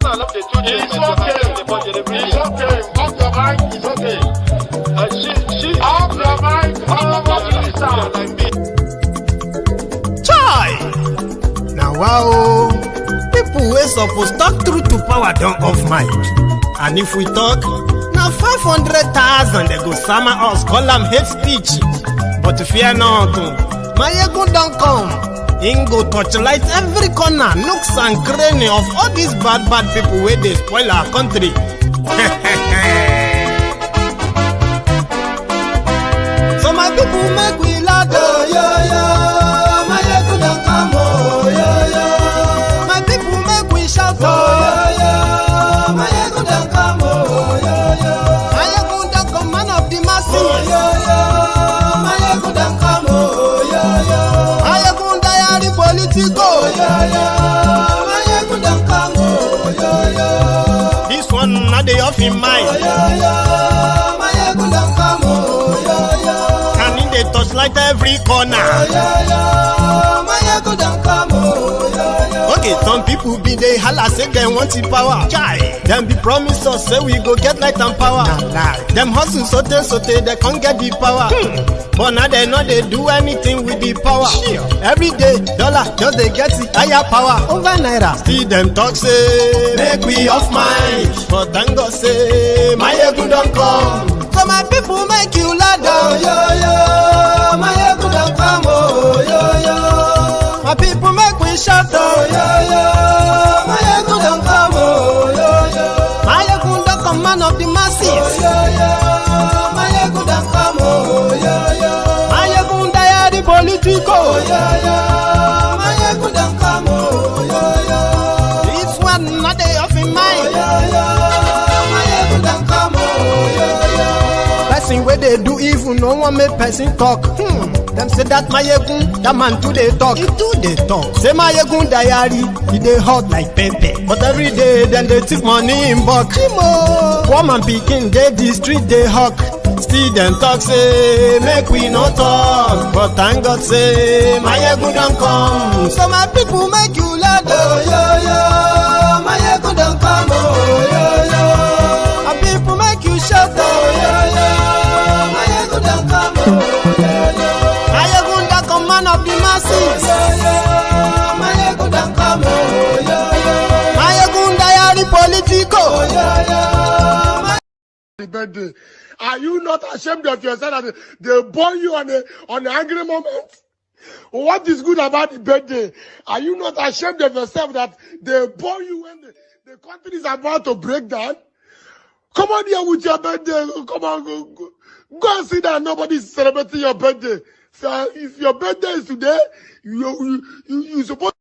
Off your mind, it's okay. Off your mind, Chai! Now wow, people wey suppose talk truth to power don't off mic. And if we talk, now 500,000 they go summer us, call them hate speech. But fear not, Maiyegun don't come. Him go torchlight every corner, nooks and cranny of all these bad people where they spoil our country. So my people make we laugh, Maiyegun don't come, my people make we shout, Maiyegun don't come, Maiyegun don't come, man of the masses, Maiyegun don't come, Maiyegun diary Politico, Maiyegun don't come, this one not the off in mind, Maiyegun don't come, and in the touchlight every corner, Maiyegun don't come. Okay, some people be they holla say they want the power. Chai, them be promise us say we go get light and power. Them hustle sote they can't get the power. But now they know they do anything with the power. Every day, dollar just they get the higher power over naira. Still them talk say make we off mind. But thank God say Maiyegun don't come. So my people make you ladder, Maiyegun don't come, my people make we shout, Maiyegun don't come, Maiyegun don't come, man of the masses, Maiyegun don't come, Maiyegun diary Politico, Maiyegun don't come, this one not the off in mind, Maiyegun don't come, person where they do even no one make person talk. Them say that Maiyegun, that man too they talk. He too they talk. Say Maiyegun diary, he they hot like pepper. But every day then they take money in bulk. Woman picking they the street they hawk. Still them talk say make we no talk. But thank God say Maiyegun don't come. So my people make you laugh, Maiyegun don't come, my people make you shout, Maiyegun don't come, Maiyegun don't come, man of the masses, Maiyegun don't come, Maiyegun diary Politico. birthday. Are you not ashamed of yourself that they born you on an angry moment? What is good about the birthday? Are you not ashamed of yourself that they born you when the country is about to break down? Come on here with your birthday. Come on, go and see that nobody's celebrating your birthday. So if your birthday is today, you supposed.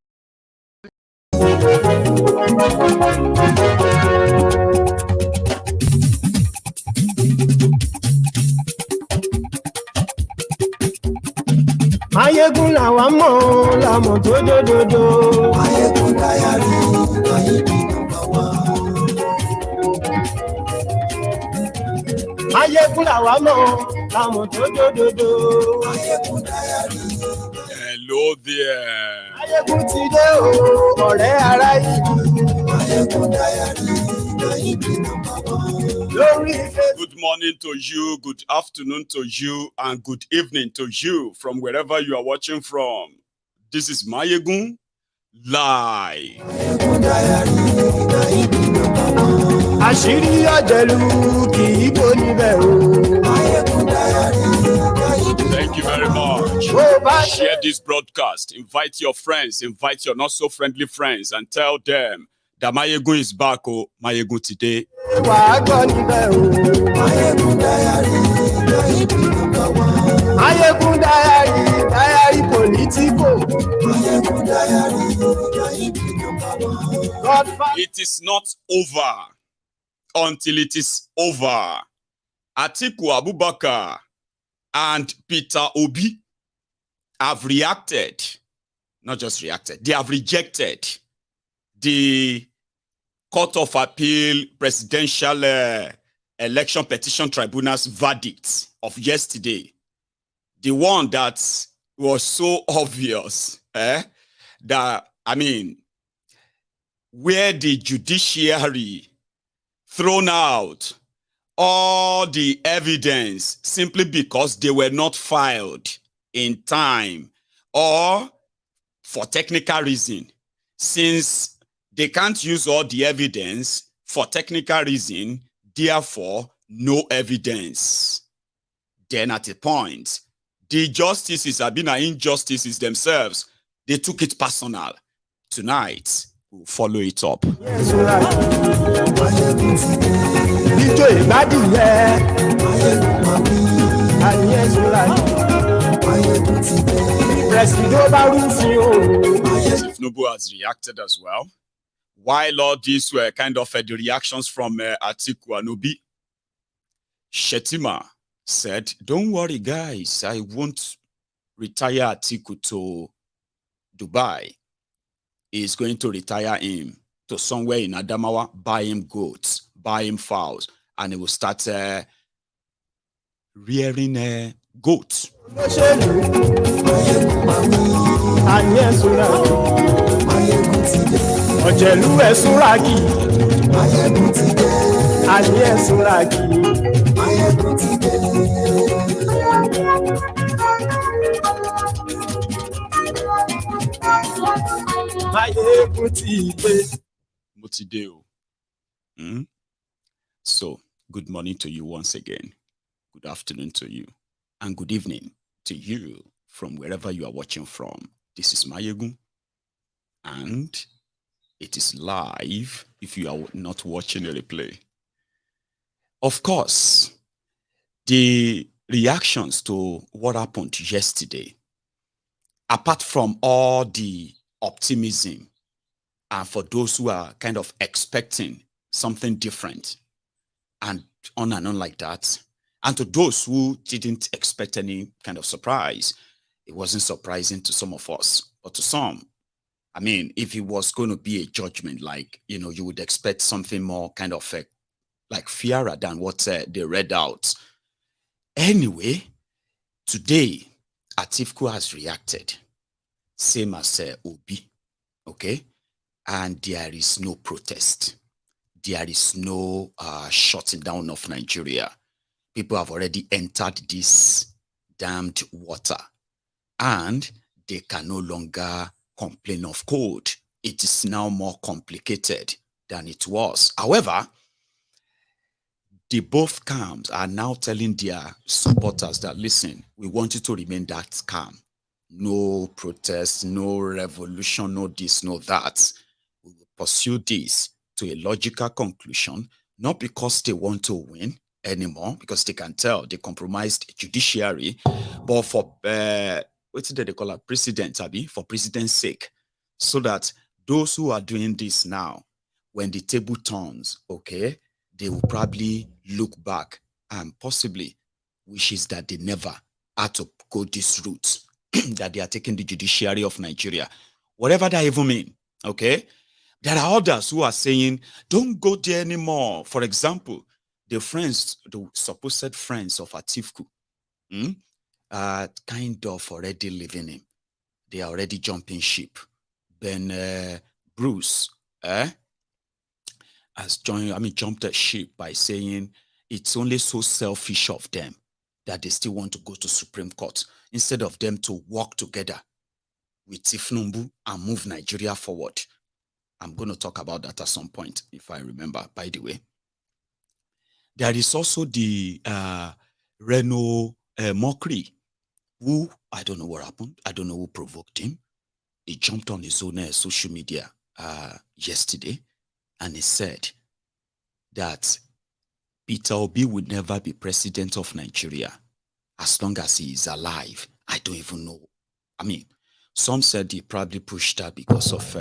Maiyegun làwa mọ̀ làmọ̀ tó dòdòdò. Maiyegun diary, Maiyegun number one. Maiyegun làwa mọ̀ làmọ̀ tó dòdòdò. Maiyegun diary. Hello there. Maiyegun ti dé o, ọ̀rẹ́ ará ìlú. Maiyegun diary, Maiyegun number one. Good morning to you, good afternoon to you, and good evening to you from wherever you are watching from. This is Maiyegun Live. Àṣírí ọ̀jẹ̀lú kì í bò níbẹ̀ o. Thank you very much. Share this broadcast. Invite your friends, invite your not so friendly friends, and tell them that Maiyegun is back. Oh, Maiyegun today. Wàá gbọ́ níbẹ̀ o. Maiyegun diary, Maiyegun number one. Maiyegun diary Politico. Maiyegun diary, Maiyegun number one. It is not over until it is over. Atiku Abubakar and Peter Obi have reacted, not just reacted, they have rejected the Court of Appeal Presidential Election Petition Tribunal's verdict of yesterday. The one that was so obvious, that, I mean, where the judiciary thrown out all the evidence simply because they were not filed in time or for technical reason. Since they can't use all the evidence for technical reason, therefore no evidence. Then at a point, the justices have been injustices themselves. They took it personal. Tonight, we'll follow it up. Nobu has reacted as well. While all these were kind of the reactions from Atiku and Obi, Shettima said, don't worry, guys, I won't retire Atiku to Dubai. He's going to retire him to somewhere in Adamawa, buy him goats, buy him fowls, and he will start rearing goats. So, good morning to you once again. Good afternoon to you. And good evening to you from wherever you are watching from. This is Maiyegun. And it is live if you are not watching a replay. Of course, the reactions to what happened yesterday, apart from all the optimism, and for those who are kind of expecting something different, and on like that, and to those who didn't expect any kind of surprise, it wasn't surprising to some of us, but to some, I mean, if it was going to be a judgment, like, you know, you would expect something more kind of like fairer than what they read out. Anyway, today, Atiku has reacted, same as Obi, okay? And there is no protest. There is no shutting down of Nigeria. People have already entered this damned water, and they can no longer complain of cold. It is now more complicated than it was. However, the both camps are now telling their supporters that, listen, we want you to remain that calm. No protest, no revolution, no this, no that. We will pursue this to a logical conclusion, not because they want to win anymore, because they can tell they compromised judiciary, but for what did they call it? Precedent, Abi, for precedent's sake, so that those who are doing this now, when the table turns, okay, they will probably look back and possibly wishes that they never had to go this route, that they are taking the judiciary of Nigeria, whatever that even mean, okay? There are others who are saying, don't go there anymore. For example, the supposed friends of Atiku, are kind of already leaving him. They are already jumping ship. Then Bruce, has jumped a ship by saying it's only so selfish of them that they still want to go to Supreme Court instead of them to work together with Tifnumbu and move Nigeria forward. I'm going to talk about that at some point, if I remember, by the way. There is also the Reno Mokri, who, I don't know what happened. I don't know who provoked him. He jumped on his own social media yesterday, and he said that Peter Obi would never be president of Nigeria as long as he is alive. I don't even know. I mean, some said he probably pushed that because of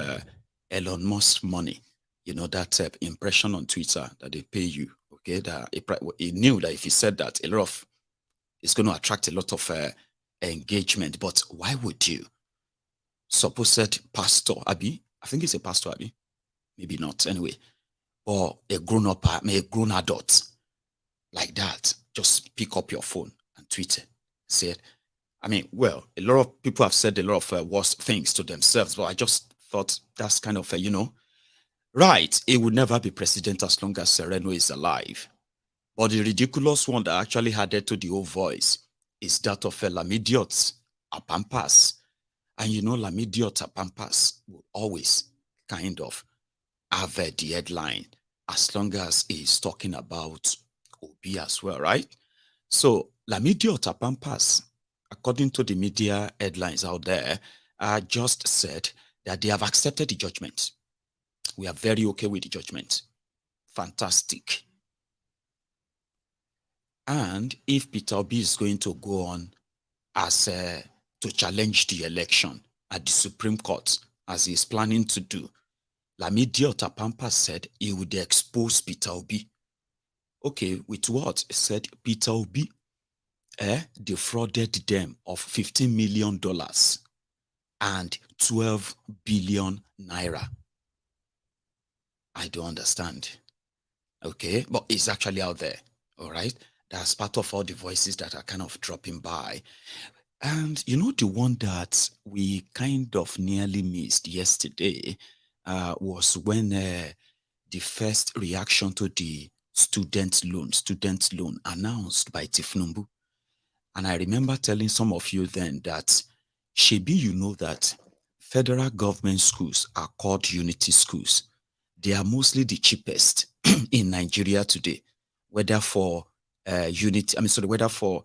Elon Musk's money. You know, that impression on Twitter that they pay you. Okay, that he knew that if he said that, it's going to attract a lot of engagement. But why would you? Supposed pastor, Abi, I think he's a pastor, Abi, maybe not, anyway, or a grown-up, a grown adult like that, just pick up your phone and tweet it. Say it. I mean, well, a lot of people have said a lot of worse things to themselves, but I just thought that's kind of, Right, he would never be president as long as Sereno is alive. But the ridiculous one that actually added to the whole voice is that of Lamidiot Apampas. And you know, Lamidiot Apampas will always kind of have the headline as long as he's talking about Obi as well, right? So Lamidiot Apampas, according to the media headlines out there, just said that they have accepted the judgment. We are very okay with the judgment. Fantastic. And if Peter Obi is going to go on as to challenge the election at the Supreme Court, as he is planning to do, Lamidi Otapampa said he would expose Peter Obi. Okay, with what? He said Peter Obi defrauded them of $15 million and 12 billion naira. I don't understand. Okay, but it's actually out there. All right, that's part of all the voices that are kind of dropping by. And you know, the one that we kind of nearly missed yesterday was when the first reaction to the student loan announced by Tifnumbu. And I remember telling some of you then that, Shebi, you know that federal government schools are called unity schools. They are mostly the cheapest in Nigeria today, whether for whether for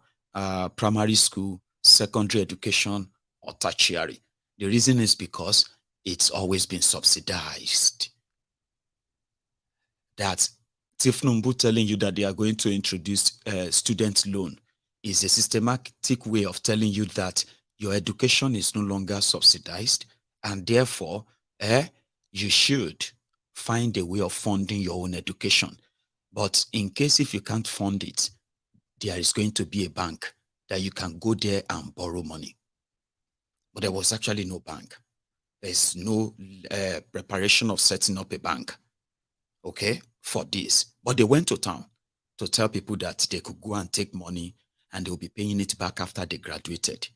primary school, secondary education, or tertiary. The reason is because it's always been subsidized. That Tifnumbu telling you that they are going to introduce student loan is a systematic way of telling you that your education is no longer subsidized, and therefore you should find a way of funding your own education. But in case if you can't fund it, there is going to be a bank that you can go there and borrow money. But there was actually no bank. There's no preparation of setting up a bank, okay, for this. But they went to town to tell people that they could go and take money and they'll be paying it back after they graduated.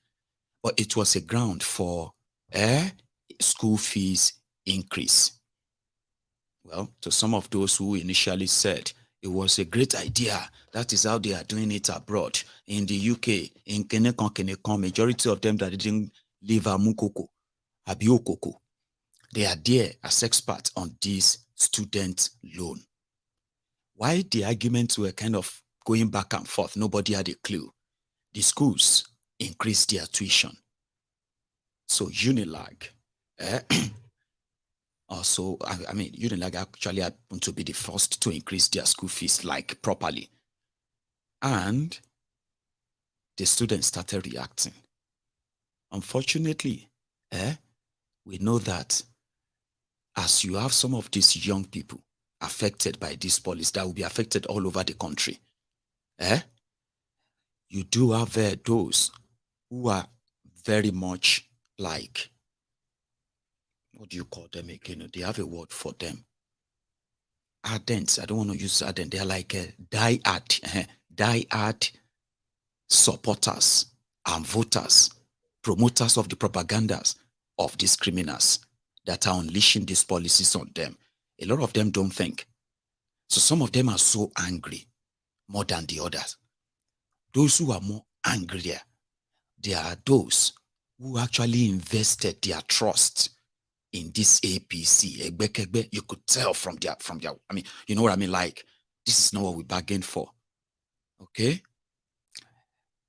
But it was a ground for school fees increase. Well, to some of those who initially said it was a great idea, that is how they are doing it abroad. In the UK, in Kenekon, majority of them that didn't live Amukoko, Abiokoko, they are there as experts on this student loan. Why the arguments were kind of going back and forth, nobody had a clue. The schools increased their tuition. So Unilag, also, I mean, Unilag actually happened to be the first to increase their school fees like properly. And the students started reacting. Unfortunately, we know that as you have some of these young people affected by this policy that will be affected all over the country, you do have those who are very much like, what do you call them again? They have a word for them. Ardent. I don't want to use ardent. They're like die-hard supporters and voters, promoters of the propagandas of these criminals that are unleashing these policies on them. A lot of them don't think. So some of them are so angry more than the others. Those who are more angrier, they are those who actually invested their trust in this APC. You could tell from their, I mean, you know what I mean? Like, this is not what we bargained for. Okay?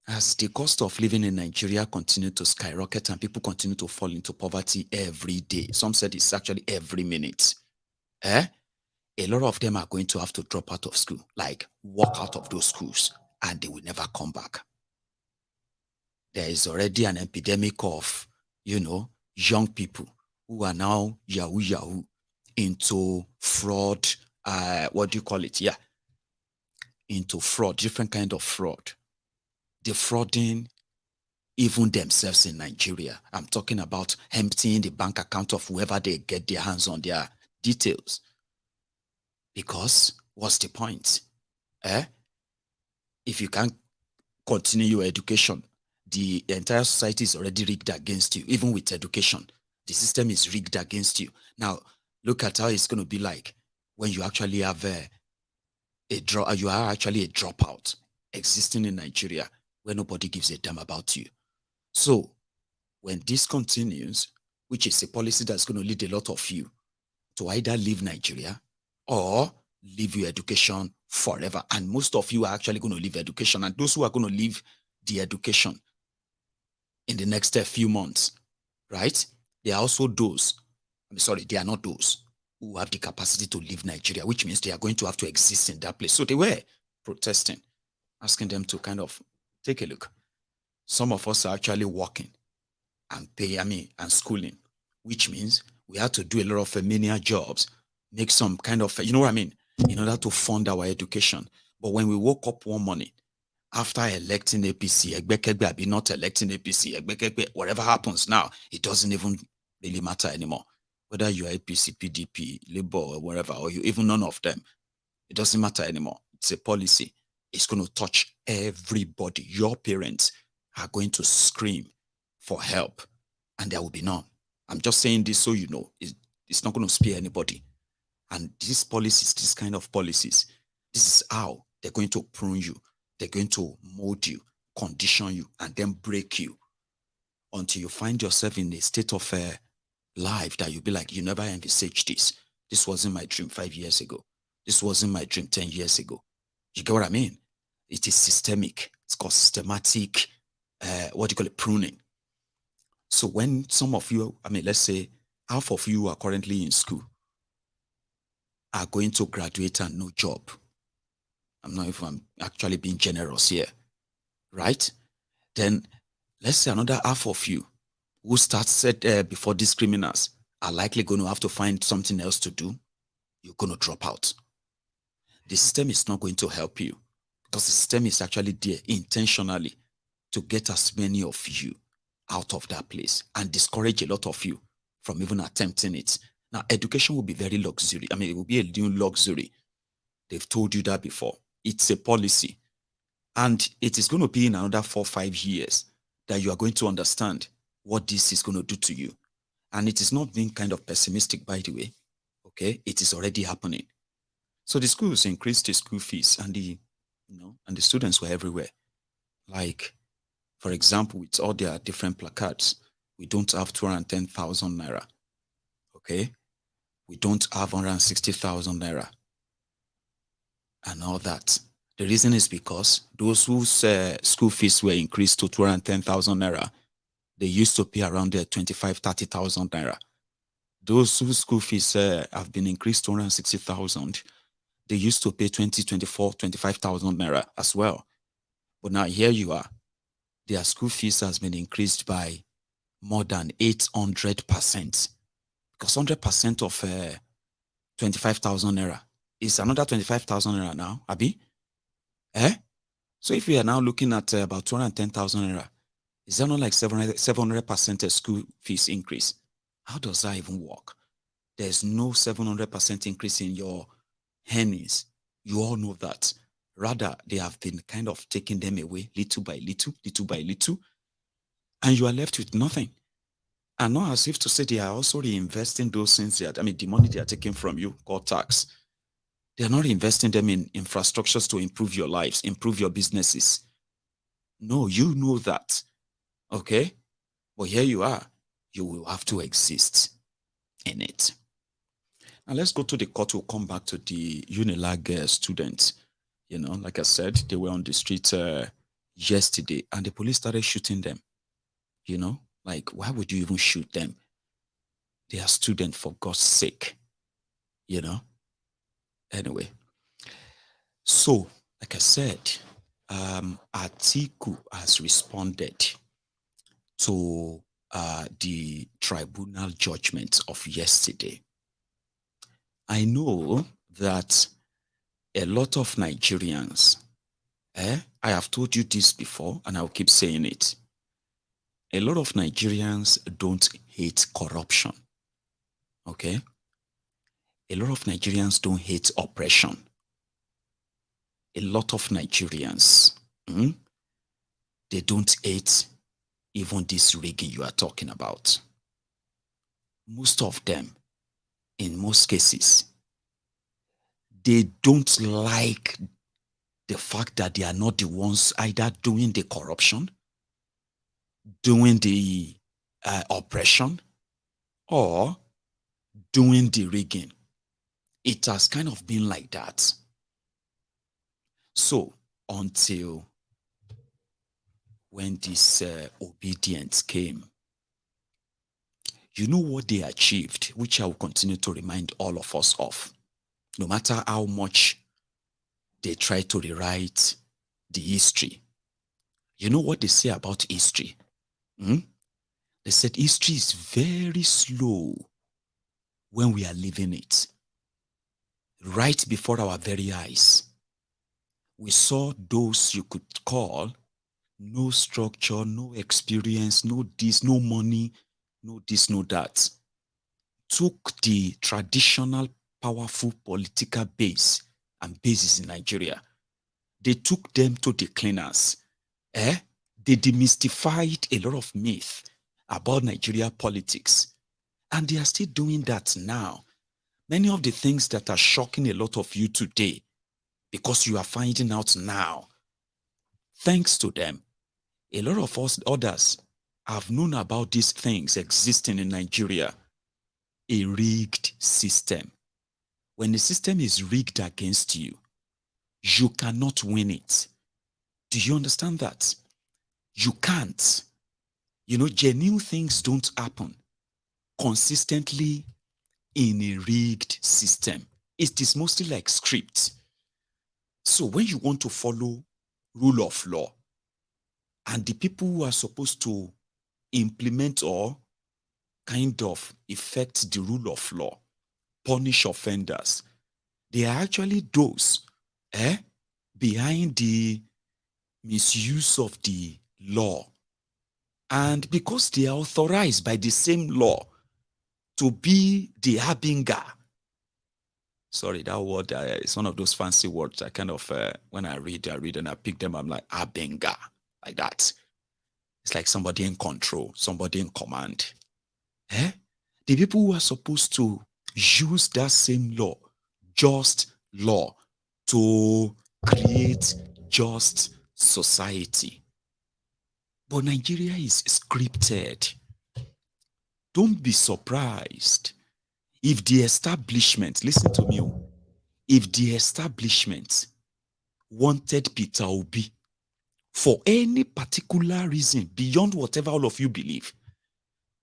As the cost of living in Nigeria continue to skyrocket and people continue to fall into poverty every day, some said it's actually every minute, a lot of them are going to have to drop out of school, like walk out of those schools, and they will never come back. There is already an epidemic of, young people who are now yahoo into fraud, what do you call it? Yeah, into fraud, different kind of fraud. Defrauding even themselves in Nigeria. I'm talking about emptying the bank account of whoever they get their hands on their details. Because what's the point? If you can't continue your education, the entire society is already rigged against you. Even with education, the system is rigged against you. Now, Look at how it's going to be like when you actually have you are actually a dropout existing in Nigeria where nobody gives a damn about you. So when this continues, which is a policy that's going to lead a lot of you to either leave Nigeria or leave your education forever. And most of you are actually going to leave education. And those who are going to leave the education in the next few months, right? They are also those, they are not those who have the capacity to leave Nigeria, which means they are going to have to exist in that place. So they were protesting, asking them to kind of take a look. Some of us are actually working and and schooling, which means we have to do a lot of menial jobs, make some kind of, you know what I mean, in order to fund our education. But when we woke up one morning, after electing APC, be not electing APC, whatever happens now, it doesn't even really matter anymore. Whether you are APC, PDP, Labour, or whatever, or you even none of them, it doesn't matter anymore. It's a policy. It's going to touch everybody. Your parents are going to scream for help, and there will be none. I'm just saying this so you know, it's not going to spare anybody. And these policies, this kind of policies, this is how they're going to prune you. They're going to mold you, condition you, and then break you until you find yourself in a state of life that you'll be like, you never envisaged this. This wasn't my dream 5 years ago. This wasn't my dream 10 years ago. You get what I mean? It is systemic. It's called systematic, pruning. So when some of you, let's say half of you are currently in school, are going to graduate and no job. I'm not if I'm actually being generous here, right? Then let's say another half of you who started before these criminals are likely going to have to find something else to do. You're going to drop out. The system is not going to help you because the system is actually there intentionally to get as many of you out of that place and discourage a lot of you from even attempting it. Now, education will be very luxury. It will be a new luxury. They've told you that before. It's a policy. And it is going to be in another 4 or 5 years that you are going to understand what this is going to do to you. And it is not being kind of pessimistic, by the way. Okay? It is already happening. So the schools increased the school fees and the students were everywhere. Like, for example, with all their different placards, we don't have 210,000 naira. Okay? We don't have 160,000 naira. And all that. The reason is because those whose school fees were increased to 210,000 naira, they used to pay around 25,000, 30,000 naira. Those whose school fees have been increased to 160,000, they used to pay 20, 24, 25,000 naira as well. But now here you are. Their school fees has been increased by more than 800%. Because 100% of 25,000 naira is another 25,000 naira now, Abi? So if we are now looking at about 210,000 naira, is that not like 700% school fees increase? How does that even work? There's no 700% increase in your earnings. You all know that. Rather, they have been kind of taking them away little by little, and you are left with nothing. And not as if to say they are also reinvesting those things that, the money they are taking from you, called tax. They are not investing them in infrastructures to improve your lives, improve your businesses. No, you know that. Okay? But here you are. You will have to exist in it. Now let's go to the court. We'll come back to the Unilag students. Like I said, they were on the street yesterday and the police started shooting them. Like, why would you even shoot them? They are students, for God's sake. Anyway. So, like I said, Atiku has responded to the tribunal judgment of yesterday. I know that a lot of Nigerians, I have told you this before and I'll keep saying it. A lot of Nigerians don't hate corruption. Okay? A lot of Nigerians don't hate oppression. A lot of Nigerians, they don't hate even this rigging you are talking about. Most of them, in most cases, they don't like the fact that they are not the ones either doing the corruption, doing the oppression, or doing the rigging. It has kind of been like that. So until when this obedience came, you know what they achieved, which I will continue to remind all of us of. No matter how much they try to rewrite the history. You know what they say about history? They said history is very slow when we are living it. Right before our very eyes, we saw those you could call no structure, no experience, no this, no money, no this, no that, took the traditional powerful political base and bases in Nigeria. They took them to the cleaners. They demystified a lot of myth about Nigeria politics. And they are still doing that now. Many of the things that are shocking a lot of you today, because you are finding out now, thanks to them, a lot of us others have known about these things existing in Nigeria. A rigged system. When the system is rigged against you, you cannot win it. Do you understand that? You can't. You know, genuine things don't happen consistently in a rigged system. It is mostly like script. So when you want to follow rule of law, and the people who are supposed to implement or kind of effect the rule of law, punish offenders, they are actually those behind the misuse of the law. And because they are authorized by the same law to be the harbinger. Sorry, that word is one of those fancy words. I kind of, when I read and I pick them, I'm like, harbinger, like that. It's like somebody in control, somebody in command. The people who are supposed to use that same law, just law, to create just society. But Nigeria is scripted. Don't be surprised if the establishment, listen to me, if the establishment wanted Peter Obi for any particular reason beyond whatever all of you believe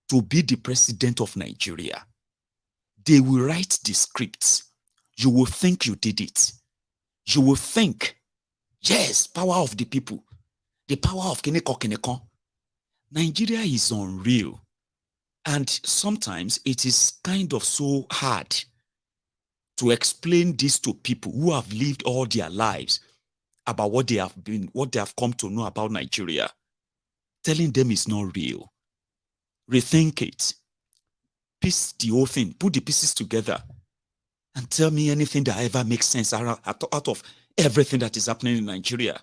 to be the president of Nigeria, they will write the scripts. You will think you did it. You will think, yes, power of the people, the power of Kineko. Nigeria is unreal. And sometimes it is kind of so hard to explain this to people who have lived all their lives about what they have come to know about Nigeria. Telling them it's not real. Rethink it. Piece the whole thing. Put the pieces together and tell me anything that ever makes sense out of everything that is happening in Nigeria.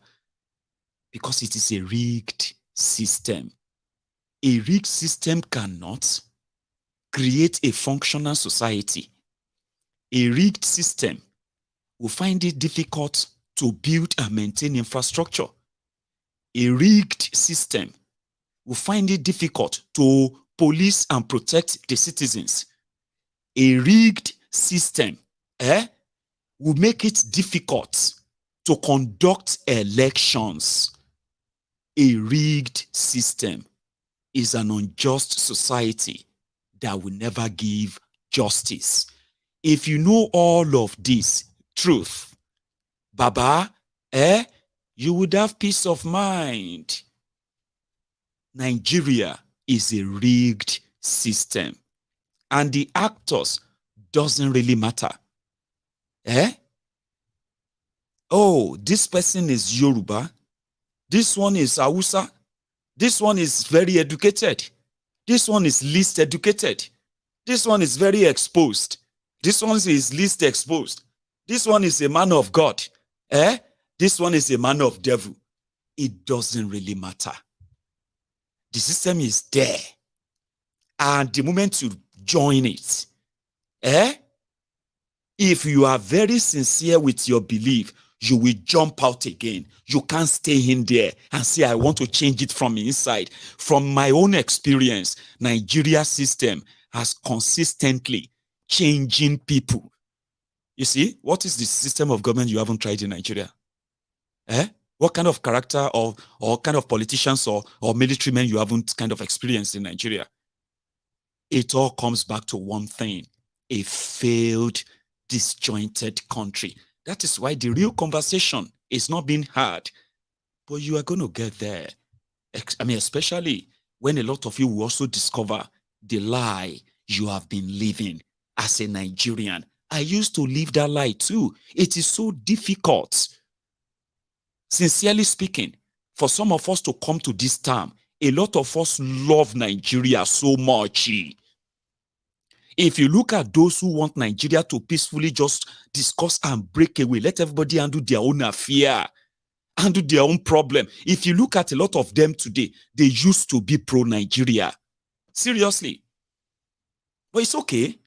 Because it is a rigged system. A rigged system cannot create a functional society. A rigged system will find it difficult to build and maintain infrastructure. A rigged system will find it difficult to police and protect the citizens. A rigged system will make it difficult to conduct elections. A rigged system is an unjust society that will never give justice. If you know all of this truth, Baba, you would have peace of mind. Nigeria is a rigged system, and the actors doesn't really matter. Oh, this person is Yoruba. This one is Hausa. This one is very educated. This one is least educated. This one is very exposed. This one is least exposed. This one is a man of God. This one is a man of devil. It doesn't really matter. The system is there. And the moment you join it, If you are very sincere with your belief, you will jump out again. You can't stay in there and say, I want to change it from inside. From my own experience, Nigeria system has consistently changing people. You see, what is the system of government you haven't tried in Nigeria? What kind of character or kind of politicians or military men you haven't kind of experienced in Nigeria? It all comes back to one thing: a failed, disjointed country. That is why the real conversation is not being had, but you are going to get there. I mean, especially when a lot of you will also discover the lie you have been living as a Nigerian. I used to live that lie too. It is so difficult, sincerely speaking, for some of us to come to this term. A lot of us love Nigeria so much. If you look at those who want Nigeria to peacefully just discuss and break away, let everybody handle their own affair, handle their own problem. If you look at a lot of them today, they used to be pro-Nigeria. Seriously. But it's okay.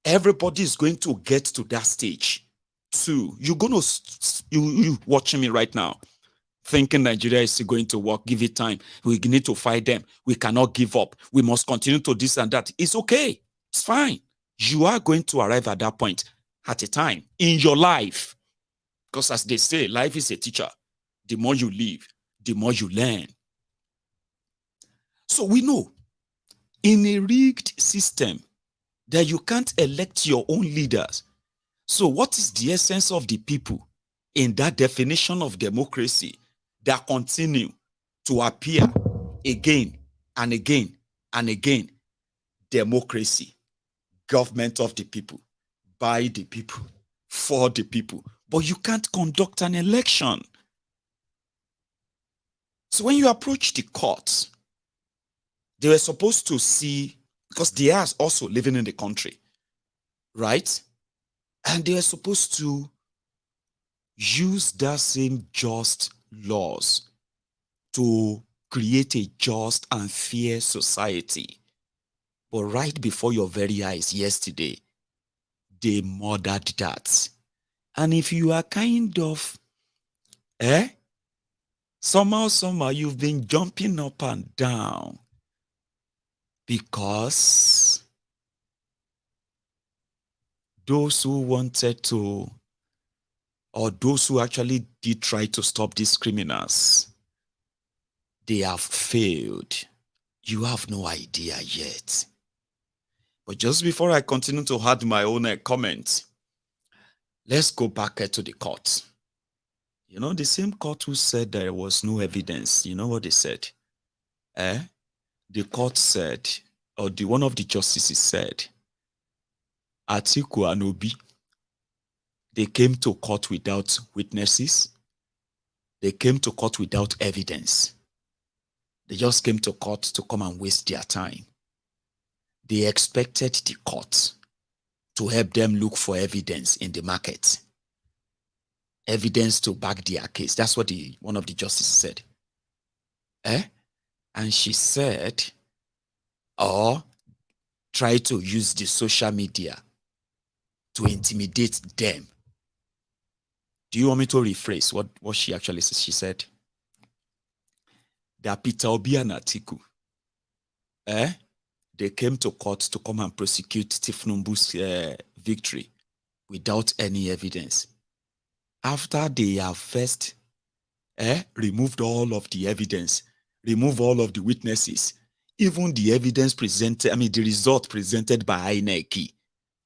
Everybody is going to get to that stage too. You're going to, you watching me right now, thinking Nigeria is going to work. Give it time. We need to fight them. We cannot give up. We must continue to this and that. It's okay. It's fine. You are going to arrive at that point at a time in your life. Because as they say, life is a teacher. The more you live, the more you learn. So we know in a rigged system that you can't elect your own leaders. So what is the essence of the people in that definition of democracy that continue to appear again and again and again? Democracy, government of the people, by the people, for the people. But you can't conduct an election. So when you approach the courts, they were supposed to see, because they are also living in the country, right? And they are supposed to use that same just laws to create a just and fair society. But right before your very eyes yesterday, they murdered that. And if you are kind of, somehow you've been jumping up and down because those who wanted to, or those who actually did try to stop these criminals, they have failed. You have no idea yet. But just before I continue to add my own comments, let's go back to the court. You know, the same court who said there was no evidence, you know what they said? The court said, or one of the justices said, Atiku and Obi, they came to court without witnesses. They came to court without evidence. They just came to court to come and waste their time. They expected the court to help them look for evidence in the market. Evidence to back their case. That's what one of the justices said. And she said, or try to use the social media to intimidate them. Do you want me to rephrase what she actually said? She said that Peter Obi and Atiku, they came to court to come and prosecute Tifnumbu's victory without any evidence. After they have first removed all of the evidence, removed all of the witnesses, even the evidence presented, the result presented by INEC,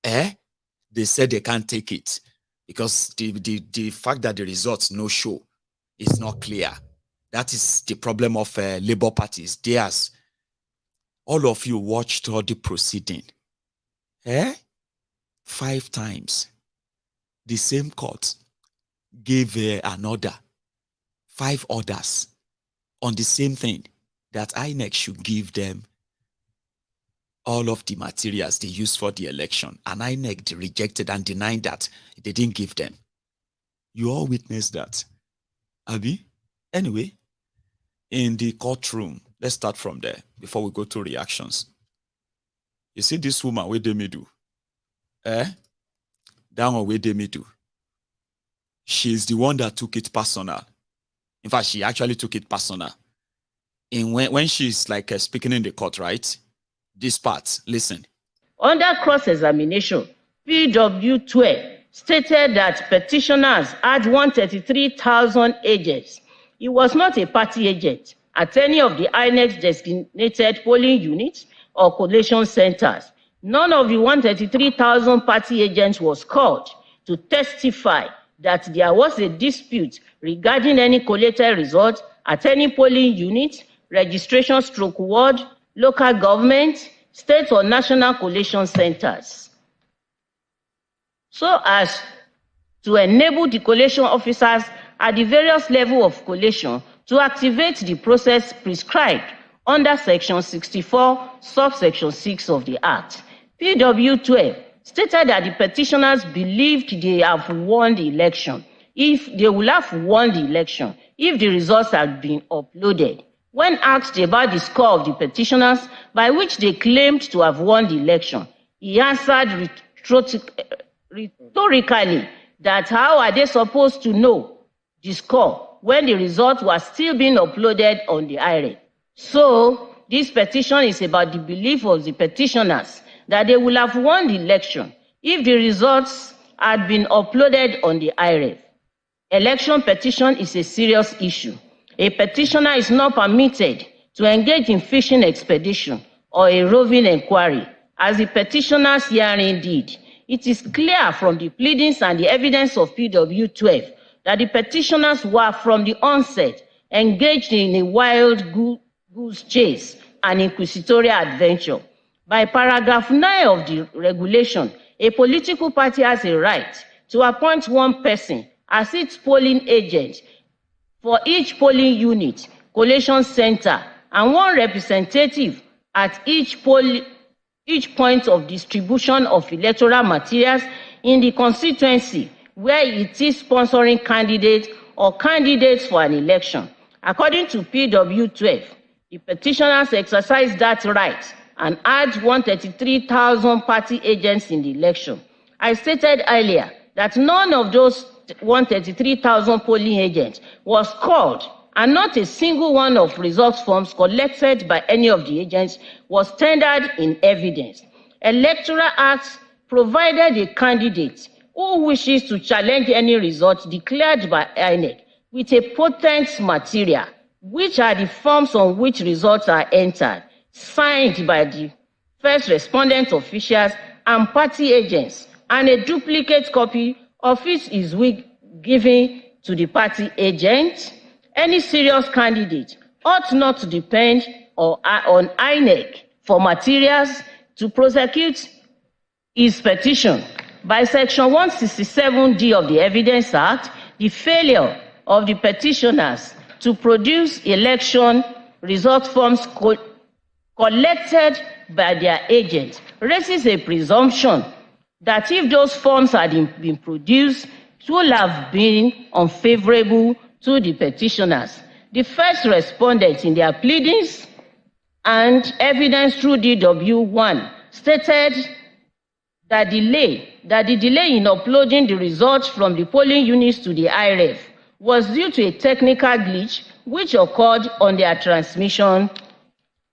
they said they can't take it because the fact that the results no show is not clear. That is the problem of Labour parties. Theirs. All of you watched all the proceeding. 5 times. The same court gave an order, 5 orders on the same thing, that INEC should give them all of the materials they used for the election. And INEC rejected and denied that they didn't give them. You all witnessed that. Abi? Anyway, in the courtroom, let's start from there before we go to reactions. You see this woman, where they me do? That one where they me do. She's the one that took it personal. In fact, she actually took it personal. And when she's like speaking in the court, right? This part, listen. Under cross-examination, PW12 stated that petitioners had 133,000 agents. He was not a party agent at any of the INEC designated polling units or collation centers. None of the 133,000 party agents was called to testify that there was a dispute regarding any collated result at any polling unit, registration stroke ward, local government, state or national collation centers. So as to enable the collation officers at the various levels of collation to activate the process prescribed under Section 64, subsection 6 of the Act. PW12 stated that the petitioners believed they have won the election if the results had been uploaded. When asked about the score of the petitioners by which they claimed to have won the election, he answered rhetorically that how are they supposed to know the score when the results were still being uploaded on the IREF? So this petition is about the belief of the petitioners that they will have won the election if the results had been uploaded on the IREF. Election petition is a serious issue. A petitioner is not permitted to engage in fishing expedition or a roving inquiry, as the petitioners herein did. It is clear from the pleadings and the evidence of PW12 that the petitioners were from the onset engaged in a wild goose chase and inquisitorial adventure. By paragraph 9 of the regulation, a political party has a right to appoint one person as its polling agent for each polling unit, collation center, and one representative at each point of distribution of electoral materials in the constituency where it is sponsoring candidates or candidates for an election. According to PW12, the petitioners exercised that right and had 133,000 party agents in the election. I stated earlier that none of those 133,000 polling agents was called, and not a single one of results forms collected by any of the agents was tendered in evidence. Electoral Act provided a candidate who wishes to challenge any result declared by INEC with a potent material, which are the forms on which results are entered, signed by the first respondent officials and party agents, and a duplicate copy of it is given to the party agent. Any serious candidate ought not to depend on INEC for materials to prosecute his petition. By Section 167D of the Evidence Act, the failure of the petitioners to produce election result forms collected by their agents raises a presumption that if those forms had been produced, it would have been unfavorable to the petitioners. The first respondents in their pleadings and evidence through DW1 stated that the delay in uploading the results from the polling units to the IREF was due to a technical glitch which occurred on their transmission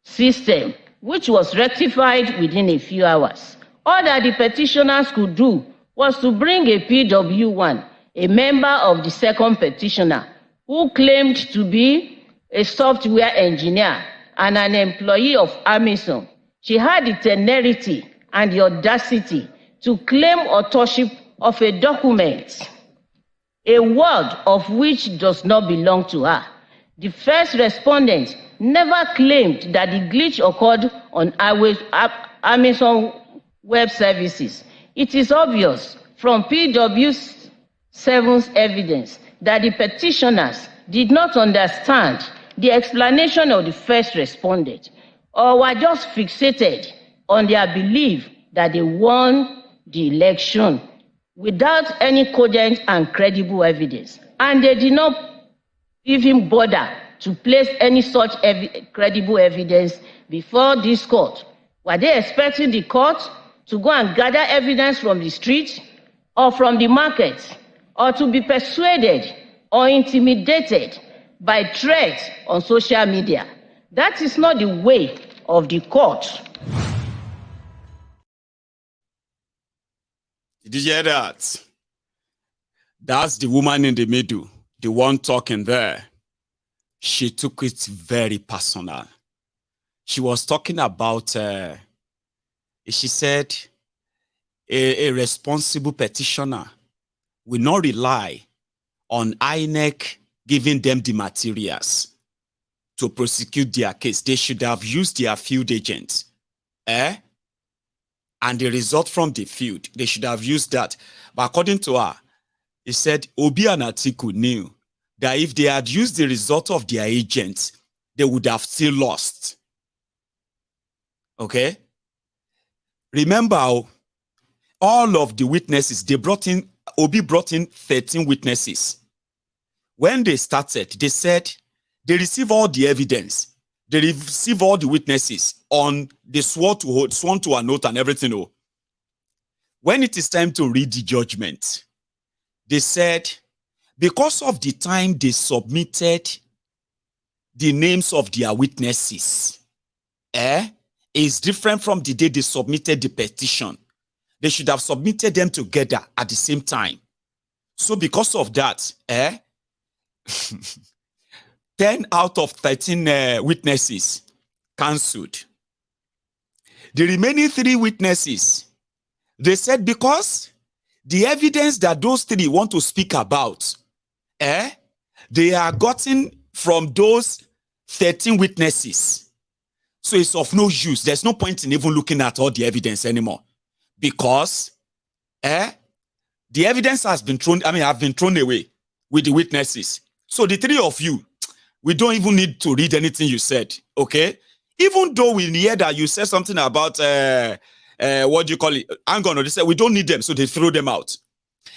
system, which was rectified within a few hours. All that the petitioners could do was to bring a PW1, a member of the second petitioner, who claimed to be a software engineer and an employee of Amazon. She had the temerity and the audacity to claim authorship of a document, a word of which does not belong to her. The first respondent never claimed that the glitch occurred on Amazon Web Services. It is obvious from PW7's evidence that the petitioners did not understand the explanation of the first respondent, or were just fixated on their belief that they won the election without any cogent and credible evidence. And they did not even bother to place any such credible evidence before this court Were they expecting the court to go and gather evidence from the street or from the market, or to be persuaded or intimidated by threats on social media? That is not the way of the court. Did you hear that? That's the woman in the middle, the one talking there. She took it very personal. She was talking about, she said, a responsible petitioner will not rely on INEC giving them the materials to prosecute their case. They should have used their field agents. And the result from the field, they should have used that. But according to her, he said Obi and Atiku knew that if they had used the result of their agents, they would have still lost. Okay? Remember, all of the witnesses, Obi brought in 13 witnesses. When they started, they said they receive all the evidence. They receive all the witnesses on the sworn to an oath and everything. When it is time to read the judgment, they said, because of the time they submitted the names of their witnesses, is different from the day they submitted the petition. They should have submitted them together at the same time. So because of that, 10 out of 13 witnesses cancelled. The remaining 3 witnesses, they said because the evidence that those 3 want to speak about, they are gotten from those 13 witnesses. So it's of no use. There's no point in even looking at all the evidence anymore. Because the evidence has been have been thrown away with the witnesses. So the 3 of you, we don't even need to read anything you said, okay? Even though we hear that you said something about, what do you call it? Hang on, they said we don't need them, so they throw them out.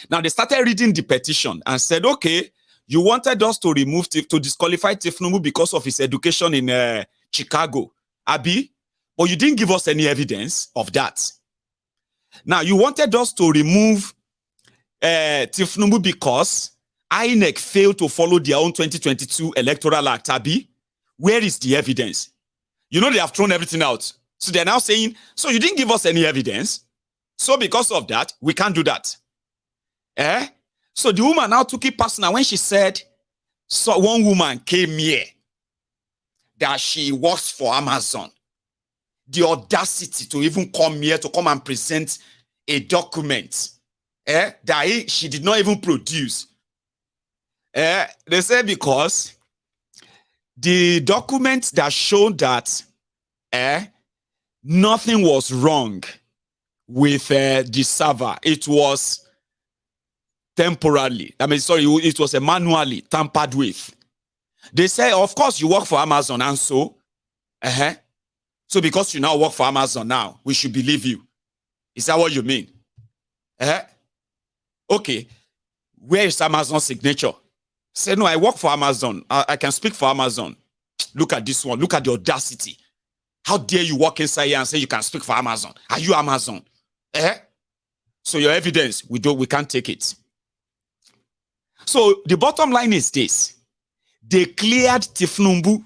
Now they started reading the petition and said, okay, you wanted us to to disqualify Tifnumu because of his education in Chicago, Abi, but you didn't give us any evidence of that. Now you wanted us to remove Tifnumu because INEC failed to follow their own 2022 Electoral Act, Abi. Where is the evidence? You know they have thrown everything out. So they're now saying, so you didn't give us any evidence. So because of that, we can't do that. So the woman now took it personal when she said, so one woman came here that she works for Amazon. The audacity to even come here to come and present a document that she did not even produce. They said because the document that showed that nothing was wrong with the server. It was temporarily, it was manually tampered with. They say, of course, you work for Amazon, and so, so because you now work for Amazon now, we should believe you. Is that what you mean? Okay, where is Amazon's signature? Say, no, I work for Amazon. I can speak for Amazon. Look at this one. Look at the audacity. How dare you walk inside here and say you can speak for Amazon? Are you Amazon? So your evidence, we can't take it. So the bottom line is this. They cleared Tifnumu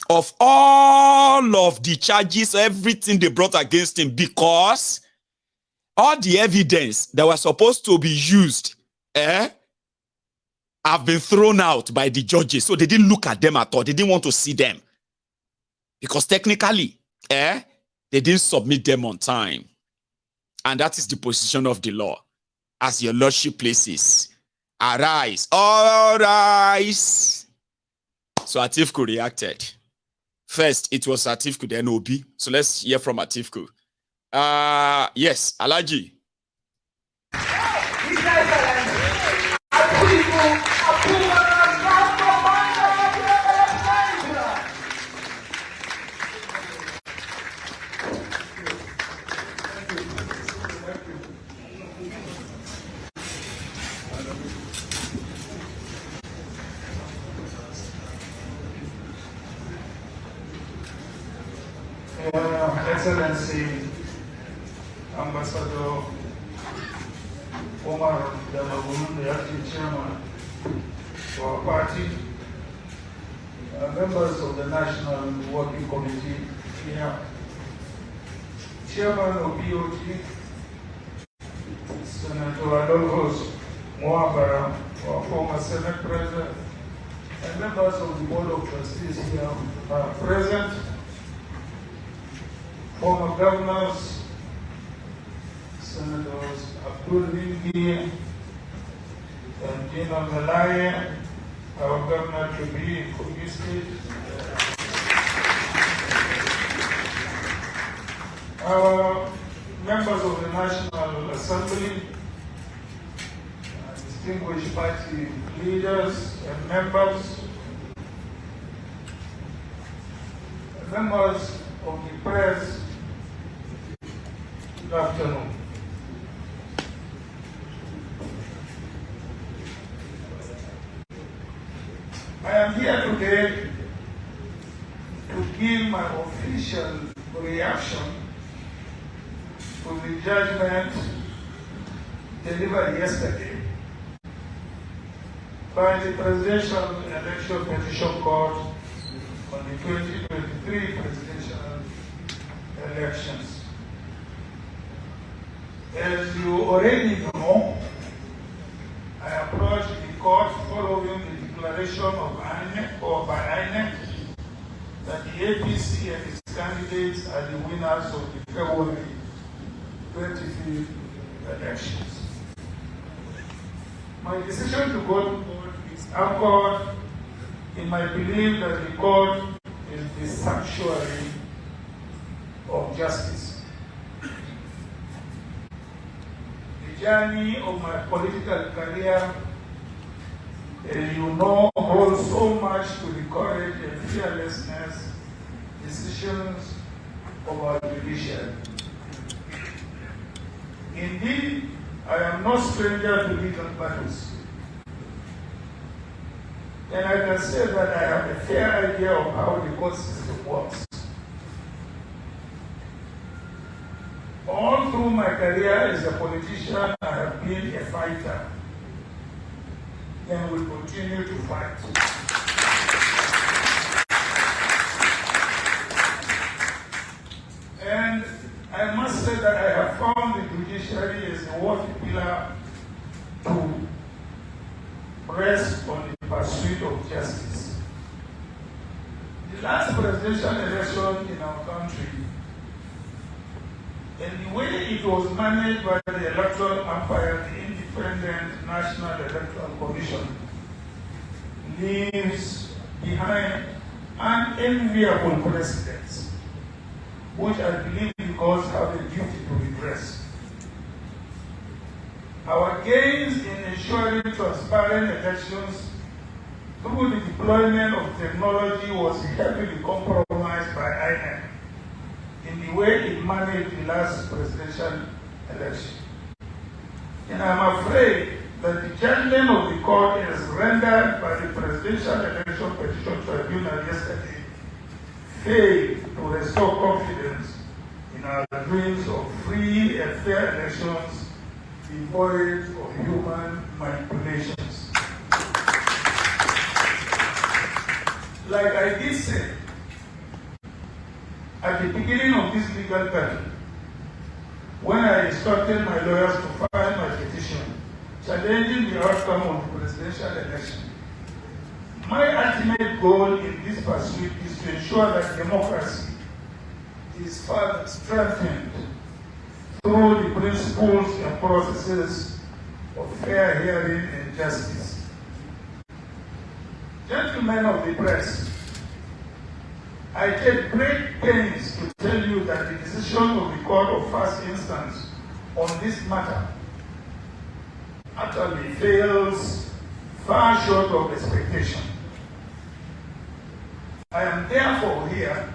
of all of the charges, everything they brought against him, because all the evidence that was supposed to be used have been thrown out by the judges. So they didn't look at them at all. They didn't want to see them. Because technically, they didn't submit them on time. And that is the position of the law. As your lordship places, arise, all rise. So Atiku reacted. First, it was Atiku, then Obi. So let's hear from Atiku. Yes, Alaji. Excellency Ambassador Omar Damagun, the acting chairman for our party, members of the National Working Committee here, chairman of BOT, Senator Adolphus Mwambara, our former Senate President, and members of the Board of Trustees here are present, former governors, Senators Abdul Lingi and Dina Malaya, our governor to be in Kogi State, our members of the National Assembly, distinguished party leaders and members of the press, good afternoon. I am here today to give my official reaction to the judgment delivered yesterday by the Presidential Election Petition Court on the 2023 presidential elections. As you already know, I approached the court following the declaration of INEC or by INEC that the APC and its candidates are the winners of the February 25th elections. My decision to go to court is anchored in my belief that the court is the sanctuary of justice. The journey of my political career, as you know, holds so much to the courage and fearlessness decisions of our judiciary. Indeed, I am no stranger to legal battles. And I can say that I have a fair idea of how the court system works. All through my career as a politician, I have been a fighter and will continue to fight. And I must say that I have found the judiciary as a worthy pillar to rest on the pursuit of justice. The last presidential election in our country, and the way it was managed by the Electoral Empire, the Independent National Electoral Commission, leaves behind unenviable precedents, which I believe because have a duty to redress. Our gains in ensuring transparent elections through the deployment of technology was heavily compromised by INEC in the way it managed the last presidential election. And I'm afraid that the judgment of the court as rendered by the Presidential Election Petition Tribunal yesterday failed to restore confidence in our dreams of free and fair elections devoid of human manipulations. Like I did say, at the beginning of this legal battle, when I instructed my lawyers to file my petition challenging the outcome of the presidential election, my ultimate goal in this pursuit is to ensure that democracy is further strengthened through the principles and processes of fair hearing and justice. Gentlemen of the press, I take great pains to tell you that the decision of the court of first instance on this matter utterly fails far short of expectation. I am therefore here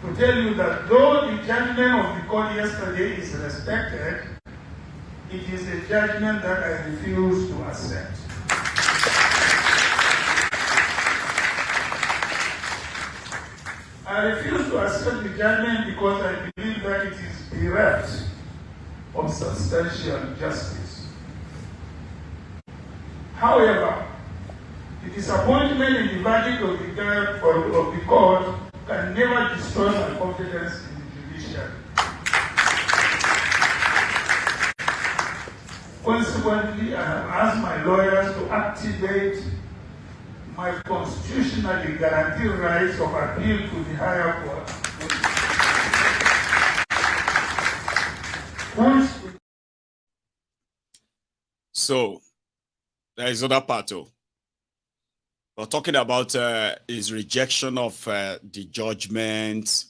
to tell you that though the judgment of the court yesterday is respected, it is a judgment that I refuse to accept. I I refuse to accept the judgment because I believe that it is bereft of substantial justice. However, the disappointment in the verdict of the court can never destroy my confidence in the judiciary. Consequently, I have asked my lawyers to activate my constitutionally guaranteed rights of appeal to the higher court. So, there is other part too. We're talking about his rejection of the judgment.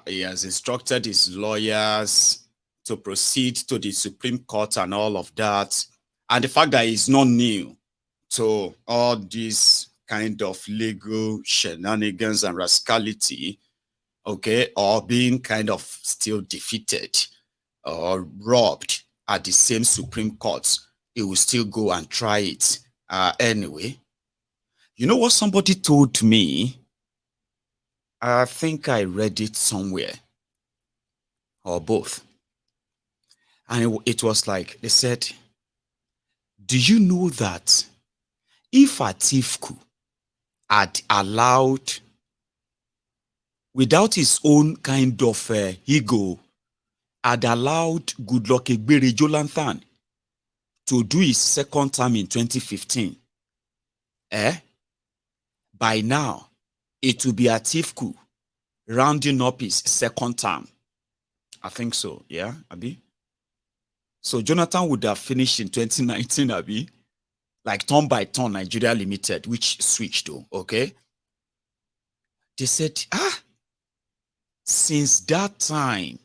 He has instructed his lawyers to proceed to the Supreme Court and all of that. And the fact that he's not new to all these kind of legal shenanigans and rascality, okay, or being kind of still defeated or robbed at the same Supreme Court, he will still go and try it anyway. You know what somebody told me? I think I read it somewhere, or both. And it was like, they said, do you know that if Atiku had allowed, without his own kind of ego, had allowed Goodluck Ebere Jonathan to do his second term in 2015, by now, it will be Atiku rounding up his second term. I think so, yeah, Abi? So Jonathan would have finished in 2019, Abi, like turn by turn, Nigeria Limited, which switched to, okay? They said, since that time,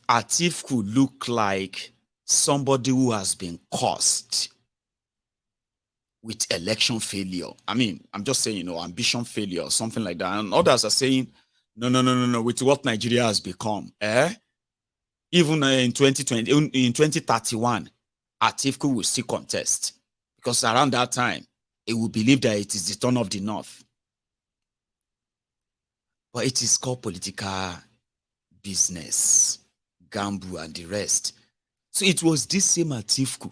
Atiku look like somebody who has been cursed with election failure. I mean, I'm just saying, ambition failure or something like that. And others are saying, no, with what Nigeria has become, even in 2020, in 2031, Atiku will still contest. Because around that time, it will believe that it is the turn of the North. But it is called political business, gamble, and the rest. So it was this same Atiku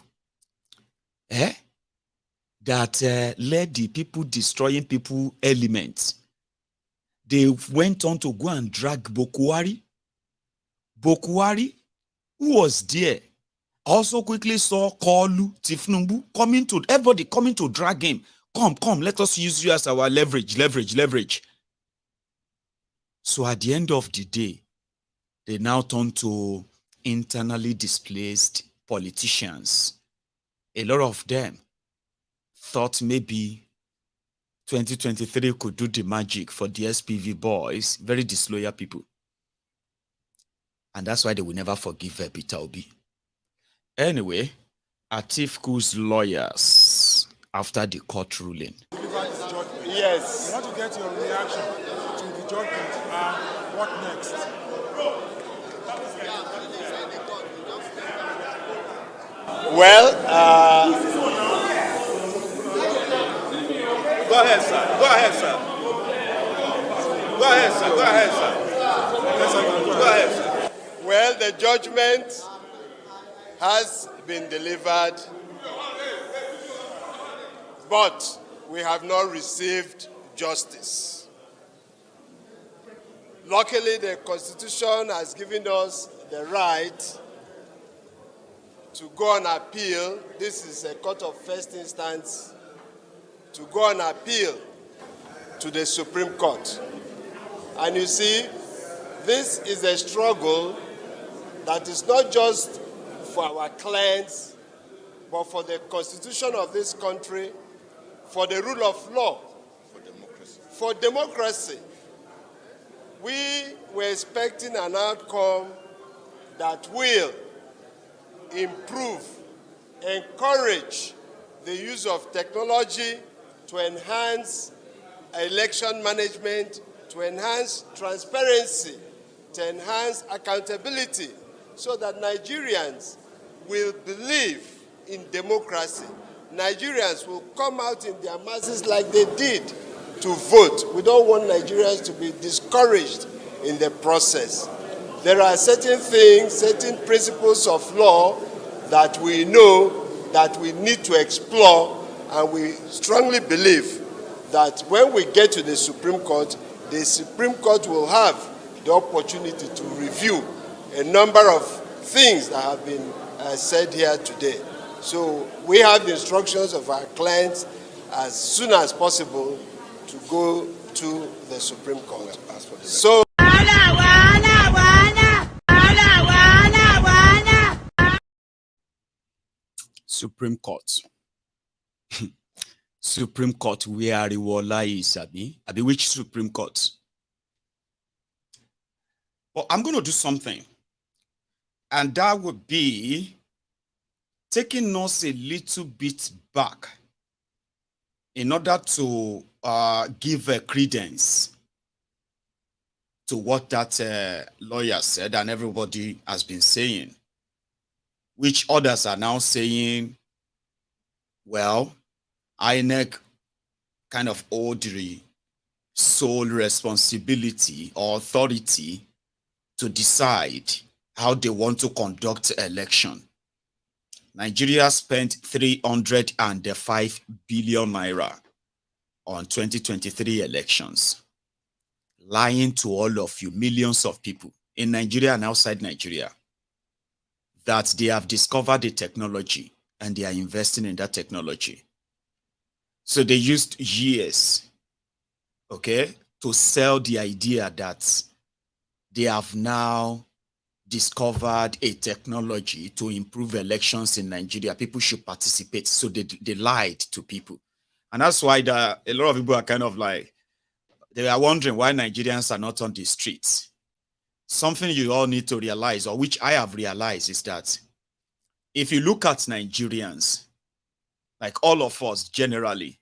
that led the people destroying people elements. They went on to go and drag Bokwari. Bokwari, who was there, also quickly saw Kolu, Tifnumbu everybody coming to drag him. Come, let us use you as our leverage. So at the end of the day, they now turn to internally displaced politicians. A lot of them thought maybe 2023 could do the magic for the SPV boys, very disloyal people. And that's why they will never forgive Peter Obi. Anyway, Atiku's lawyers, after the court ruling. Yes. I want to get your reaction to the judgment. What next? Well, go ahead, sir. Well, the judgment has been delivered, but we have not received justice. Luckily, the Constitution has given us the right to go on appeal. This is a court of first instance, to go on appeal to the Supreme Court. And you see, this is a struggle that is not just for our clients, but for the constitution of this country, for the rule of law, for democracy. We were expecting an outcome that will improve, encourage the use of technology to enhance election management, to enhance transparency, to enhance accountability, so that Nigerians will believe in democracy. Nigerians will come out in their masses like they did to vote. We don't want Nigerians to be discouraged in the process. There are certain things, certain principles of law that we know that we need to explore, and we strongly believe that when we get to the Supreme Court will have the opportunity to review a number of things that have been said here today. So we have the instructions of our clients as soon as possible to go to the Supreme Court. So Supreme Court. Supreme Court, where Ariwola is, Abi, which Supreme Court? Well, I'm going to do something, and that would be taking us a little bit back in order to give a credence to what that lawyer said and everybody has been saying, which others are now saying, well, INEC kind of owed the sole responsibility or authority to decide how they want to conduct election. Nigeria spent 305 billion naira on 2023 elections, lying to all of you, millions of people in Nigeria and outside Nigeria, that they have discovered the technology and they are investing in that technology. So they used years, okay, to sell the idea that they have now discovered a technology to improve elections in Nigeria. People should participate. So they lied to people. And that's why a lot of people are kind of like, they are wondering why Nigerians are not on the streets. Something you all need to realize, or which I have realized, is that if you look at Nigerians, like all of us generally,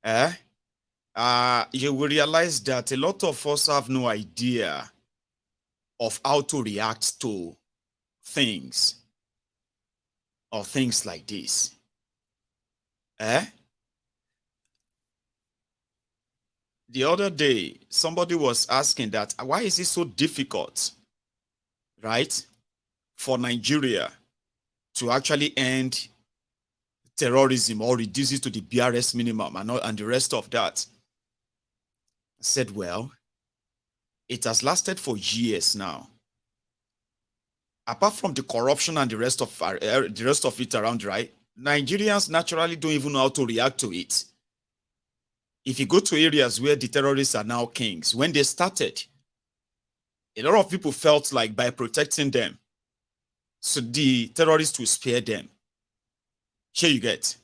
you will realize that a lot of us have no idea of how to react to things or things like this. The other day, somebody was asking that, why is it so difficult, right, for Nigeria to actually end terrorism or reduce it to the BRS minimum and the rest of that? I said, well, it has lasted for years now. Apart from the corruption and the rest of it around, right? Nigerians naturally don't even know how to react to it. If you go to areas where the terrorists are now kings, when they started, a lot of people felt like by protecting them, so the terrorists will spare them. Here you get.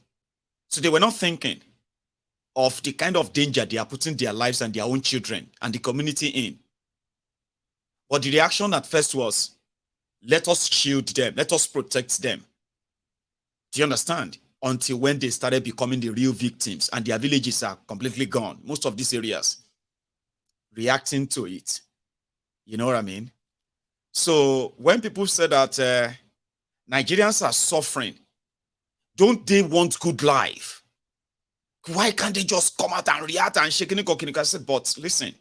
So they were not thinking of the kind of danger they are putting their lives and their own children and the community in. But the reaction at first was, let us shield them, let us protect them. Do you understand? Until when they started becoming the real victims and their villages are completely gone, most of these areas, reacting to it. You know what I mean? So when people say that Nigerians are suffering, don't they want good life? Why can't they just come out and react and shake it? I said, but listen,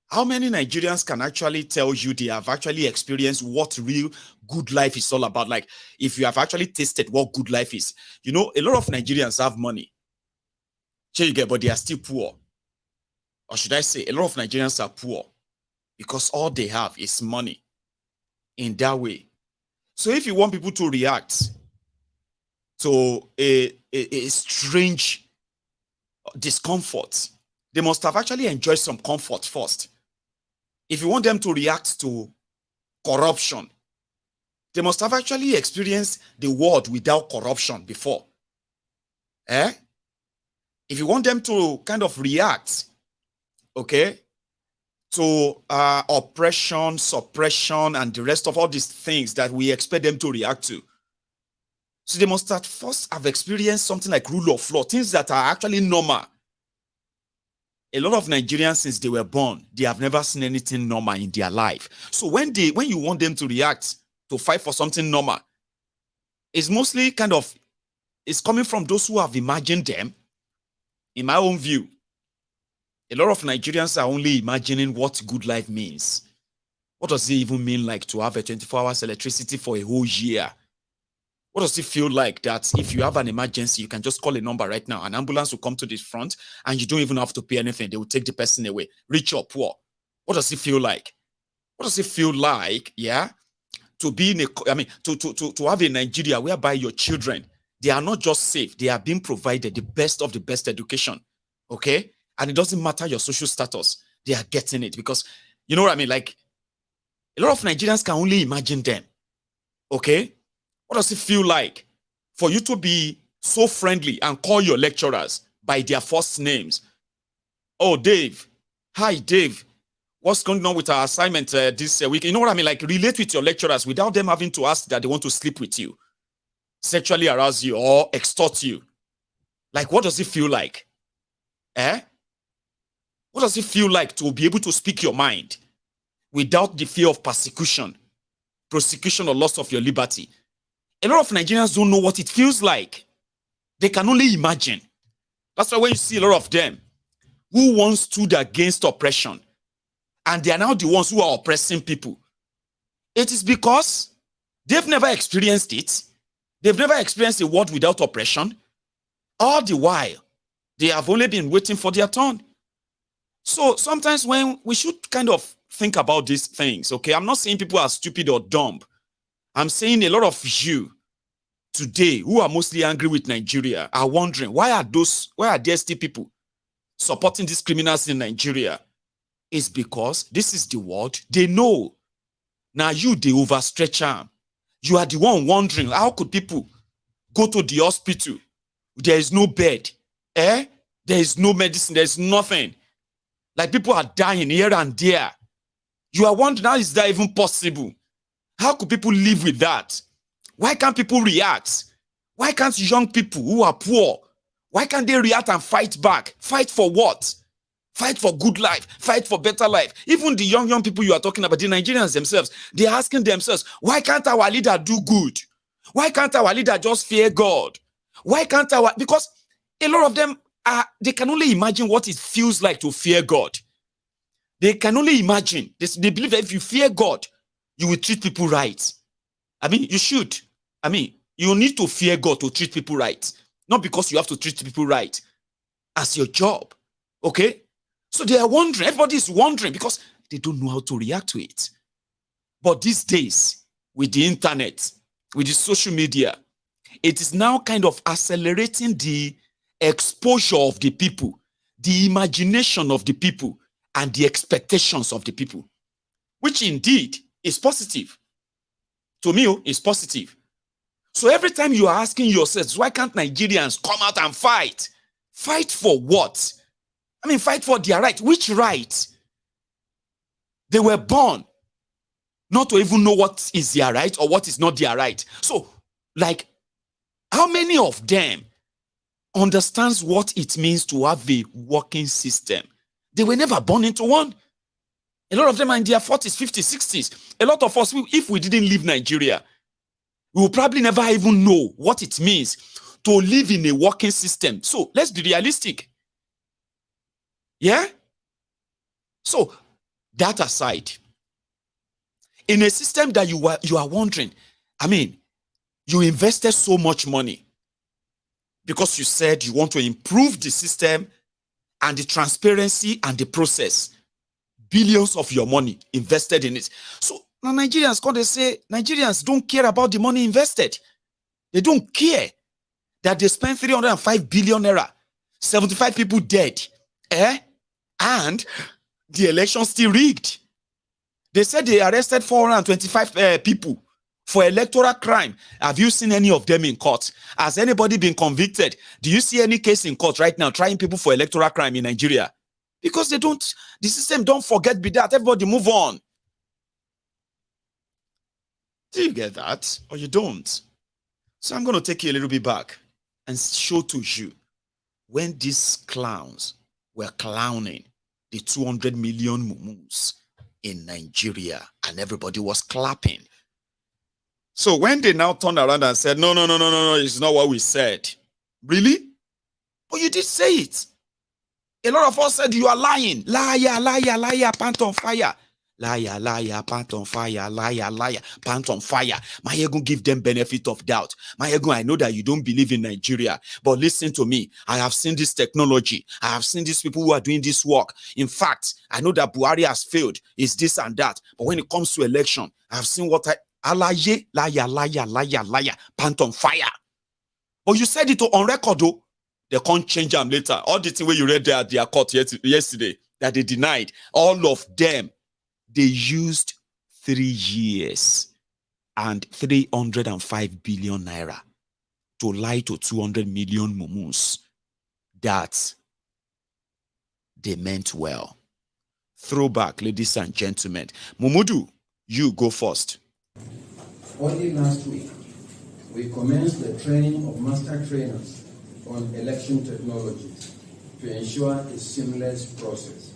how many Nigerians can actually tell you they have actually experienced what real good life is all about? Like, if you have actually tasted what good life is. You know, a lot of Nigerians have money. Sure, you get, but they are still poor. Or should I say, a lot of Nigerians are poor because all they have is money in that way. So if you want people to react to a strange discomfort, they must have actually enjoyed some comfort first. If you want them to react to corruption, they must have actually experienced the world without corruption before. If you want them to kind of react, okay, to oppression, suppression, and the rest of all these things that we expect them to react to, so they must at first have experienced something like rule of law, things that are actually normal. A lot of Nigerians, since they were born, they have never seen anything normal in their life. So when you want them to react, to fight for something normal, it's mostly kind of, it's coming from those who have imagined them, in my own view. A lot of Nigerians are only imagining what good life means. What does it even mean like to have a 24 hours electricity for a whole year? What does it feel like that if you have an emergency, you can just call a number right now, an ambulance will come to the front and you don't even have to pay anything. They will take the person away, rich or poor. What does it feel like? What does it feel like, yeah, to be in to have a Nigeria whereby your children, they are not just safe, they are being provided the best of the best education, okay? And it doesn't matter your social status, they are getting it because, you know what I mean? Like, a lot of Nigerians can only imagine them, okay? What does it feel like for you to be so friendly and call your lecturers by their first names? Oh, Dave. Hi, Dave. What's going on with our assignment this week? You know what I mean? Like, relate with your lecturers without them having to ask that they want to sleep with you, sexually arouse you, or extort you. Like, what does it feel like? What does it feel like to be able to speak your mind without the fear of persecution, prosecution, or loss of your liberty? A lot of Nigerians don't know what it feels like. They can only imagine. That's why when you see a lot of them who once stood against oppression, and they are now the ones who are oppressing people, it is because they've never experienced it. They've never experienced a world without oppression. All the while, they have only been waiting for their turn. So sometimes when we should kind of think about these things, okay? I'm not saying people are stupid or dumb. I'm saying a lot of you today who are mostly angry with Nigeria are wondering, why are there still people supporting these criminals in Nigeria? It's because this is the world they know. Now you, the overstretcher, you are the one wondering, how could people go to the hospital? There is no bed. There is no medicine. There is nothing. Like, people are dying here and there. You are wondering, how is that even possible? How could people live with that? Why can't people react? Why can't young people who are poor, why can't they react and fight back? Fight for what? Fight for good life. Fight for better life. Even the young people you are talking about, the Nigerians themselves, they are asking themselves, why can't our leader do good? Why can't our leader just fear God? Why can't because a lot of them they can only imagine what it feels like to fear God. They can only imagine. They believe that if you fear God, you will treat people right. I mean, you should. I mean, you need to fear God to treat people right. Not because you have to treat people right as your job. Okay? So they are wondering. Everybody is wondering because they don't know how to react to it. But these days, with the internet, with the social media, it is now kind of accelerating the exposure of the people, the imagination of the people, and the expectations of the people, which indeed is positive. To me, is positive. So every time you are asking yourselves, why can't Nigerians come out and fight? Fight for what? I mean, fight for their right. Which right? They were born not to even know what is their right or what is not their right. So, like, how many of them understands what it means to have a working system? They were never born into one. A lot of them are in their 40s, 50s, 60s. A lot of us, if we didn't leave Nigeria, we will probably never even know what it means to live in a working system. So let's be realistic. Yeah? So, that aside, in a system that you are wondering, I mean, you invested so much money because you said you want to improve the system and the transparency and the process. Billions of your money invested in it. So now Nigerians, when they say Nigerians don't care about the money invested, they don't care that they spent 305 billion naira, 75 people dead, and the election still rigged. They said they arrested 425 people for electoral crime. Have you seen any of them in court? Has anybody been convicted? Do you see any case in court right now trying people for electoral crime in Nigeria? Because they don't, the system don't forget be that. Everybody move on. Do you get that? Or you don't? So I'm going to take you a little bit back and show to you when these clowns were clowning the 200 million mumus in Nigeria and everybody was clapping. So when they now turned around and said, no, no, no, no, no, it's not what we said. Really? But you did say it. A lot of us said you are lying. Liar, liar, liar, pant on fire. Liar, liar, pant on fire, liar, liar, pant on fire. Maiyegun give them benefit of doubt. Maiyegun, I know that you don't believe in Nigeria, but listen to me. I have seen this technology. I have seen these people who are doing this work. In fact, I know that Buhari has failed. It's this and that. But when it comes to election, I have seen what liar, liar, liar, liar, liar, pant on fire. But you said it on record, though. They can't change them later. All the things where you read there at their court yesterday that they denied, all of them, they used 3 years and 305 billion naira to lie to 200 million mumus that they meant well. Throwback, ladies and gentlemen. Mumudu, you go first. Only last week, we commenced the training of master trainers on election technologies to ensure a seamless process.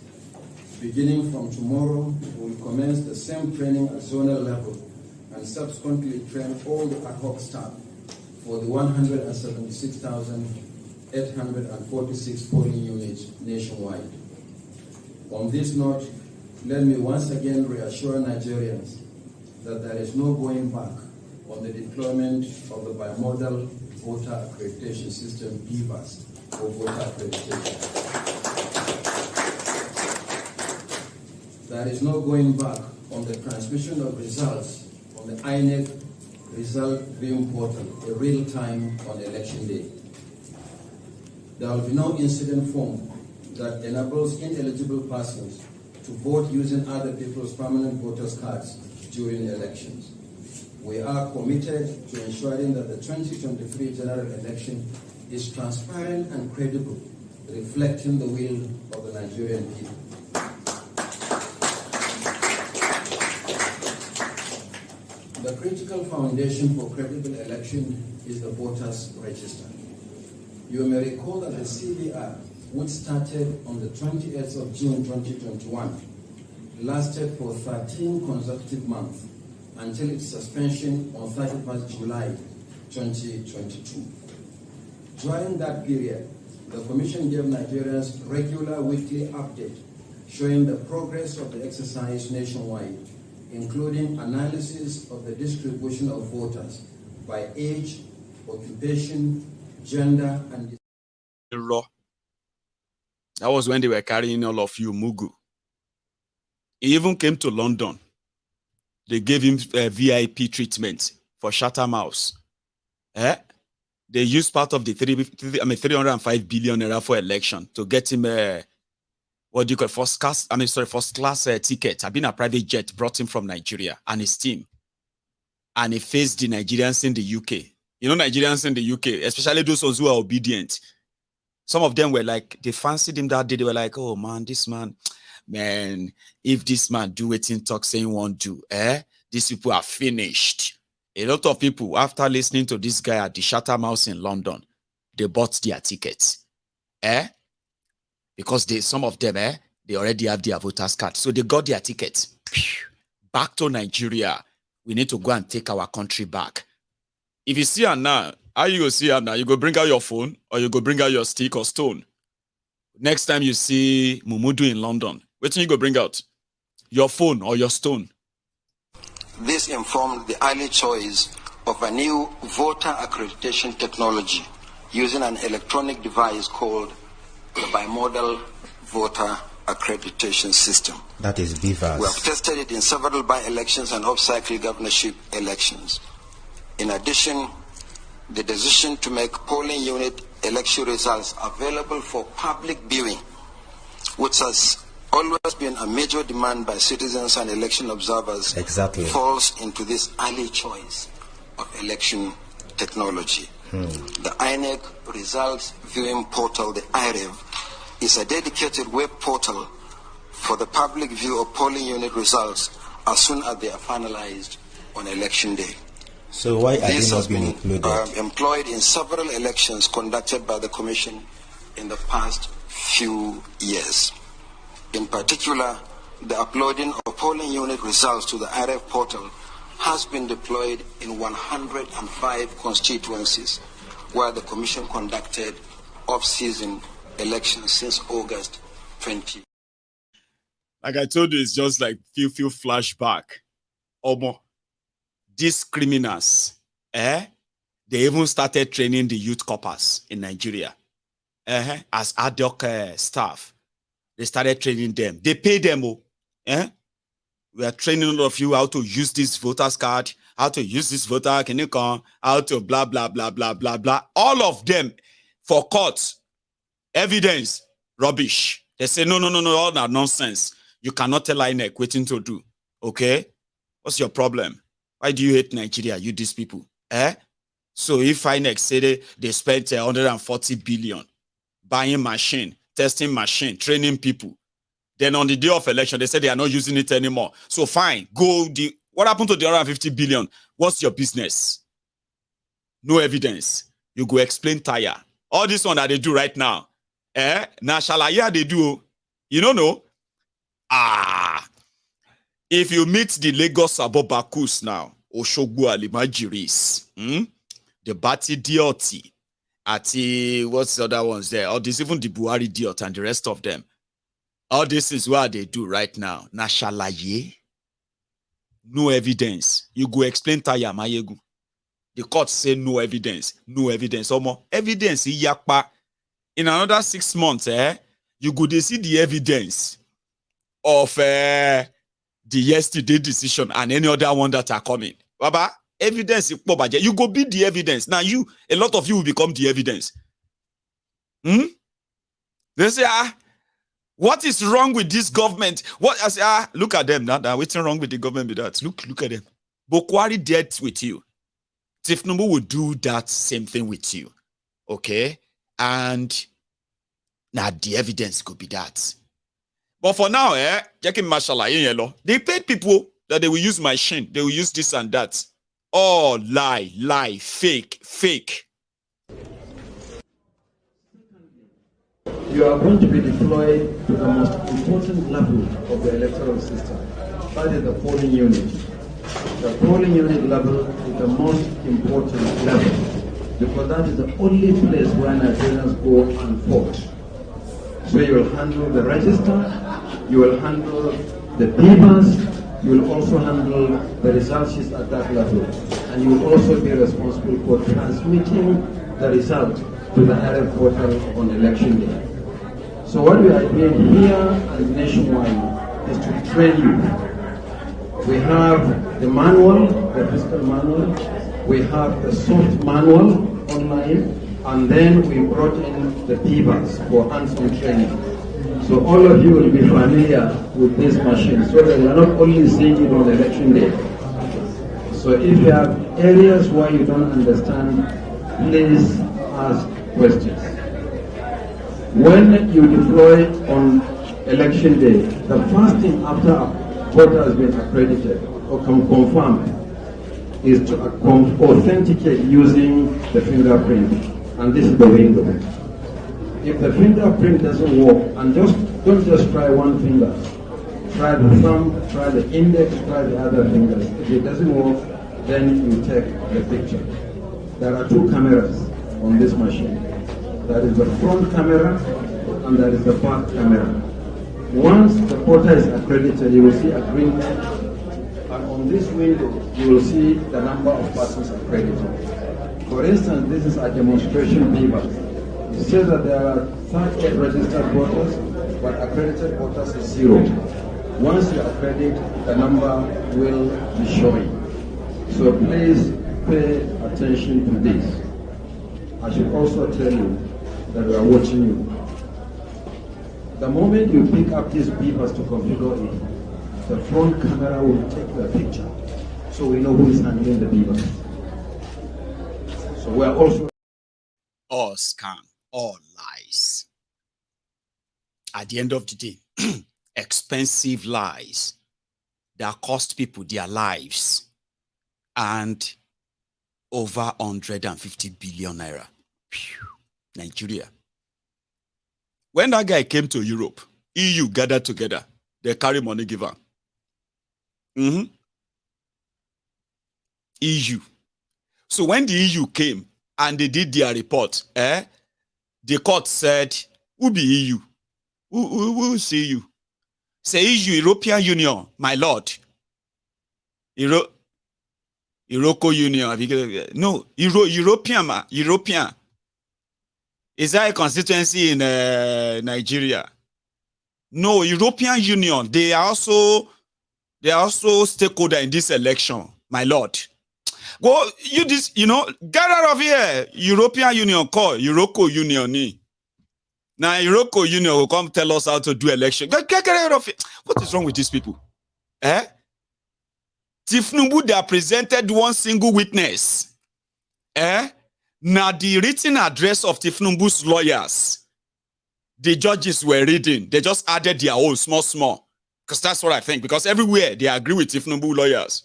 Beginning from tomorrow, we will commence the same training at zonal level and subsequently train all the ad-hoc staff for the 176,846 polling units nationwide. On this note, let me once again reassure Nigerians that there is no going back on the deployment of the bimodal voter accreditation system, DVAS, or voter accreditation. There is no going back on the transmission of results on the INEC result viewing portal in real time on election day. There will be no incident form that enables ineligible persons to vote using other people's permanent voters' cards during elections. We are committed to ensuring that the 2023 general election is transparent and credible, reflecting the will of the Nigerian people. The critical foundation for credible election is the voters' register. You may recall that the CVR, which started on the 28th of June 2021, lasted for 13 consecutive months until its suspension on 31st July 2022. During that period, the Commission gave Nigerians regular weekly update showing the progress of the exercise nationwide, including analysis of the distribution of voters by age, occupation, gender, and law. That was when they were carrying all of you, Mugu. He even came to London. They gave him VIP treatment for Shettima. They used part of the 305 billion naira for election to get him first class ticket. I've been a private jet, brought him from Nigeria and his team. And he faced the Nigerians in the UK. You know, Nigerians in the UK, especially those who are obedient. Some of them were like, they fancied him that day. They were like, oh man, this man, if this man do it in talk saying won't do, these people are finished. A lot of people, after listening to this guy at the Shettima in London, they bought their tickets. Because some of them, they already have their voters card. So they got their tickets. Back to Nigeria. We need to go and take our country back. If you see her now, how you go see her now? You go bring out your phone or you go bring out your stick or stone. Next time you see Mumudu in London, what do you go bring out? Your phone or your stone? This informed the early choice of a new voter accreditation technology using an electronic device called the bimodal voter accreditation system. That is BVAS. We have tested it in several by-elections and off-cycle governorship elections. In addition, the decision to make polling unit election results available for public viewing, which has always been a major demand by citizens and election observers, falls into this early choice of election technology. The INEC Results Viewing Portal, the IREV, is a dedicated web portal for the public view of polling unit results as soon as they are finalized on election day. So why are this they has not being been included? Employed in several elections conducted by the Commission in the past few years. In particular, the uploading of polling unit results to the IREV portal has been deployed in 105 constituencies where the Commission conducted off-season elections since August 20. Like I told you, it's just like few flashback. Omo, these criminals, they even started training the youth corpers in Nigeria. As Ad-hoc staff. They started training them. They pay them. We are training all of you how to use this voter's card, how to use this voter, can you come, how to blah, blah, blah, blah, blah, blah. All of them for court. Evidence, rubbish. They say, no, all that nonsense. You cannot tell INEC waiting to do. Okay? What's your problem? Why do you hate Nigeria, you these people? So if INEC say they spent 140 billion buying machine, testing machine, training people, then on the day of election, they say they are not using it anymore. So fine, what happened to the 150 billion? What's your business? No evidence. You go explain tire. All this one that they do right now, now shalaya they do. You don't know? If you meet the Lagos Abobakus now, Oshogbu Alimajiris, the Bati Dioti, Ati, what's the other ones there? All this, even the Buhari Diot and the rest of them. All this is what they do right now. Nashalaye. No evidence. You go explain Taya Maiyegun. The court say no evidence. No evidence. Omo, evidence yakpa. In another 6 months, you go to see the evidence of the yesterday decision and any other one that are coming. Baba, evidence you go be the evidence. Now a lot of you will become the evidence. They say, what is wrong with this government? What I say, look at them now. What's wrong with the government with that? Look at them. Bokwari dealt with you. Tifnubu will do that same thing with you. Okay? And now the evidence could be that. But for now, they paid people that they will use machine, they will use this and that. Oh, lie, fake. You are going to be deployed to the most important level of the electoral system. That is the polling unit. The polling unit level is the most important level because that is the only place where Nigerians go and vote. So you will handle the register, you will handle the papers, you will also handle the result sheets at that level. And you will also be responsible for transmitting the result to the direct portal on election day. So what we are doing here and nationwide is to train you. We have the manual, the physical manual, we have the soft manual online, and then we brought in the papers for hands-on training. So all of you will be familiar with this machine so that you are not only seeing it on election day. So if you have areas where you don't understand, please ask questions. When you deploy on election day, the first thing after a voter has been accredited or confirmed is to authenticate using the fingerprint. And this is the window. If the fingerprint doesn't work, and don't just try one finger. Try the thumb, try the index, try the other fingers. If it doesn't work, then you take the picture. There are two cameras on this machine. That is the front camera and that is the back camera. Once the voter is accredited, you will see a green light. And on this window, you will see the number of persons accredited. For instance, this is a demonstration paper. It says that there are 38 registered voters, but accredited voters is 0. Once you accredit, the number will be showing. So please pay attention to this. I should also tell you that we are watching you. The moment you pick up these papers to configure it, the front camera will take the picture, so we know who is handling the papers. So we are also all scam, all lies. At the end of the day, expensive lies that cost people their lives and over 150 billion naira. Phew. Nigeria. When that guy came to Europe, EU gathered together, they carry money giver. EU. So when the EU came and they did their report, the court said, Who be EU? Who see you? Say EU, European Union, my lord. European Union. No, European. Is that a constituency in Nigeria? No, European Union. They are also stakeholder in this election, my lord. Go, get out of here. European Union call Euroco Union. Now Euroco Union will come tell us how to do election. Get out of it. What is wrong with these people? Tifnubu, they are presented one single witness. Now the written address of Tifnubu's lawyers, the judges were reading. They just added their own small. Because that's what I think. Because everywhere they agree with Tifnubu lawyers.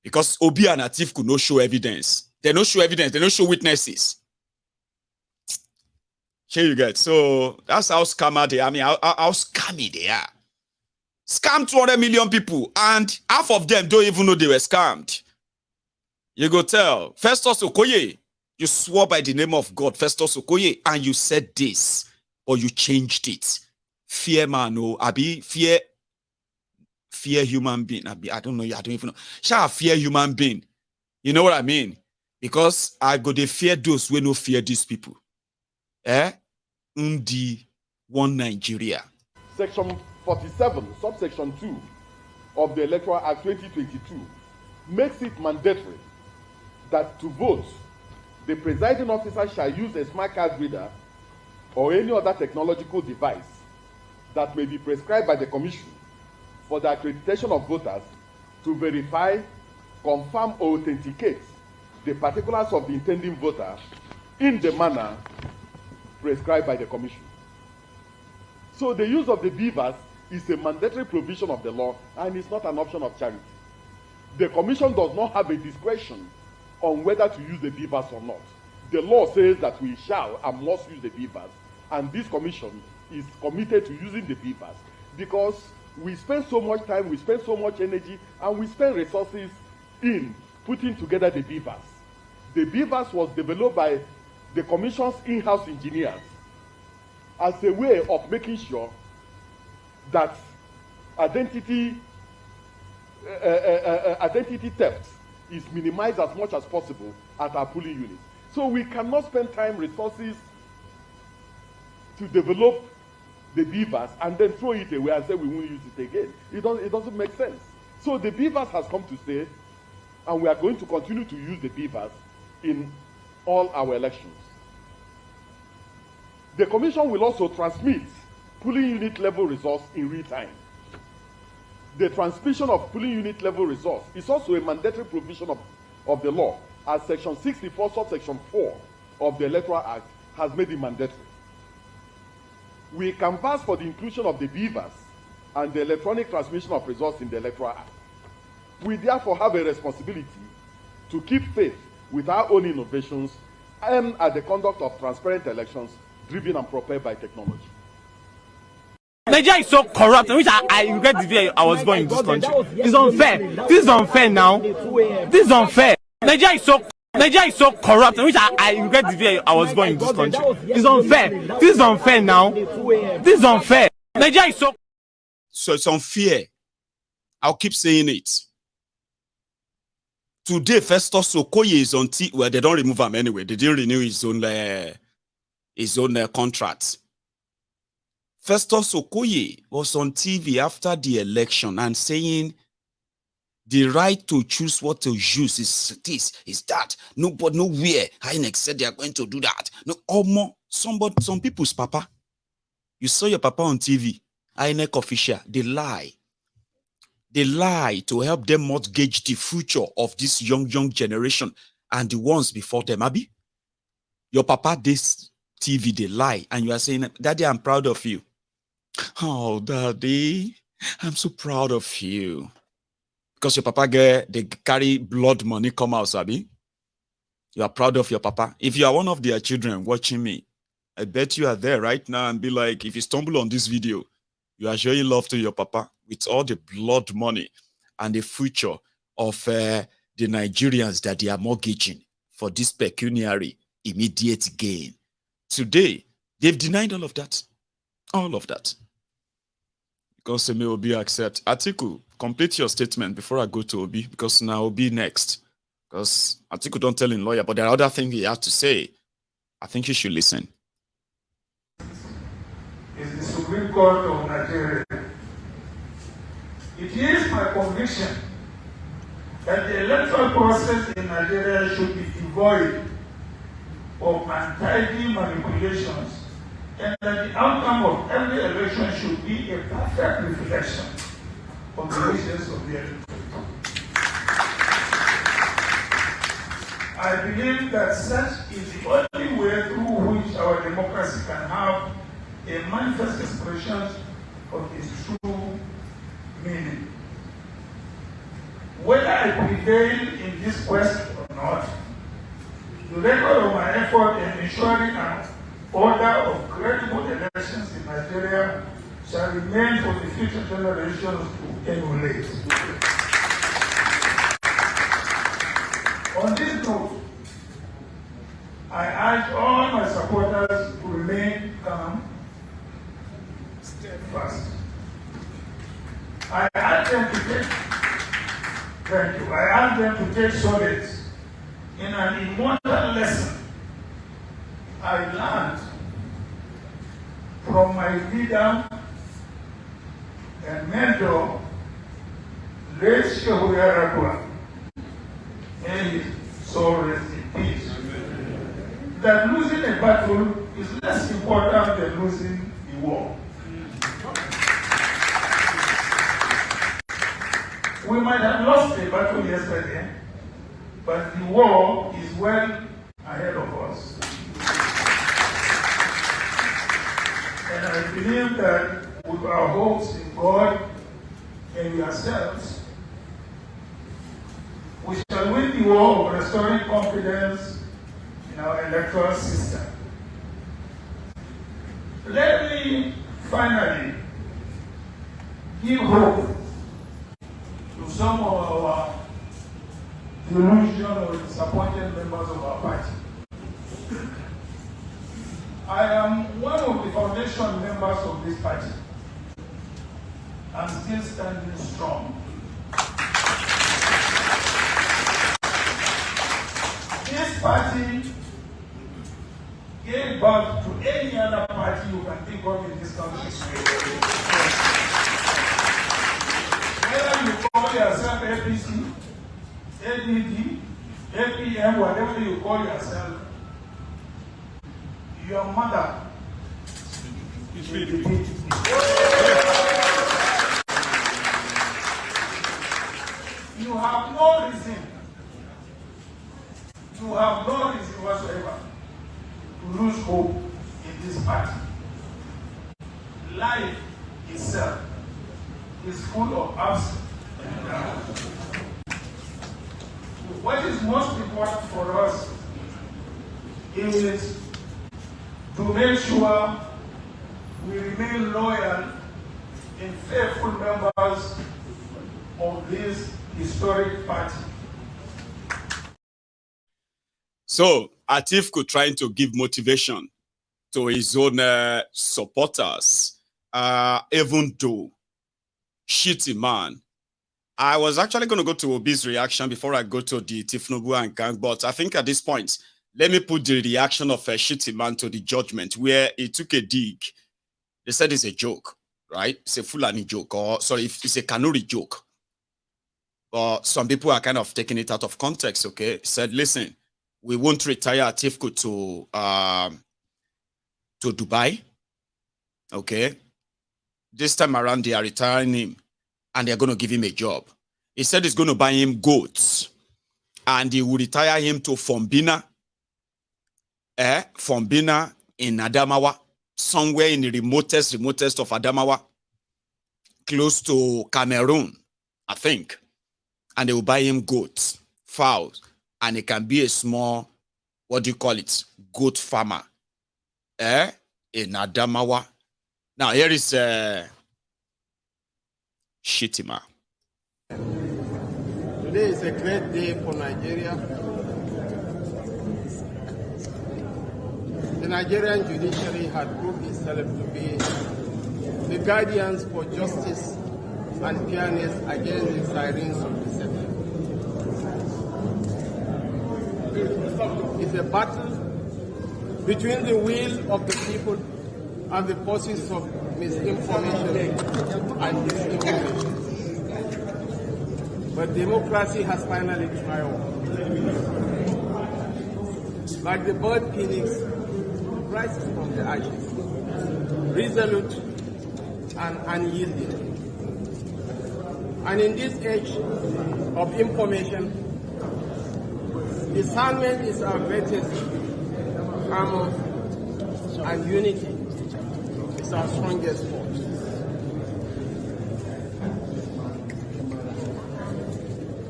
Because Obi and Atif could not show evidence. They don't show evidence. They don't show witnesses. Here you get. So that's how scammer they are. I mean, how scammy they are. Scam 200 million people. And half of them don't even know they were scammed. You go tell. Festus Okoye, you swore by the name of God, Festus Okoye, and you said this. Or you changed it. Fear man, no. Abi, fear human being. Abi, I don't know. I don't even know. Shall fear human being? You know what I mean? Because I go to fear those who no fear these people. Undi one Nigeria. Section 47, subsection 2 of the Electoral Act 2022 makes it mandatory that to vote, the presiding officer shall use a smart card reader or any other technological device that may be prescribed by the Commission for the accreditation of voters to verify, confirm, or authenticate the particulars of the intending voter in the manner prescribed by the Commission. So the use of the beavers is a mandatory provision of the law and is not an option of charity. The Commission does not have a discretion on whether to use the beavers or not. The law says that we shall and must use the beavers, and this Commission is committed to using the beavers because we spend so much time, we spend so much energy, and we spend resources in putting together the beavers. The beavers was developed by the Commission's in-house engineers as a way of making sure that identity theft is minimized as much as possible at our polling units. So we cannot spend time, resources to develop the beavers and then throw it away and say we won't use it again. It doesn't make sense. So the beavers has come to stay, and we are going to continue to use the beavers in all our elections. The Commission will also transmit polling unit level results in real time. The transmission of polling unit level results is also a mandatory provision of the law, as Section 64, subsection 4 of the Electoral Act has made it mandatory. We canvass for the inclusion of the beavers and the electronic transmission of results in the Electoral Act. We therefore have a responsibility to keep faith with our own innovations and at the conduct of transparent elections driven and propelled by technology. Nigeria is so corrupt, which I regret the day I was born in this country. It's unfair. This is unfair now. This is unfair. Nigeria is so corrupt, which I regret the day I was born in this country. It's unfair. This is unfair now. This is unfair. Nigeria is so it's unfair. I'll keep saying it. Today, Festus Okoye is on well, they don't remove him anyway. They didn't renew his own contract. Festus Okoye was on TV after the election and saying the right to choose what to use is this, is that. Nobody, nowhere. INEC said they are going to do that. No, some people's papa. You saw your papa on TV. INEC official. They lie. They lie to help them mortgage the future of this young generation and the ones before them. Abi, your papa, this TV, they lie. And you are saying, Daddy, I'm proud of you. Oh, Daddy, I'm so proud of you. Because your papa, they carry blood money come out, Sabi. You are proud of your papa. If you are one of their children watching me, I bet you are there right now and be like, if you stumble on this video, you are showing love to your papa with all the blood money and the future of the Nigerians that they are mortgaging for this pecuniary immediate gain. Today, They've denied all of that. All of that. Because may Obi accept. Atiku, complete your statement before I go to Obi, because now Obi next. Because Atiku don't tell him lawyer, but there are other things he has to say. I think you should listen. Is the Supreme Court of Nigeria. It is my conviction that the electoral process in Nigeria should be devoid of untidy manipulations, and that the outcome of every election should be a perfect reflection of the wishes of the electorate. I believe that such is the only way through which our democracy can have a manifest expression of its true meaning. Whether I prevail in this quest or not, the record of my effort in ensuring an order of credible elections in Nigeria shall remain for the future generations to emulate. On this note, I urge all my supporters to remain calm, steadfast. I urge them to take solace in an immortal lesson I learned from my leader and mentor, late Shehu Yaradua. May his soul rest in peace. That losing a battle is less important than losing the war. We might have lost a battle yesterday, but the war is well ahead of us. And I believe that with our hopes in God and yourselves, we shall win the war of restoring confidence in our electoral system. Let me finally give hope to some of our delusional or disappointed members of our party. I am one of the foundation members of this party. I'm still standing strong. This party gave birth to any other party you can think of in this country. Whether you call yourself APC, ADD, APM, whatever you call yourself, your mother is the party. You have no reason. You have no reason whatsoever to lose hope in this party. Life itself is full of ups and downs. What is most important for us is to make sure we remain loyal and faithful members of this historic party. So, Atiku trying to give motivation to his own supporters, even though Shettima. I was actually going to go to Obi's reaction before I go to the Tifnubu and gang, but I think at this point, let me put the reaction of Shettima to the judgment where he took a dig. They said it's a joke, right? It's a Fulani joke, or sorry, it's a Kanuri joke. But some people are kind of taking it out of context, okay? Said, listen, we won't retire Atiku to Dubai, okay? This time around, they are retiring him, and they're going to give him a job. He said he's going to buy him goats, and he will retire him to Fombina, Fombina in Adamawa, somewhere in the remotest of Adamawa, close to Cameroon, I think. And they will buy him goats, fowls, and it can be a small, what do you call it, goat farmer, in Adamawa. Now here is Shettima. Today is a great day for Nigeria. the Nigerian judiciary had proved itself to be the guardians for justice and fairness against the sirens of deception. It's a battle between the will of the people and the forces of misinformation and disinformation. But democracy has finally triumphed. Like the bird phoenix, rises from the ashes, resolute and unyielding. And in this age of information, discernment is our greatest armor, and unity is our strongest force.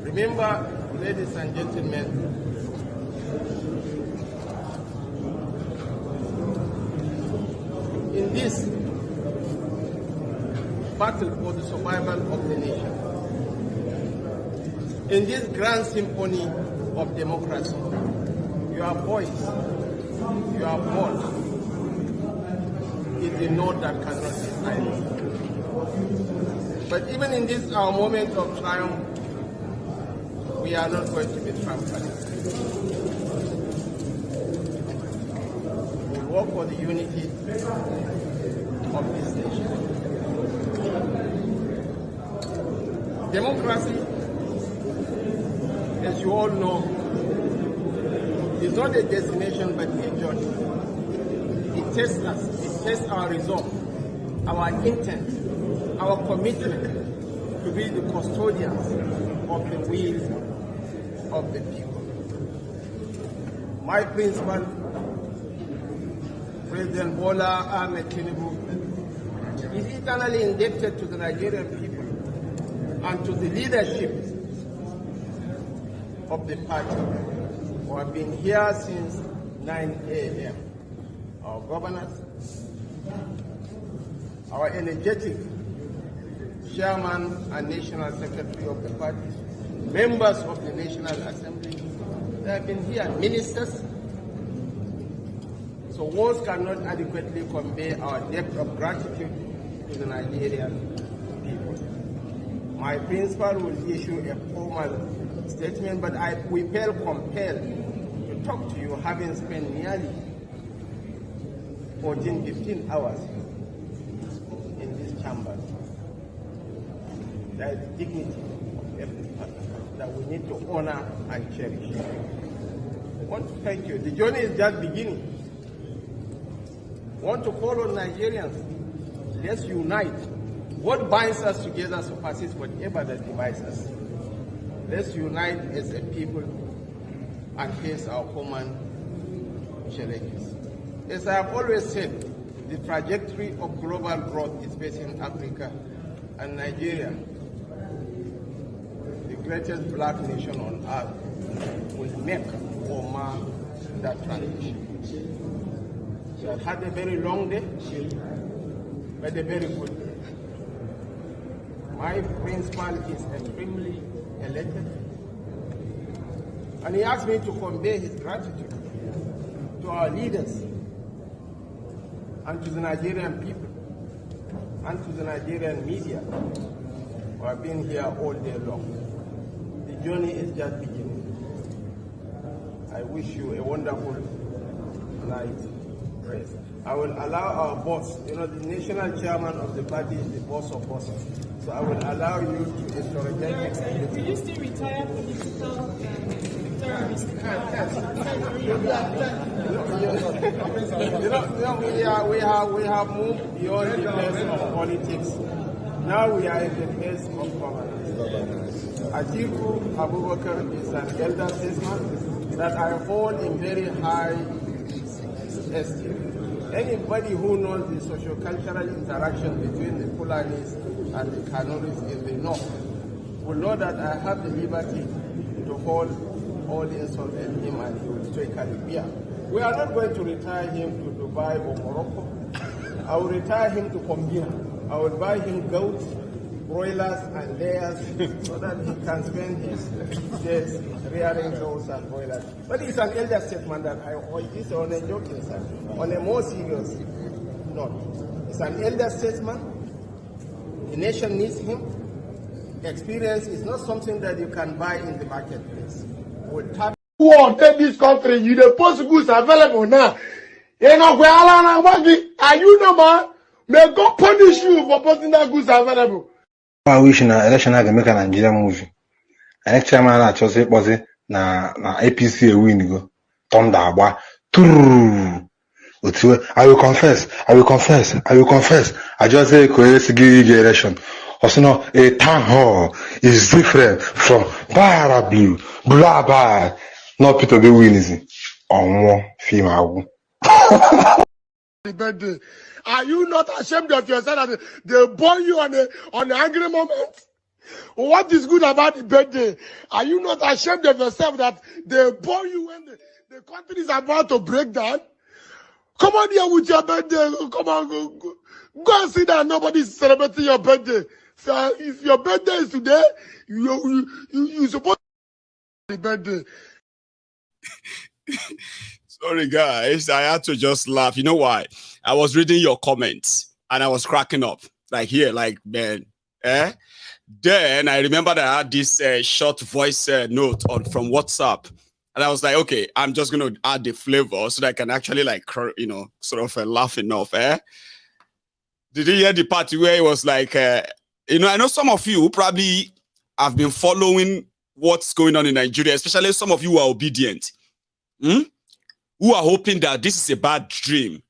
Remember, ladies and gentlemen, in this battle for the survival of the nation, in this grand symphony of democracy, your voice, your vote is the note that cannot be silenced. But even in this our moment of triumph, we are not going to be trampled. We work for the unity of this nation. Democracy, as you all know, is not a destination but a journey. It tests us, it tests our resolve, our intent, our commitment to be the custodians of the will of the people. My principal, President Bola Ahmed Tinubu, is eternally indebted to the Nigerian people and to the leadership of the party who have been here since 9 a.m. Our governors, our energetic chairman and national secretary of the party, members of the National Assembly, they have been here, ministers. So words cannot adequately convey our depth of gratitude to the Nigerian people. My principal will issue a formal statement, but we feel compelled to talk to you, having spent nearly 14, 15 hours in this chamber. There is dignity of every person that we need to honor and cherish. I want to thank you. The journey is just beginning. I want to call on Nigerians. Let's unite. What binds us together surpasses whatever that divides us. Let's unite as a people and face our common challenges. As I have always said, the trajectory of global growth is facing Africa and Nigeria, the greatest black nation on earth, will make or mar that transition. We have had a very long day, but a very good day. My principal is extremely elected, and he asked me to convey his gratitude to our leaders and to the Nigerian people and to the Nigerian media who have been here all day long. The journey is just beginning. I wish you a wonderful night rest. I will allow our boss, the national chairman of the party is the boss of bosses. So I will allow you to interrogate him. Will you still retire political terrorist? We have moved beyond the phase of politics. Now we are in the phase of governance. Atiku Abubakar is an elder statesman that I hold in very high esteem. Anybody who knows the socio-cultural interaction between the Fulanis and the Kanuris in the north will know that I have the liberty to hold all insult at him and he will take a beer. We are not going to retire him to Dubai or Morocco. I will retire him to Combina. I will buy him goats, broilers and layers so that he can spend his days rearing cows and broilers. But it's an elder statement that it's on a joking side. On a more serious note, it's an elder statesman. The nation needs him. Experience is not something that you can buy in the marketplace. Who will take this country? You the post goods available now. You know where are you no man? May God punish you for posting that goods available. I wish na election aga make a Nigerian movie. Next time I chose it was it na APC a win go. Thunder agba. I will confess. I just say coercive election. Also, no, a town hall is different from blah blue, blah blah. Not Peter be winning. On one female. Birthday. Are you not ashamed of yourself that they born you on an angry moment? What is good about the birthday? Are you not ashamed of yourself that they born you when the country is about to break down? Come on here with your birthday. Come on, go and sit down. Nobody's celebrating your birthday. So if your birthday is today, you supposed to the birthday. Sorry, guys. I had to just laugh. You know why? I was reading your comments and I was cracking up. Like here, like, man, Then I remember that I had this short voice note from WhatsApp. And I was like, okay, I'm just going to add the flavor so that I can actually, like, you know, sort of laugh enough. Did you hear the part where it was like, you know, I know some of you probably have been following what's going on in Nigeria, especially some of you who are obedient. Who are hoping that this is a bad dream.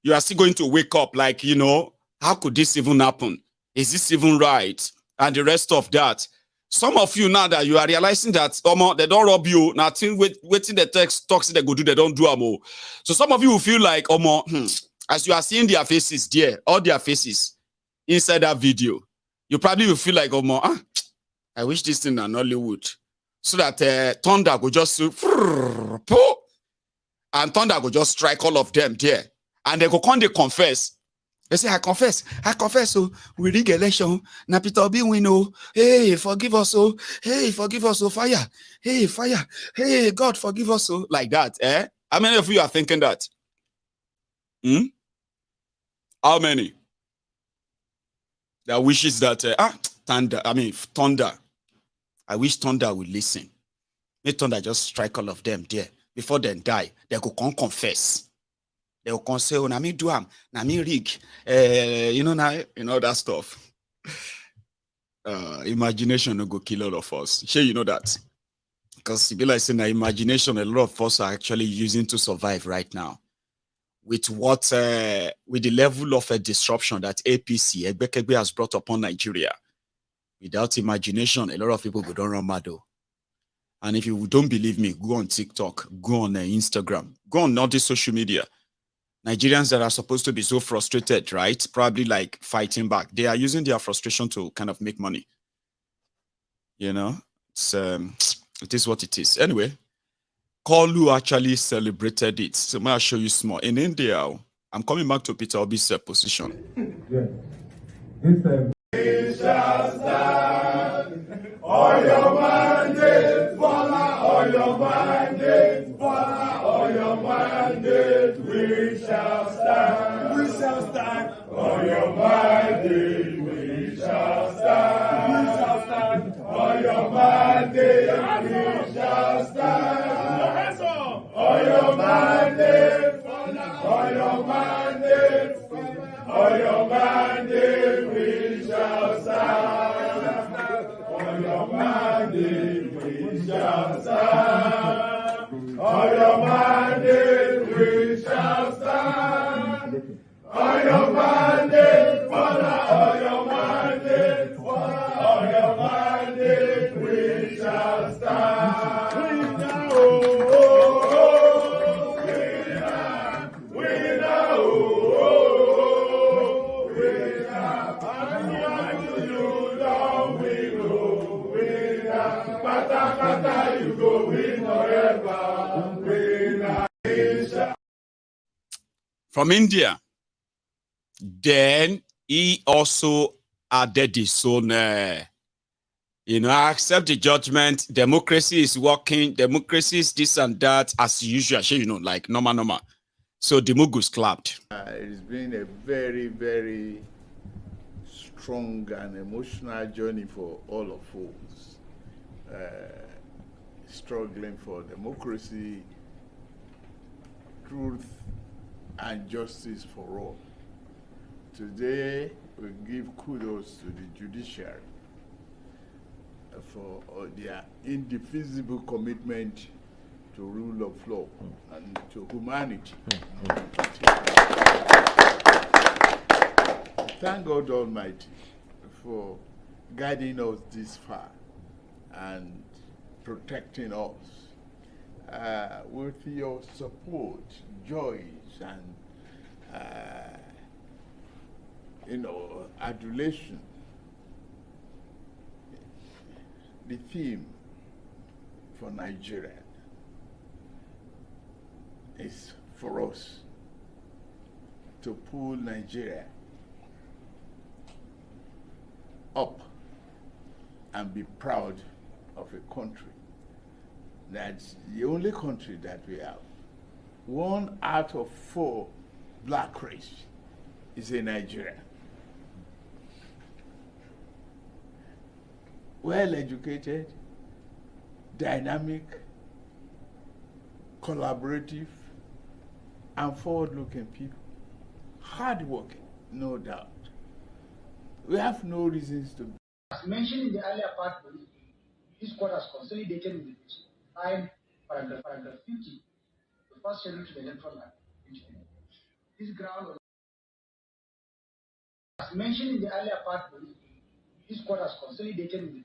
You are still going to wake up like, you know, how could this even happen? Is this even right? And the rest of that. Some of you now that you are realizing that they don't rob you, nothing waiting the text talks they go do, they don't do more. So some of you will feel like, as you are seeing their faces there, all their faces inside that video, you probably will feel like, I wish this thing in Nollywood. So that thunder will just and thunder will just strike all of them there. And they go come, they confess. They say, I confess, so we rig election. Na Peter Obi win, oh. Hey, forgive us, oh. Hey, forgive us, oh. Fire. Hey, fire. Hey, God, forgive us, oh. Like that, How many of you are thinking that? How many? That wishes that, thunder. I wish thunder would listen. May thunder just strike all of them there. Before they die, they go come confess. They will come say, na me do am, na me rig. You know that stuff. Imagination will go kill all of us. Sure, you know that. Because it be like saying that imagination, a lot of us are actually using to survive right now. With with the level of a disruption that APC, Egbekegbe, has brought upon Nigeria. Without imagination, a lot of people would don't run mad. And if you don't believe me, go on TikTok, go on Instagram, go on all this social media. Nigerians that are supposed to be so frustrated, right? Probably like fighting back. They are using their frustration to kind of make money. You know, it is what it is. Anyway, Kolu actually celebrated it. So may I show you small. In India, I'm coming back to Peter Obi's position. We shall stand on your mandate, on your mandate, on your mandate. We shall stand. We shall stand on your mandate. We shall stand. We shall stand on your mandate. We shall stand on your mandate. On your mandate. On your mandate. We shall stand. On your mandate. We shall stand. On your mandate. We shall stand. On your mandate. On your mandate. On your mandate. We shall stand. You go win forever. From India. Then he also added his own, you know, I accept the judgment. Democracy is working. Democracy is this and that as usual. You know, like normal. So the Mugus clapped. It's been a very, very strong and emotional journey for all of us. Struggling for democracy, truth, and justice for all. Today, we give kudos to the judiciary for their indefeasible commitment to rule of law and to humanity. Thank God Almighty for guiding us this far and protecting us. With your support, joys, and you know, adulation, the theme for Nigeria is for us to pull Nigeria up and be proud of a country that's the only country that we have. 1 out of 4 black race is in Nigeria. Well educated, dynamic, collaborative, and forward-looking people. Hard-working, no doubt. We have no reasons to. As mentioned in the earlier part, this court has consolidated with time paragraph 50, the first schedule to the Electoral Act. This ground was, as mentioned in the earlier part, this court has consolidated with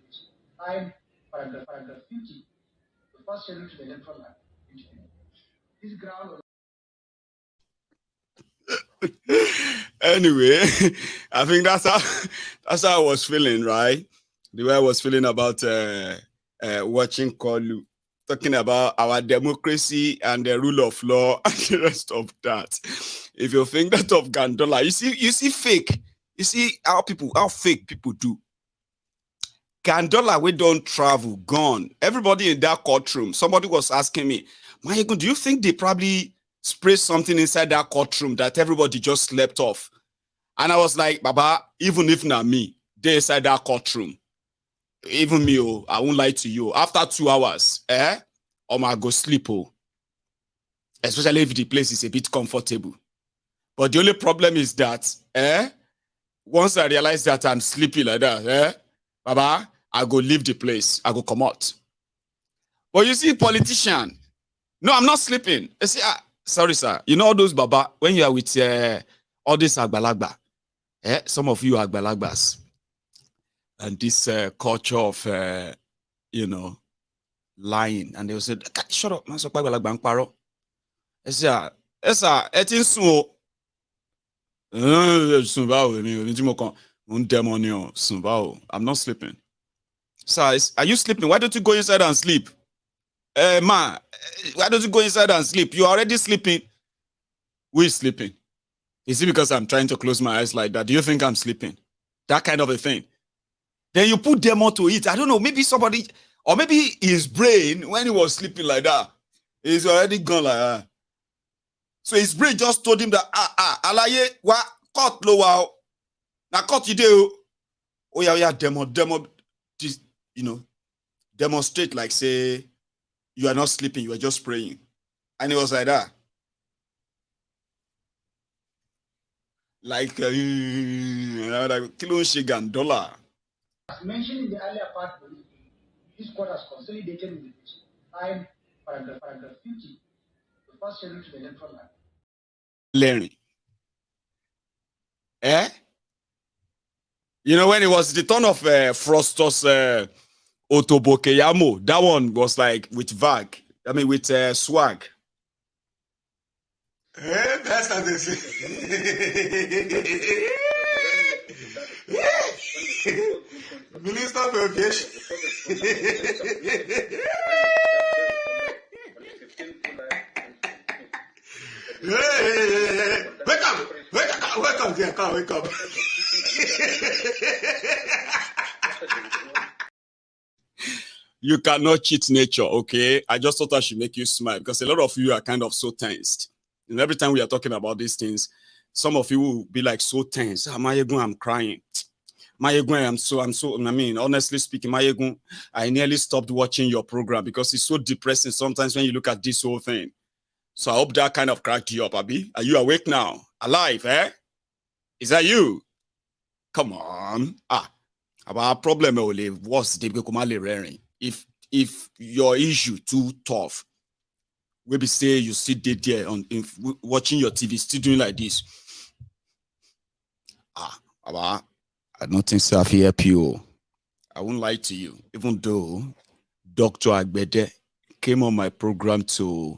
time paragraph 50, the first schedule to the Electoral Act. This ground was. Anyway, I think that's how I was feeling, right? The way I was feeling about watching Kolu, talking about our democracy and the rule of law and the rest of that. If you think that of Gandola, you see fake. You see how fake people do. Gandola, we don't travel, gone. Everybody in that courtroom, somebody was asking me, Maiyegun, do you think they probably spray something inside that courtroom that everybody just slept off? And I was like, Baba, even if not me, they inside that courtroom. Even me, oh, I won't lie to you. After 2 hours, I go sleep, oh. Especially if the place is a bit comfortable. But the only problem is that, once I realize that I'm sleeping like that, Baba, I go leave the place. I go come out. But you see, politician, no, I'm not sleeping. You see, sorry, sir. You know all those Baba, when you are with all this Agbalagba, some of you are Agbalagbas, and this culture of, you know, lying. And they will say, shut up, man, so Agbalagba paro. I say, etin sun I'm not sleeping. Sir, are you sleeping? Why don't you go inside and sleep? Man, why don't you go inside and sleep? You're already sleeping. Who is sleeping? Is it because I'm trying to close my eyes like that? Do you think I'm sleeping? That kind of a thing. Then you put demo to it. I don't know, maybe somebody, or maybe his brain, when he was sleeping like that, is already gone like that. So his brain just told him that, alaye, wa, cut low wow. Now cut you do. Oh yeah, demo, this, you know, demonstrate like say, you are not sleeping, you are just praying. And it was like that. Like, kilo shigan dollar. As mentioned in the earlier part, this court has consolidated with time paragraph 50, the first schedule to the Electoral Act. Larry. You know, when it was the turn of Frostos Otobokeyamo, that one was like with vag. I mean, with swag. That's how they say. Minister for Aviation. Wake up, dear, wake up. You cannot cheat nature, okay? I just thought I should make you smile because a lot of you are kind of so tensed. And every time we are talking about these things, some of you will be like so tense. Maiyegun, I'm crying. Maiyegun, I mean, honestly speaking, Maiyegun, I nearly stopped watching your program because it's so depressing sometimes when you look at this whole thing. So I hope that kind of cracked you up, Abi. Are you awake now? Alive, eh? Is that you? Come on. Our problem only was if your issue too tough, maybe say you sit there on watching your TV, still doing like this. I don't think so. I help you. I won't lie to you, even though Dr. Agbede came on my program to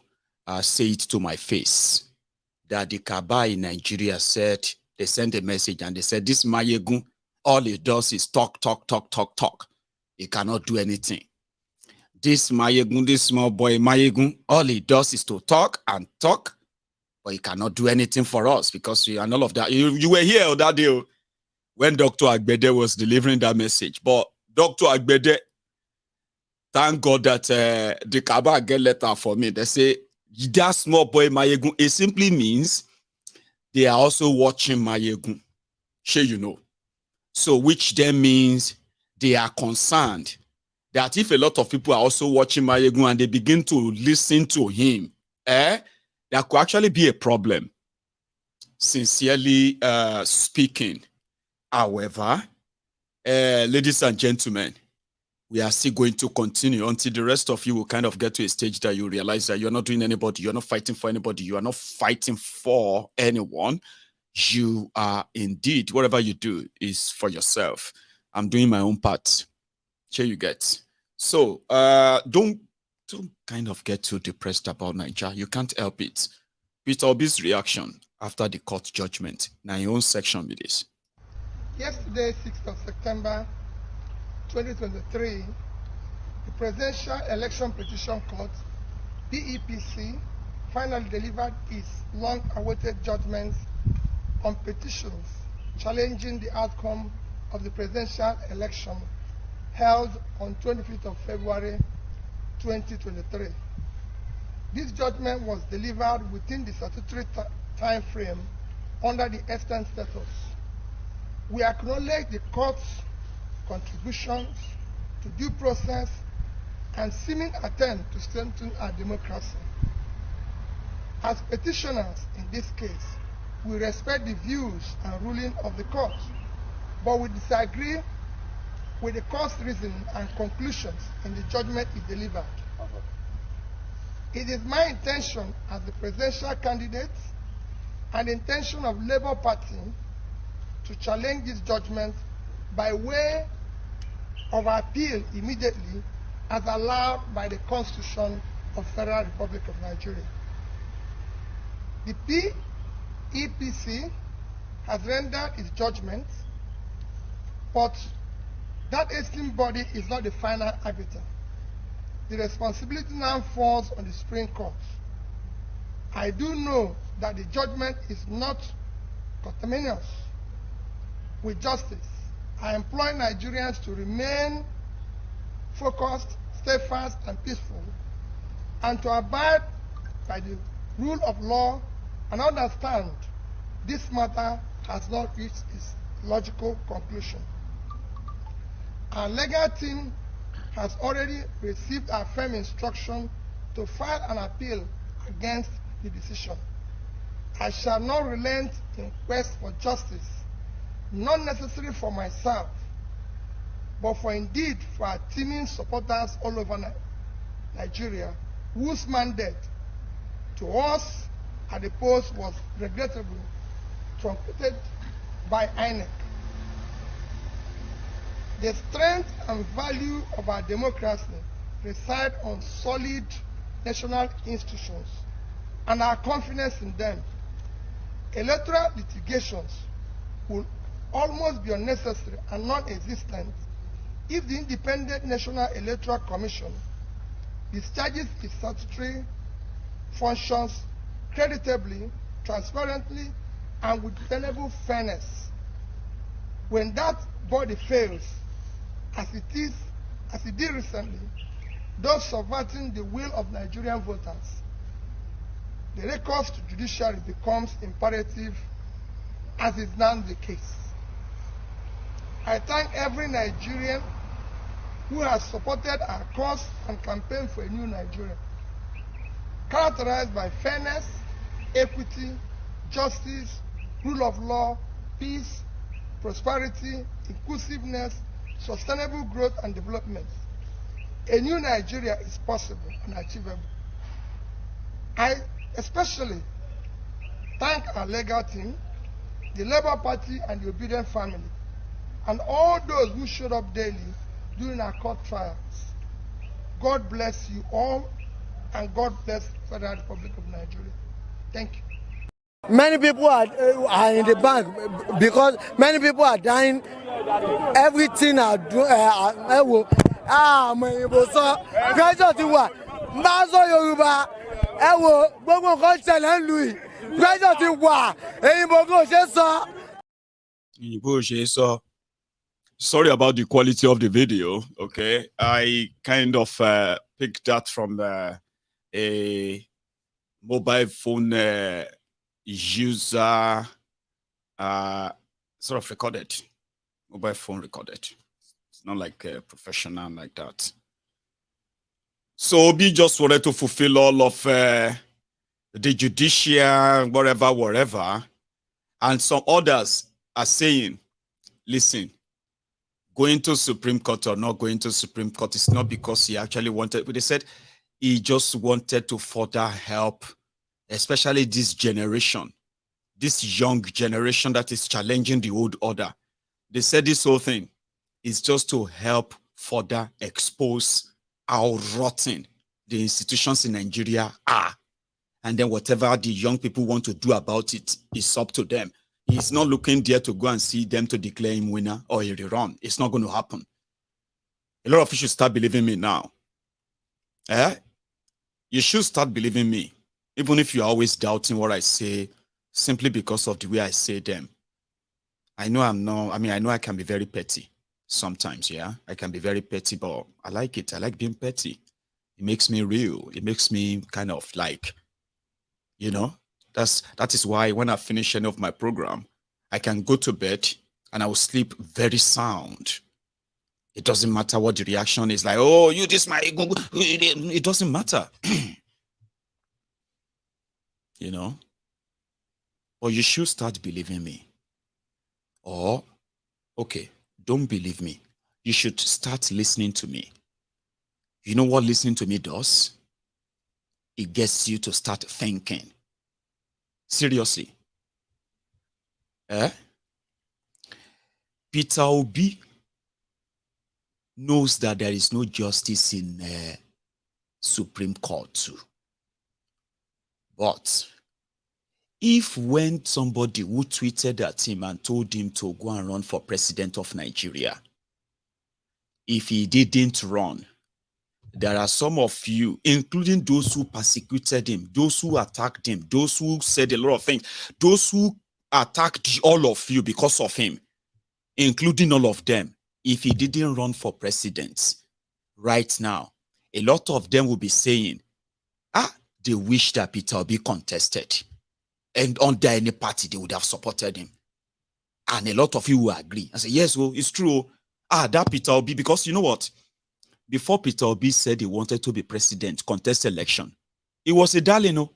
say it to my face that the Kaba in Nigeria said they sent a message and they said this Maiyegun, all he does is talk. He cannot do anything. This Maiyegun, this small boy Maiyegun, all he does is to talk, but he cannot do anything for us because we and all of that. You were here that day when Dr. Agbede was delivering that message. But Dr. Agbede, thank God that the Kaba get letter for me. They say that small boy Maiyegun, it simply means they are also watching Maiyegun. Sure, you know. So which then means they are concerned that if a lot of people are also watching Maiyegun and they begin to listen to him, there could actually be a problem. Sincerely speaking. However, ladies and gentlemen, we are still going to continue until the rest of you will kind of get to a stage that you realize that you're not doing anybody, you're not fighting for anybody, you are not fighting for anyone. You are indeed, whatever you do is for yourself. I'm doing my own part. Here you get. So don't kind of get too depressed about Nigeria. You can't help it. Peter Obi's reaction after the court judgment. Now your own section with this. Yesterday, 6th of September 2023, the Presidential Election Petition Court, PEPC, finally delivered its long-awaited judgments on petitions challenging the outcome of the presidential election held on 25th of February 2023. This judgment was delivered within the statutory time frame under the extant status. We acknowledge the court's contributions to due process and seeming attempt to strengthen our democracy. As petitioners in this case, we respect the views and ruling of the court, but we disagree with the court's reasoning and conclusions in the judgment it delivered. It is my intention as the presidential candidate and the intention of Labour Party to challenge this judgment by way of appeal immediately as allowed by the Constitution of the Federal Republic of Nigeria. The PEPC has rendered its judgment, but that esteemed body is not the final arbiter. The responsibility now falls on the Supreme Court. I do know that the judgment is not conterminous with justice. I implore Nigerians to remain focused, steadfast, and peaceful, and to abide by the rule of law and understand this matter has not reached its logical conclusion. Our legal team has already received our firm instruction to file an appeal against the decision. I shall not relent in quest for justice, not necessarily for myself, but for indeed for our teeming supporters all over Nigeria, whose mandate to us at the post was regrettably truncated by INEC. The strength and value of our democracy reside on solid national institutions and our confidence in them. Electoral litigations will almost be unnecessary and non-existent if the Independent National Electoral Commission discharges its statutory functions creditably, transparently, and with tenable fairness. When that body fails, as it did recently, thus subverting the will of Nigerian voters. The recourse to judiciary becomes imperative, as is now the case. I thank every Nigerian who has supported our cause and campaign for a new Nigeria, characterized by fairness, equity, justice, rule of law, peace, prosperity, inclusiveness, sustainable growth and development. A new Nigeria is possible and achievable. I especially thank our legal team, the Labour Party and the Obedient family, and all those who showed up daily during our court trials. God bless you all, and God bless the Federal Republic of Nigeria. Thank you. Many people are in the bank because many people are dying. Everything are doing. Pressure ti wà. Mbazo Yoruba. Gbogbo nǹkan ṣẹlẹ̀ ń lu yìí. Pressure ti wà. Èyìnbó kò ṣe sọ. Òyìnbó ṣe sọ. Sorry about the quality of the video. Okay, I kind of picked that from a mobile phone user, sort of recorded. Mobile phone recorded. It's not like a professional like that. So Obi just wanted to fulfill all of the judicial, whatever, and some others are saying, listen, going to Supreme Court or not going to Supreme Court is not because he actually wanted, but they said he just wanted to further help, especially this generation, this young generation that is challenging the old order. They said this whole thing is just to help further expose how rotten the institutions in Nigeria are. And then whatever the young people want to do about it is up to them. He's not looking there to go and see them to declare him winner or a rerun. It's not going to happen. A lot of you should start believing me now. You should start believing me, even if you're always doubting what I say, simply because of the way I say them. I know I know I can be very petty sometimes, yeah? I can be very petty, but I like it. I like being petty. It makes me real. It makes me kind of like, you know, that is why when I finish any of my program, I can go to bed and I will sleep very sound. It doesn't matter what the reaction is, like, oh, you this my ego. It doesn't matter. You know? But you should start believing me. Or, okay, don't believe me. You should start listening to me. You know what listening to me does? It gets you to start thinking. Seriously. Peter Obi knows that there is no justice in Supreme Court too. But if when somebody who tweeted at him and told him to go and run for president of Nigeria, if he didn't run, there are some of you, including those who persecuted him, those who attacked him, those who said a lot of things, those who attacked all of you because of him, including all of them. If he didn't run for president right now, a lot of them will be saying, they wish that Peter Obi contested. And under any party, they would have supported him. And a lot of you will agree and say, yes, well, it's true. That Peter Obi, because you know what? Before Peter Obi said he wanted to be president, contest election, he was a darling, no?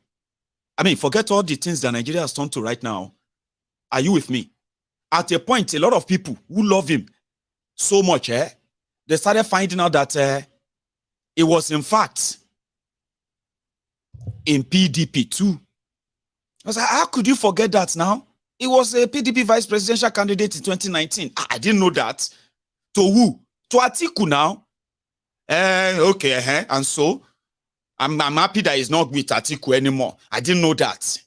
I mean, forget all the things that Nigeria has turned to right now. Are you with me? At a point, a lot of people who love him so much, they started finding out that it was, in fact, in PDP too. I was like, how could you forget that now? He was a PDP vice presidential candidate in 2019. I didn't know that. To who? To Atiku now. Okay, and so I'm happy that he's not with Atiku anymore. I didn't know that.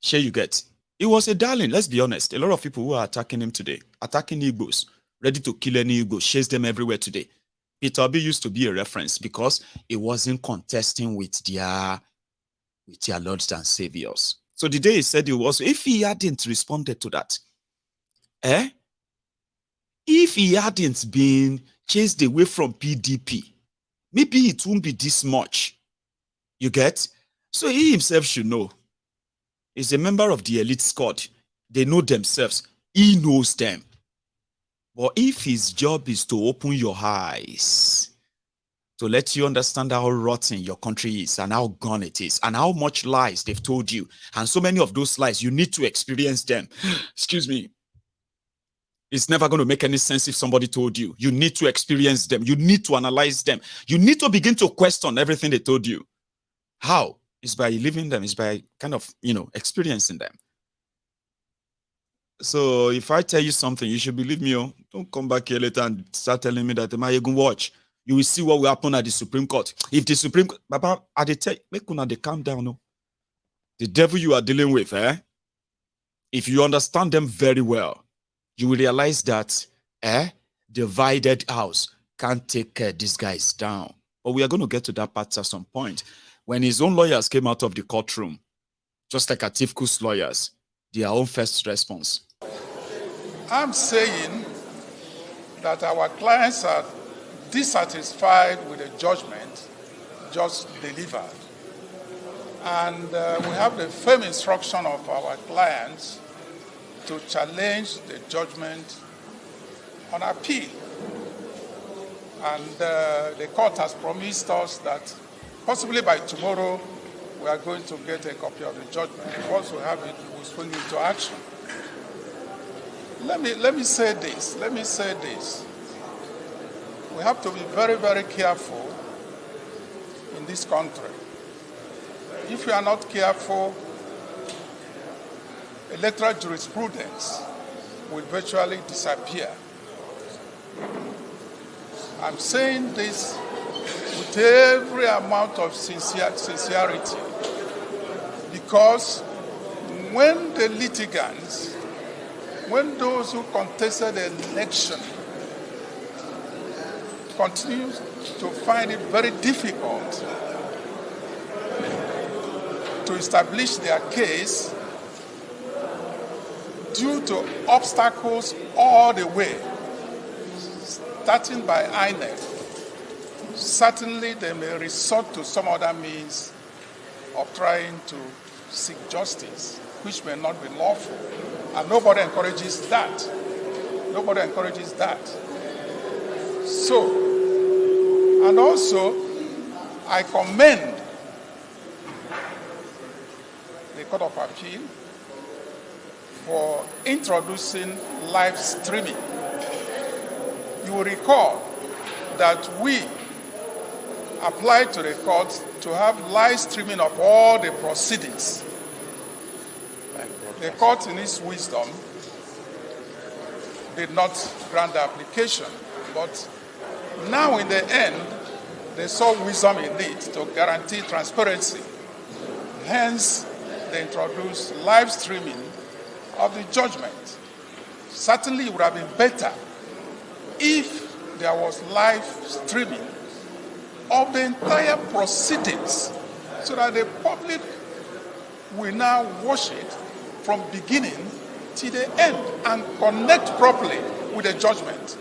Sure, you get. He was a darling, let's be honest. A lot of people who are attacking him today, attacking Igbos, ready to kill any Igbo, chase them everywhere today. Peter Obi used to be a reference because he wasn't contesting with their lords and saviors. So the day he said he was, if he hadn't responded to that, if if he hadn't been chased away from PDP, maybe it won't be this much. You get? So he himself should know. He's a member of the elite squad. They know themselves. He knows them. But if his job is to open your eyes, to let you understand how rotten your country is and how gone it is and how much lies they've told you, and so many of those lies, you need to experience them. Excuse me. It's never going to make any sense if somebody told you. You need to experience them. You need to analyze them. You need to begin to question everything they told you. How? It's by living them. It's by kind of, experiencing them. So if I tell you something, you should believe me. Oh. Don't come back here later and start telling me that Maiyegun watch. You will see what will happen at the Supreme Court. If the Supreme Court, Baba, make una they calm down. No? The devil you are dealing with, if you understand them very well, you will realize that divided house can't take these guys down. But we are going to get to that part at some point. When his own lawyers came out of the courtroom, just like Atiku's lawyers, their own first response. I'm saying that our clients are dissatisfied with the judgment just delivered. And we have the firm instruction of our clients to challenge the judgment on appeal. And the court has promised us that possibly by tomorrow we are going to get a copy of the judgment. Once we have it, we will spring into action. Let me say this. We have to be very, very careful in this country. If we are not careful, electoral jurisprudence will virtually disappear. I'm saying this with every amount of sincerity, because when the litigants, when those who contested the election continue to find it very difficult to establish their case due to obstacles all the way, starting by INEC, certainly they may resort to some other means of trying to seek justice, which may not be lawful. And nobody encourages that. Nobody encourages that. So, and also, I commend the Court of Appeal for introducing live streaming. You will recall that we applied to the court to have live streaming of all the proceedings. The court, in its wisdom, did not grant the application, but now in the end, they saw wisdom in it to guarantee transparency. Hence, they introduced live streaming of the judgment. Certainly, it would have been better if there was live streaming of the entire proceedings so that the public will now watch it from beginning to the end and connect properly with the judgment.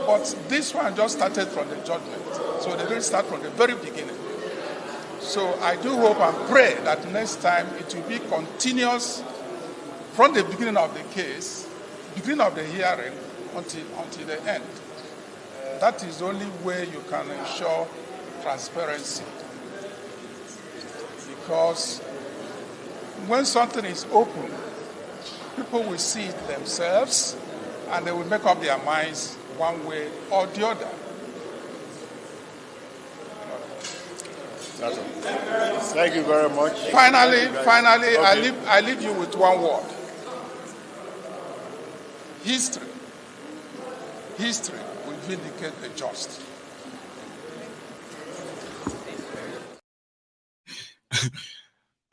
But this one just started from the judgment, so they didn't start from the very beginning. So I do hope and pray that next time it will be continuous from the beginning of the case, beginning of the hearing, until the end. That is the only way you can ensure transparency. Because when something is open, people will see it themselves and they will make up their minds one way or the other. Thank you very much. Finally, Okay. I leave you with one word. History will vindicate the just.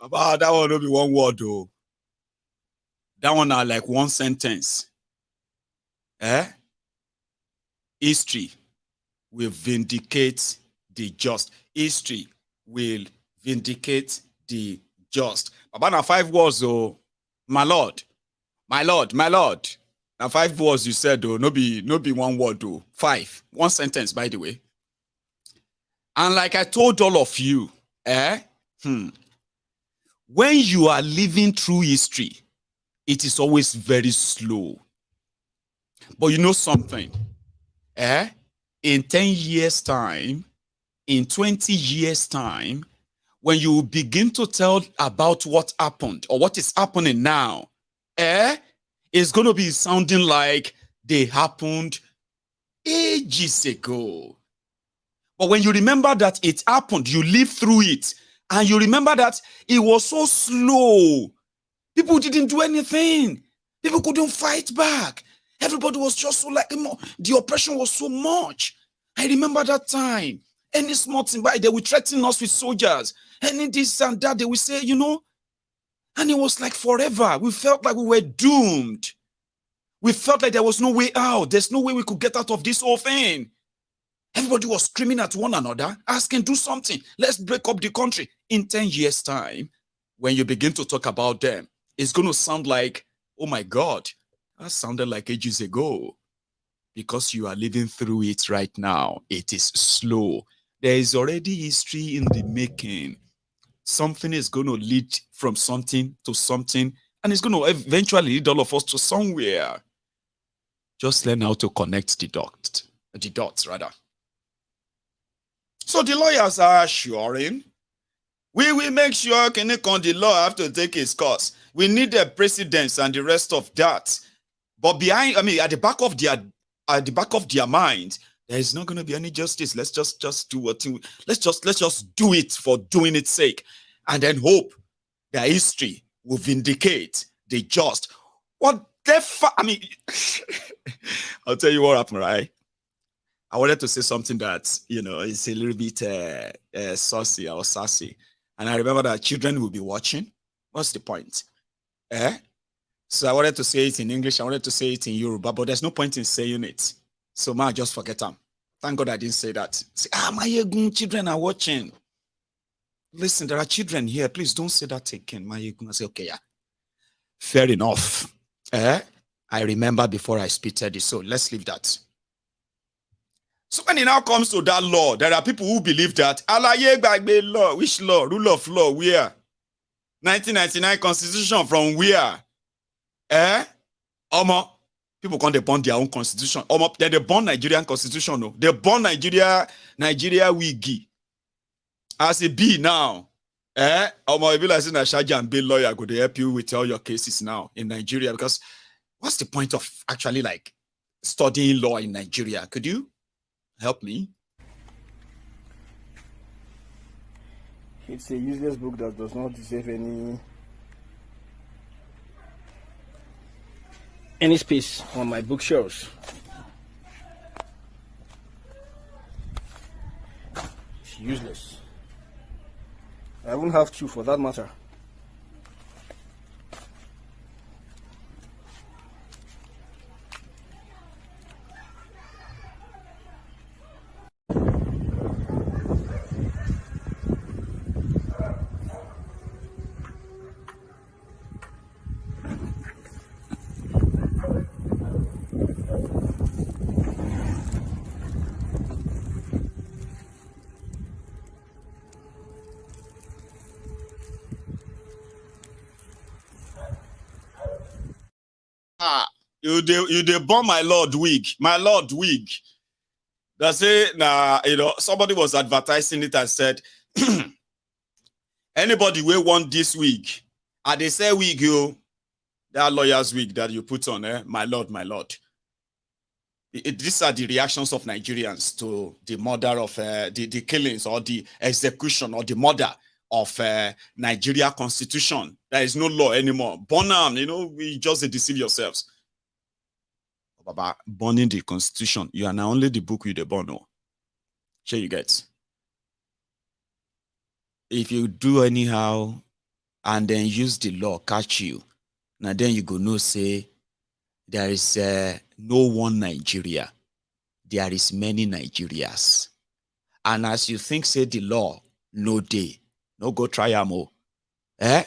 About that one will be one word though. That one are like one sentence. History will vindicate the just. History will vindicate the just. About 5 words, oh, my lord, my lord, my lord. Now 5 words you said, though, no be one word, though. 5. One sentence, by the way. And like I told all of you, when you are living through history, it is always very slow. But you know something? In 10 years' time, in 20 years' time, when you begin to tell about what happened or what is happening now, it's going to be sounding like they happened ages ago. But when you remember that it happened, you lived through it, and you remember that it was so slow. People didn't do anything. People couldn't fight back. Everybody was just so like, the oppression was so much. I remember that time. Any small thing, they would threaten us with soldiers. Any this and that, they would say, and it was like forever. We felt like we were doomed. We felt like there was no way out. There's no way we could get out of this whole thing. Everybody was screaming at one another, asking, do something. Let's break up the country. In 10 years' time, when you begin to talk about them, it's going to sound like, oh my God, that sounded like ages ago. Because you are living through it right now. It is slow. There is already history in the making. Something is going to lead from something to something, and it's going to eventually lead all of us to somewhere. Just learn how to connect the dots, rather. So the lawyers are assuring, we will make sure the law have to take its course. We need the precedents and the rest of that. But at the back of their mind, there is not going to be any justice. Let's just do what let's just do it for doing its sake, and then hope that history will vindicate the just. What the fuck? I'll tell you what happened, right? I wanted to say something that is a little bit saucy or sassy, and I remember that children will be watching. What's the point? So I wanted to say it in English. I wanted to say it in Yoruba, but there's no point in saying it. So man, just forget them. Thank God I didn't say that. Say, Maiyegun, children are watching. Listen, there are children here. Please don't say that again. Maiyegun. I say, okay, yeah. Fair enough. I remember before I spitted it, so let's leave that. So when it now comes to that law, there are people who believe that law, which law? Rule of law, where? 1999 Constitution from where? People can't burn their own constitution. They burn Nigerian constitution. No, they burn Nigeria wigi. As a B now, if you like saying Shaja and Bill lawyer could help you with all your cases now in Nigeria, because what's the point of actually like studying law in Nigeria? Could you help me? It's a useless book that does not deserve any space on my bookshelves. It's useless. I won't have to for that matter. You they burn my lord wig. They say, somebody was advertising it and said, anybody will want this wig. And they say wig, that lawyer's wig that you put on, my lord. These are the reactions of Nigerians to the murder of the killings or the execution or the murder of Nigeria Constitution. There is no law anymore. Bonham, we just deceive yourselves. About burning the Constitution, you are now only the book with the burn. Sure you get. If you do anyhow and then use the law, catch you, now then you go no say there is no one Nigeria. There is many Nigerias. And as you think say the law, no day, no go try amo. Then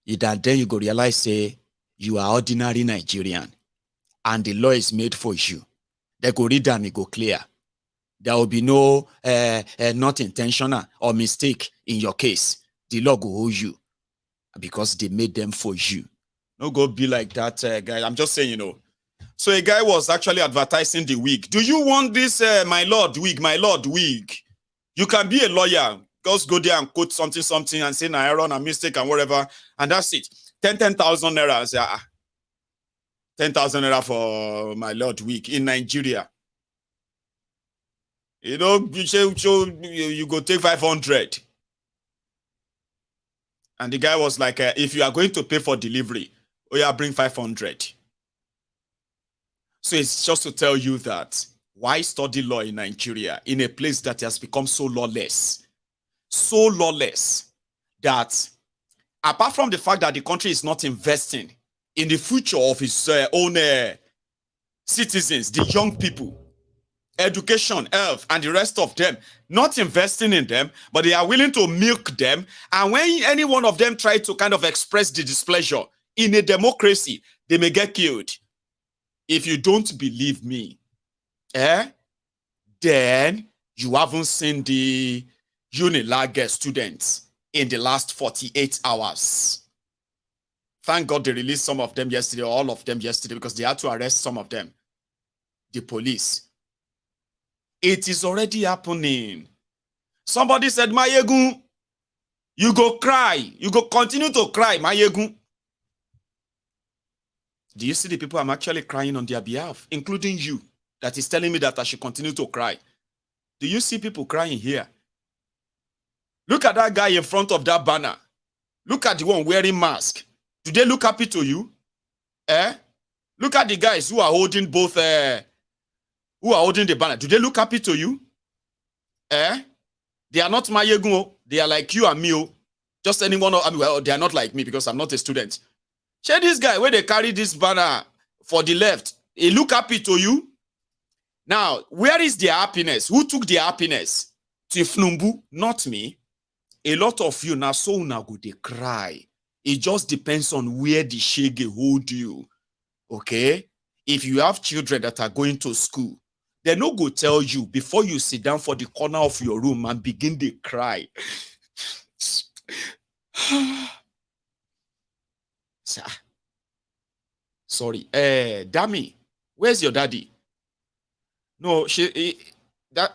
you go realize say you are ordinary Nigerian. and the law is made for you. They go read them, it go clear. There will be no not intentional or mistake in your case. The law go hold you because they made them for you. No go be like that, guy. I'm just saying, you know. So a guy was actually advertising the wig. Do you want this, my lord wig, my lord wig? You can be a lawyer. Just go there and quote something and say, nah, error, a mistake and whatever. And that's it. 10,000 naira. I say, 10,000 naira for my lord wig in Nigeria. You know, you go take 500. And the guy was like, if you are going to pay for delivery, oh yeah, bring 500. So it's just to tell you that why study law in Nigeria in a place that has become so lawless that apart from the fact that the country is not investing in the future of its own citizens, the young people, education, health, and the rest of them, not investing in them, but they are willing to milk them. And when any one of them try to kind of express the displeasure in a democracy, they may get killed. If you don't believe me, then you haven't seen the Unilag students in the last 48 hours. Thank God they released some of them yesterday, or all of them yesterday, because they had to arrest some of them. The police. It is already happening. Somebody said, Maiyegun, you go cry. You go continue to cry, Maiyegun. Do you see the people I'm actually crying on their behalf, including you, that is telling me that I should continue to cry? Do you see people crying here? Look at that guy in front of that banner. Look at the one wearing mask. Do they look happy to you? Look at the guys who are holding both, who are holding the banner. Do they look happy to you? They are not Maiyegun. They are like you and me. Just anyone. Well, they are not like me because I'm not a student. Share this guy where they carry this banner for the left. He look happy to you. Now, where is their happiness? Who took their happiness? Tifnumbu, not me. A lot of you now so now go they cry. It just depends on where the shege hold you. Okay? If you have children that are going to school, they no go tell you before you sit down for the corner of your room and begin to cry. Sorry. Dammy, where's your daddy? No,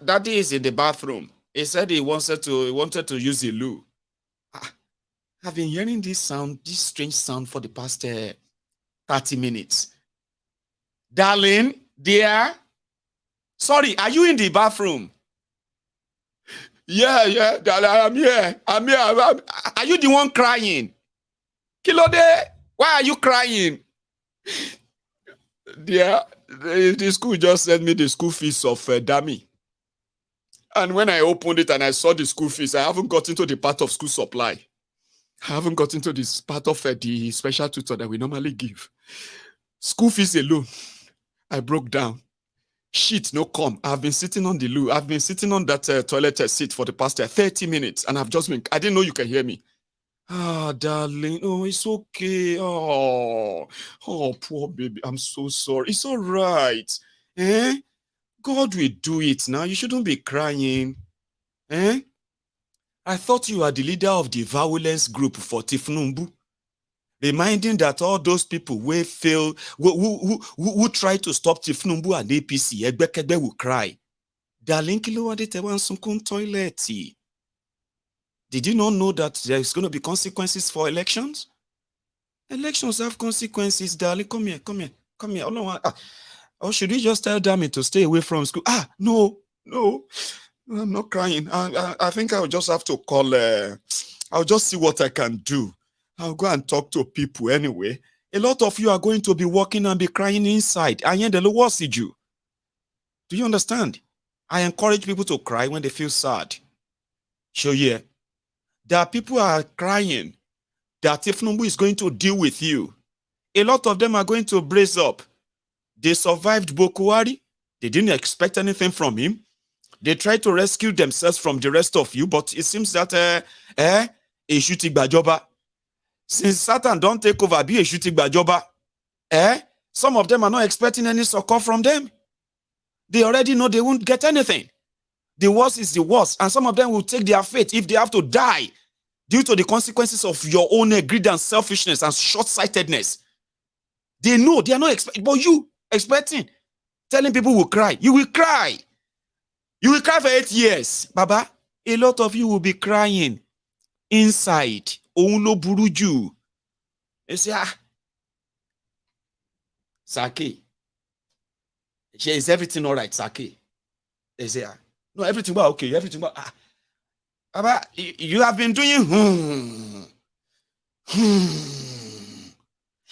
daddy is in the bathroom. He said he wanted to use the loo. I've been hearing this strange sound for the past 30 minutes. Darling, dear. Sorry, are you in the bathroom? Yeah, darling, I'm here. Are you the one crying? Kilode, why are you crying? Dear, the school just sent me the school fees of Dami. And when I opened it and I saw the school fees, I haven't got into the part of school supply. I haven't got into this part of the special tutor that we normally give. School fees alone, I broke down. Shit, no come. I've been sitting on the loo. I've been sitting on that toilet seat for the past 30 minutes. And I've just been, I didn't know you can hear me. Ah, darling. Oh, it's okay. Oh, poor baby. I'm so sorry. It's all right. God will do it now. You shouldn't be crying. I thought you were the leader of the violence group for Tifnumbu. Reminding that all those people who fail, who try to stop Tifnumbu and APC, Egbekegbe will cry. Darling, kilo wade te wan sunkun toilet. Did you not know that there's going to be consequences for elections? Elections have consequences, darling. Come here. Or should we just tell Dami to stay away from school? No. I'm not crying. I think I'll just have to call. I'll just see what I can do. I'll go and talk to people anyway. A lot of you are going to be walking and be crying inside. Do you understand? I encourage people to cry when they feel sad. So yeah, there are people who are crying that Tifnumbu is going to deal with you. A lot of them are going to brace up. They survived Bokuwari. They didn't expect anything from him. They tried to rescue themselves from the rest of you, but it seems that a shooting bajoba. Since Satan don't take over, be a shooting bajoba. Some of them are not expecting any succor from them. They already know they won't get anything. The worst is the worst, and some of them will take their fate if they have to die due to the consequences of your own greed and selfishness and short-sightedness. They know they are not expecting, but you expecting, telling people will cry. You will cry. You will cry for 8 years, Baba. A lot of you will be crying inside. Ouno buruju. They say, Sake. Is everything all right, Sake? They say, no, everything well, okay, everything well. Baba, you have been doing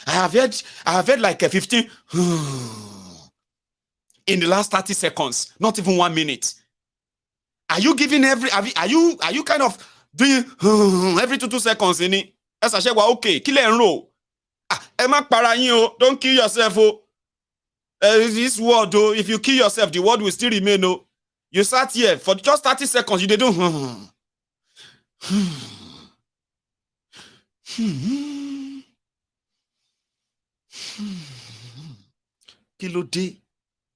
I have heard like a 15 in the last 30 seconds, not even 1 minute. Are you giving are you kind of doing every 2 seconds in it? As I said, well, okay, kill and roll. Don't kill yourself. This word, though, if you kill yourself, the word will still remain. Oh. You sat here for just 30 seconds, you didn't. Kilode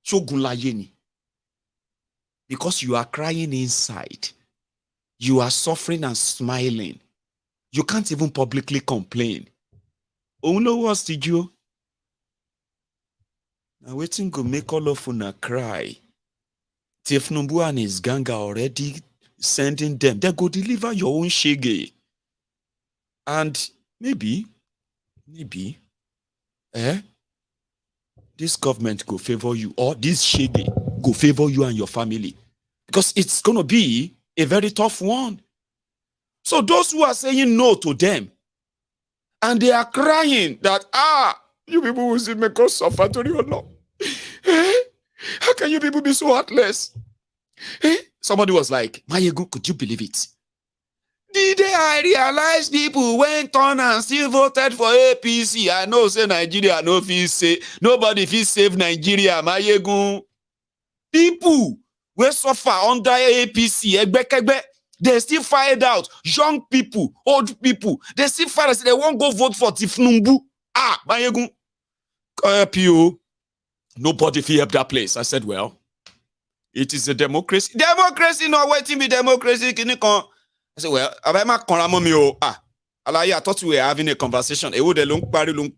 shogun laye ni. Because you are crying inside. You are suffering and smiling. You can't even publicly complain. Oh no, what's the you? Now waiting to make all of una cry. Tifnumbu and his gang are already sending them. They go deliver your own shege. And maybe, this government go favor you, or this shege go favor you and your family. Because it's going to be a very tough one. So those who are saying no to them, and they are crying that, you people will see make us suffer to you or not. How can you people be so heartless? Somebody was like, Maiyegun, could you believe it? The day I realized people went on and still voted for APC, I know say Nigeria no feel say nobody feel save Nigeria, Maiyegun. People will suffer under APC, they still fired out. Young people, old people, they still fired. They won't go vote for Tifnumbu. Maiyegun, PO. Nobody feel help that place. I said, well, it is a democracy. Democracy, no waiting be democracy. I said, well, I thought we were having a conversation. Maiyegun,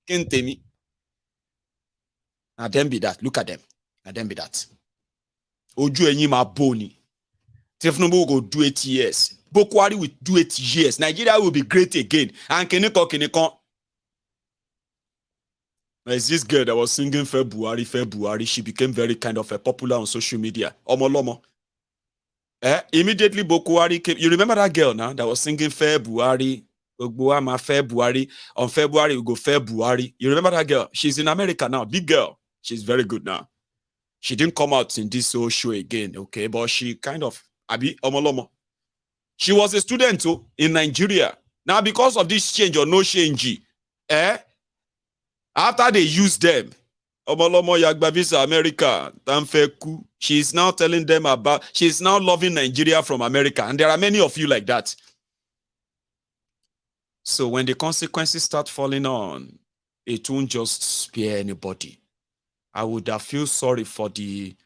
can't tell me. Now them be that. Look at them. Now them be that. Oju enyi ma boni. Tifnumbu will go do 8 years. Bokwari will do 8 years. Nigeria will be great again. And Keneko. There's this girl that was singing February. She became very kind of popular on social media. Omolomo. Immediately Bokwari came. You remember that girl now that was singing February? February. On February, we go February. You remember that girl? She's in America now. Big girl. She's very good now. She didn't come out in this whole show again, okay? But she kind of, Omolomo. She was a student too in Nigeria. Now, because of this change or no change, after they used them, Omolomo Yagbavisa America, Tamfeku, she's now telling them about, she's now loving Nigeria from America. And there are many of you like that. So when the consequences start falling on, it won't just spare anybody. I would have feel sorry for the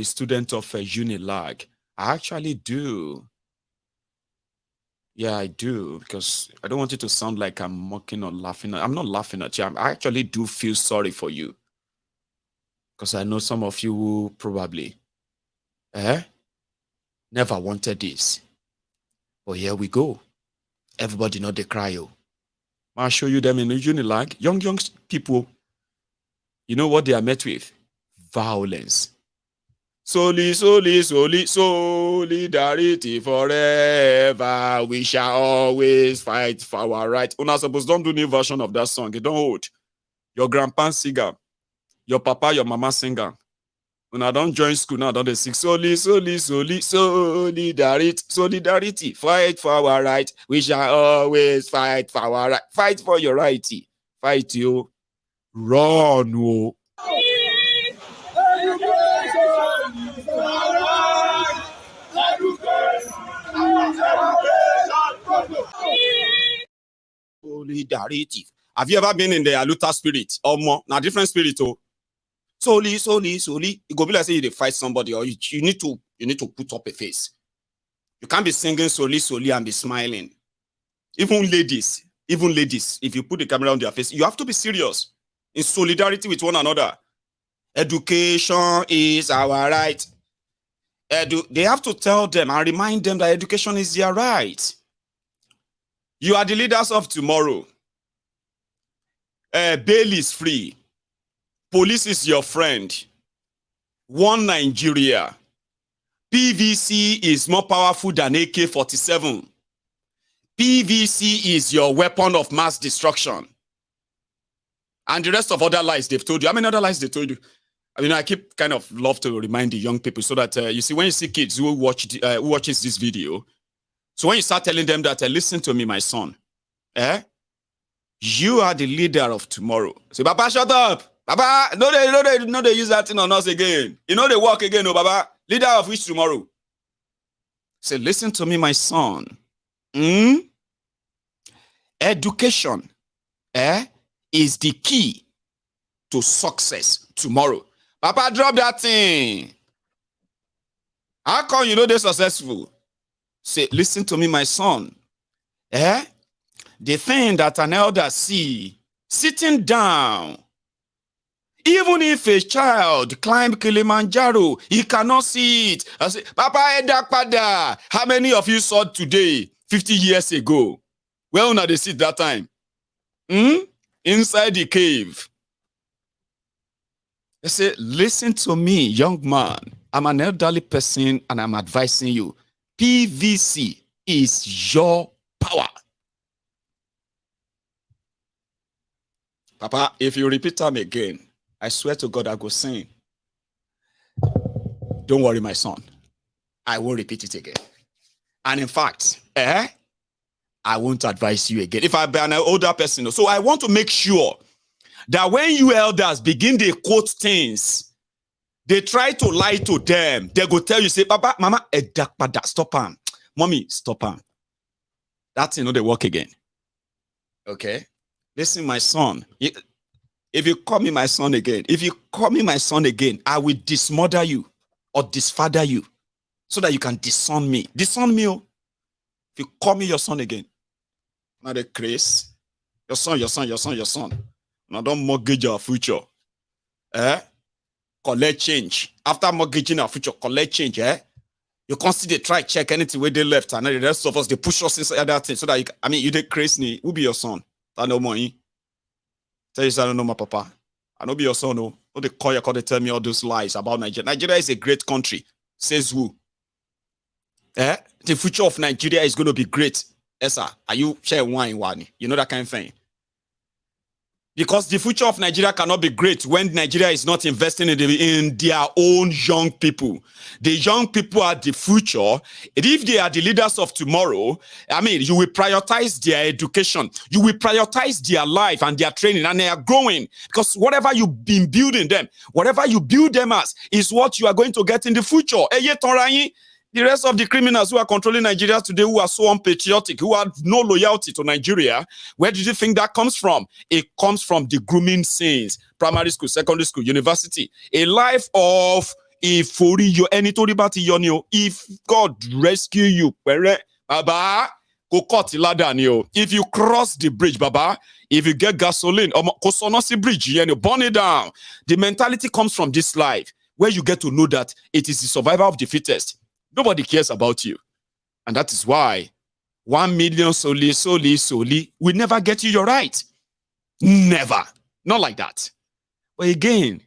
student of Unilag. I actually do. Yeah, I do, because I don't want it to sound like I'm mocking or laughing. I'm not laughing at you. I actually do feel sorry for you. Because I know some of you who probably never wanted this. But here we go. Everybody know they cry. I'll show you them in the Unilag. Young people. You know what they are met with? Violence. Solidarity forever. We shall always fight for our right. Una suppose don't do new version of that song. It don't hold. Your grandpa singer, your papa, your mama singer. Una don't join school now. Don't they sing solidarity. Fight for our right. We shall always fight for our right. Fight for your right. Fight you. Run, oh. Solidarity. Have you ever been in the Aluta spirit or more? Now different spirit, oh. Solely. It go be like say you dey fight somebody, or you need to put up a face. You can't be singing solely and be smiling. Even ladies, if you put the camera on their face, you have to be serious in solidarity with one another. Education is our right. They have to tell them and remind them that education is their right. You are the leaders of tomorrow. Bail is free. Police is your friend. One Nigeria. PVC is more powerful than AK-47. PVC is your weapon of mass destruction. And the rest of other lies they've told you. How many other lies they told you? I mean, I keep kind of love to remind the young people so that, you see, when you see kids who watches this video, so when you start telling them that, listen to me, my son, you are the leader of tomorrow. Say, Baba, shut up. Baba, no, they use that thing on us again. You know they walk again, no, Baba. Leader of which tomorrow? Say, listen to me, my son. Education is the key to success tomorrow. Papa, drop that thing. How come you know they're successful? Say, listen to me, my son. The thing that an elder see sitting down, even if a child climb Kilimanjaro, he cannot see it. I say, Papa, Edakpada, how many of you saw today, 50 years ago? Well, now they sit that time. Inside the cave. They say, listen to me, young man. I'm an elderly person and I'm advising you. PVC is your power. Papa, if you repeat them again, I swear to God, I go sing. Don't worry, my son. I won't repeat it again. And in fact, I won't advise you again. If I be an older person, so I want to make sure that when you elders begin to quote things, they try to lie to them. They go tell you, say, Papa, Mama, stop him. Mommy, stop him. That's they work again. Okay? Listen, my son. If you call me my son again, I will dismother you or disfather you so that you can disown me. Disown me. Oh. If you call me your son again, not a craze. Your son. Now don't mortgage our future. Collect change. After mortgaging our future, collect change. You consider try check anything where they left, and the rest of us they push us inside that thing so that you dey crazy. Who be your son? I know money. Tell you I don't know my papa. I know be your son. No, they call you, they tell me all those lies about Nigeria. Nigeria is a great country. Says who? The future of Nigeria is going to be great. Yes, sir. Are you sharing wine? You know that kind of thing. Because the future of Nigeria cannot be great when Nigeria is not investing in their own young people. The young people are the future. If they are the leaders of tomorrow, you will prioritize their education. You will prioritize their life and their training, and they are growing. Because whatever you've been building them, whatever you build them as, is what you are going to get in the future. The rest of the criminals who are controlling Nigeria today, who are so unpatriotic, who have no loyalty to Nigeria, where do you think that comes from? It comes from the grooming scenes. Primary school, secondary school, university. A life of if God rescue you, Baba, go cut the if you cross the bridge, Baba, if you get gasoline, bridge, burn it down. The mentality comes from this life, where you get to know that it is the survival of the fittest. Nobody cares about you. And that is why 1 million solely will never get you your right. Never. Not like that. But again,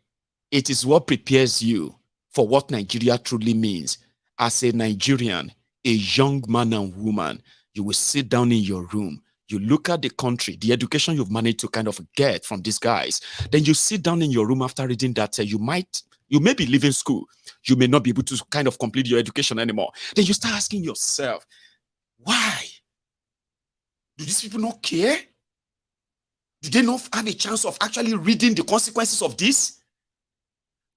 it is what prepares you for what Nigeria truly means. As a Nigerian, a young man and woman, you will sit down in your room. You look at the country, the education you've managed to kind of get from these guys. Then you sit down in your room after reading that. You may be leaving school. You may not be able to kind of complete your education anymore. Then you start asking yourself, why? Do these people not care? Do they not have a chance of actually reading the consequences of this?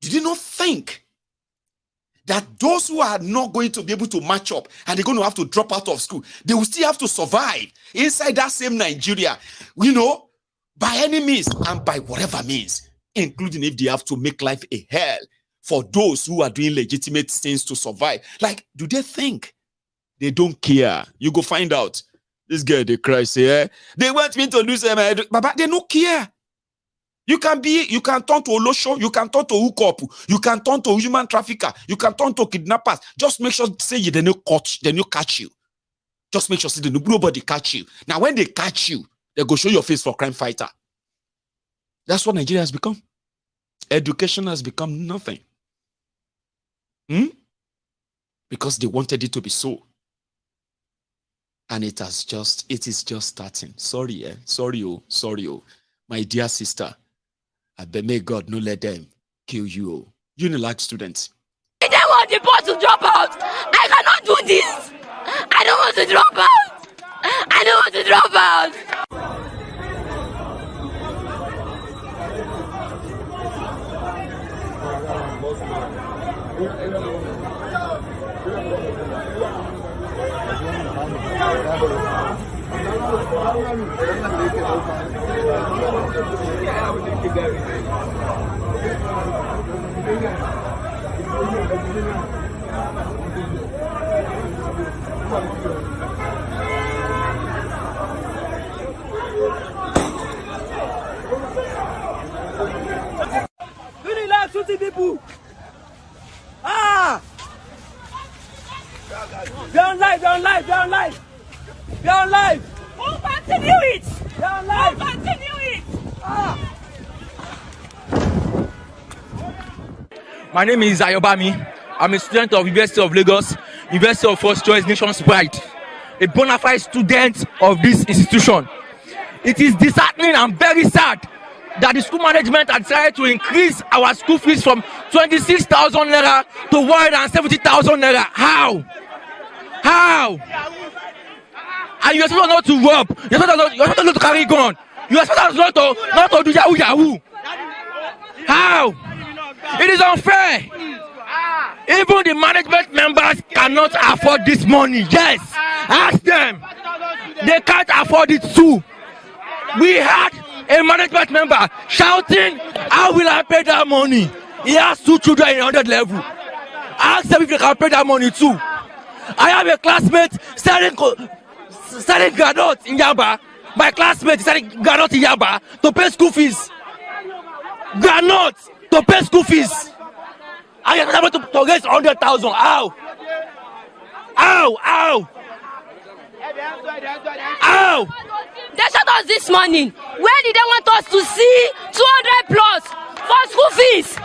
Do they not think that those who are not going to be able to match up and they're going to have to drop out of school, they will still have to survive inside that same Nigeria, by any means and by whatever means, including if they have to make life a hell for those who are doing legitimate things to survive. Like, do they think they don't care? You go find out. This girl, they cry, say, they want me to lose my head. Baba, they don't care. You can turn to Olosho, you can turn to hookup, you can turn to human trafficker, you can turn to kidnappers. Just make sure say they don't catch you. Just make sure say nobody catch you. Now, when they catch you, they go show your face for crime fighter. That's what Nigeria has become. Education has become nothing. Because they wanted it to be so. And it is just starting. Sorry, sorry, my dear sister. I beg, may God no let them kill you. Unilag students. I don't want the boss to drop out. I cannot do this. I don't want to drop out. I don't want to drop out. Unilag shooting people. Ah! They're on live, they're on live, they're on live. They're on live. We'll continue it. They're on live. We'll continue it. Ah! My name is Ayobami. I'm a student of University of Lagos, University of First Choice, Nation's Pride, a bona fide student of this institution. It is disheartening and very sad that the school management had decided to increase our school fees from 26,000 naira to 170,000 naira. How? How? And you expect us not to rob? You expect us not to carry gun? You expect us not to do yahoo yahoo? How? It is unfair. Even the management members cannot afford this money. Yes, ask them. They can't afford it too. We had a management member shouting, "How will I pay that money?" He has 2 children in 100 level. Ask them if they can pay that money too. I have a classmate selling granite in Yaba. My classmate is selling granite in Yaba to pay school fees. Granite to pay school fees. I am able to raise 100,000. Ow! Ow! Ow! Ow! They shot us this morning. Where did they want us to see 200 plus for school fees?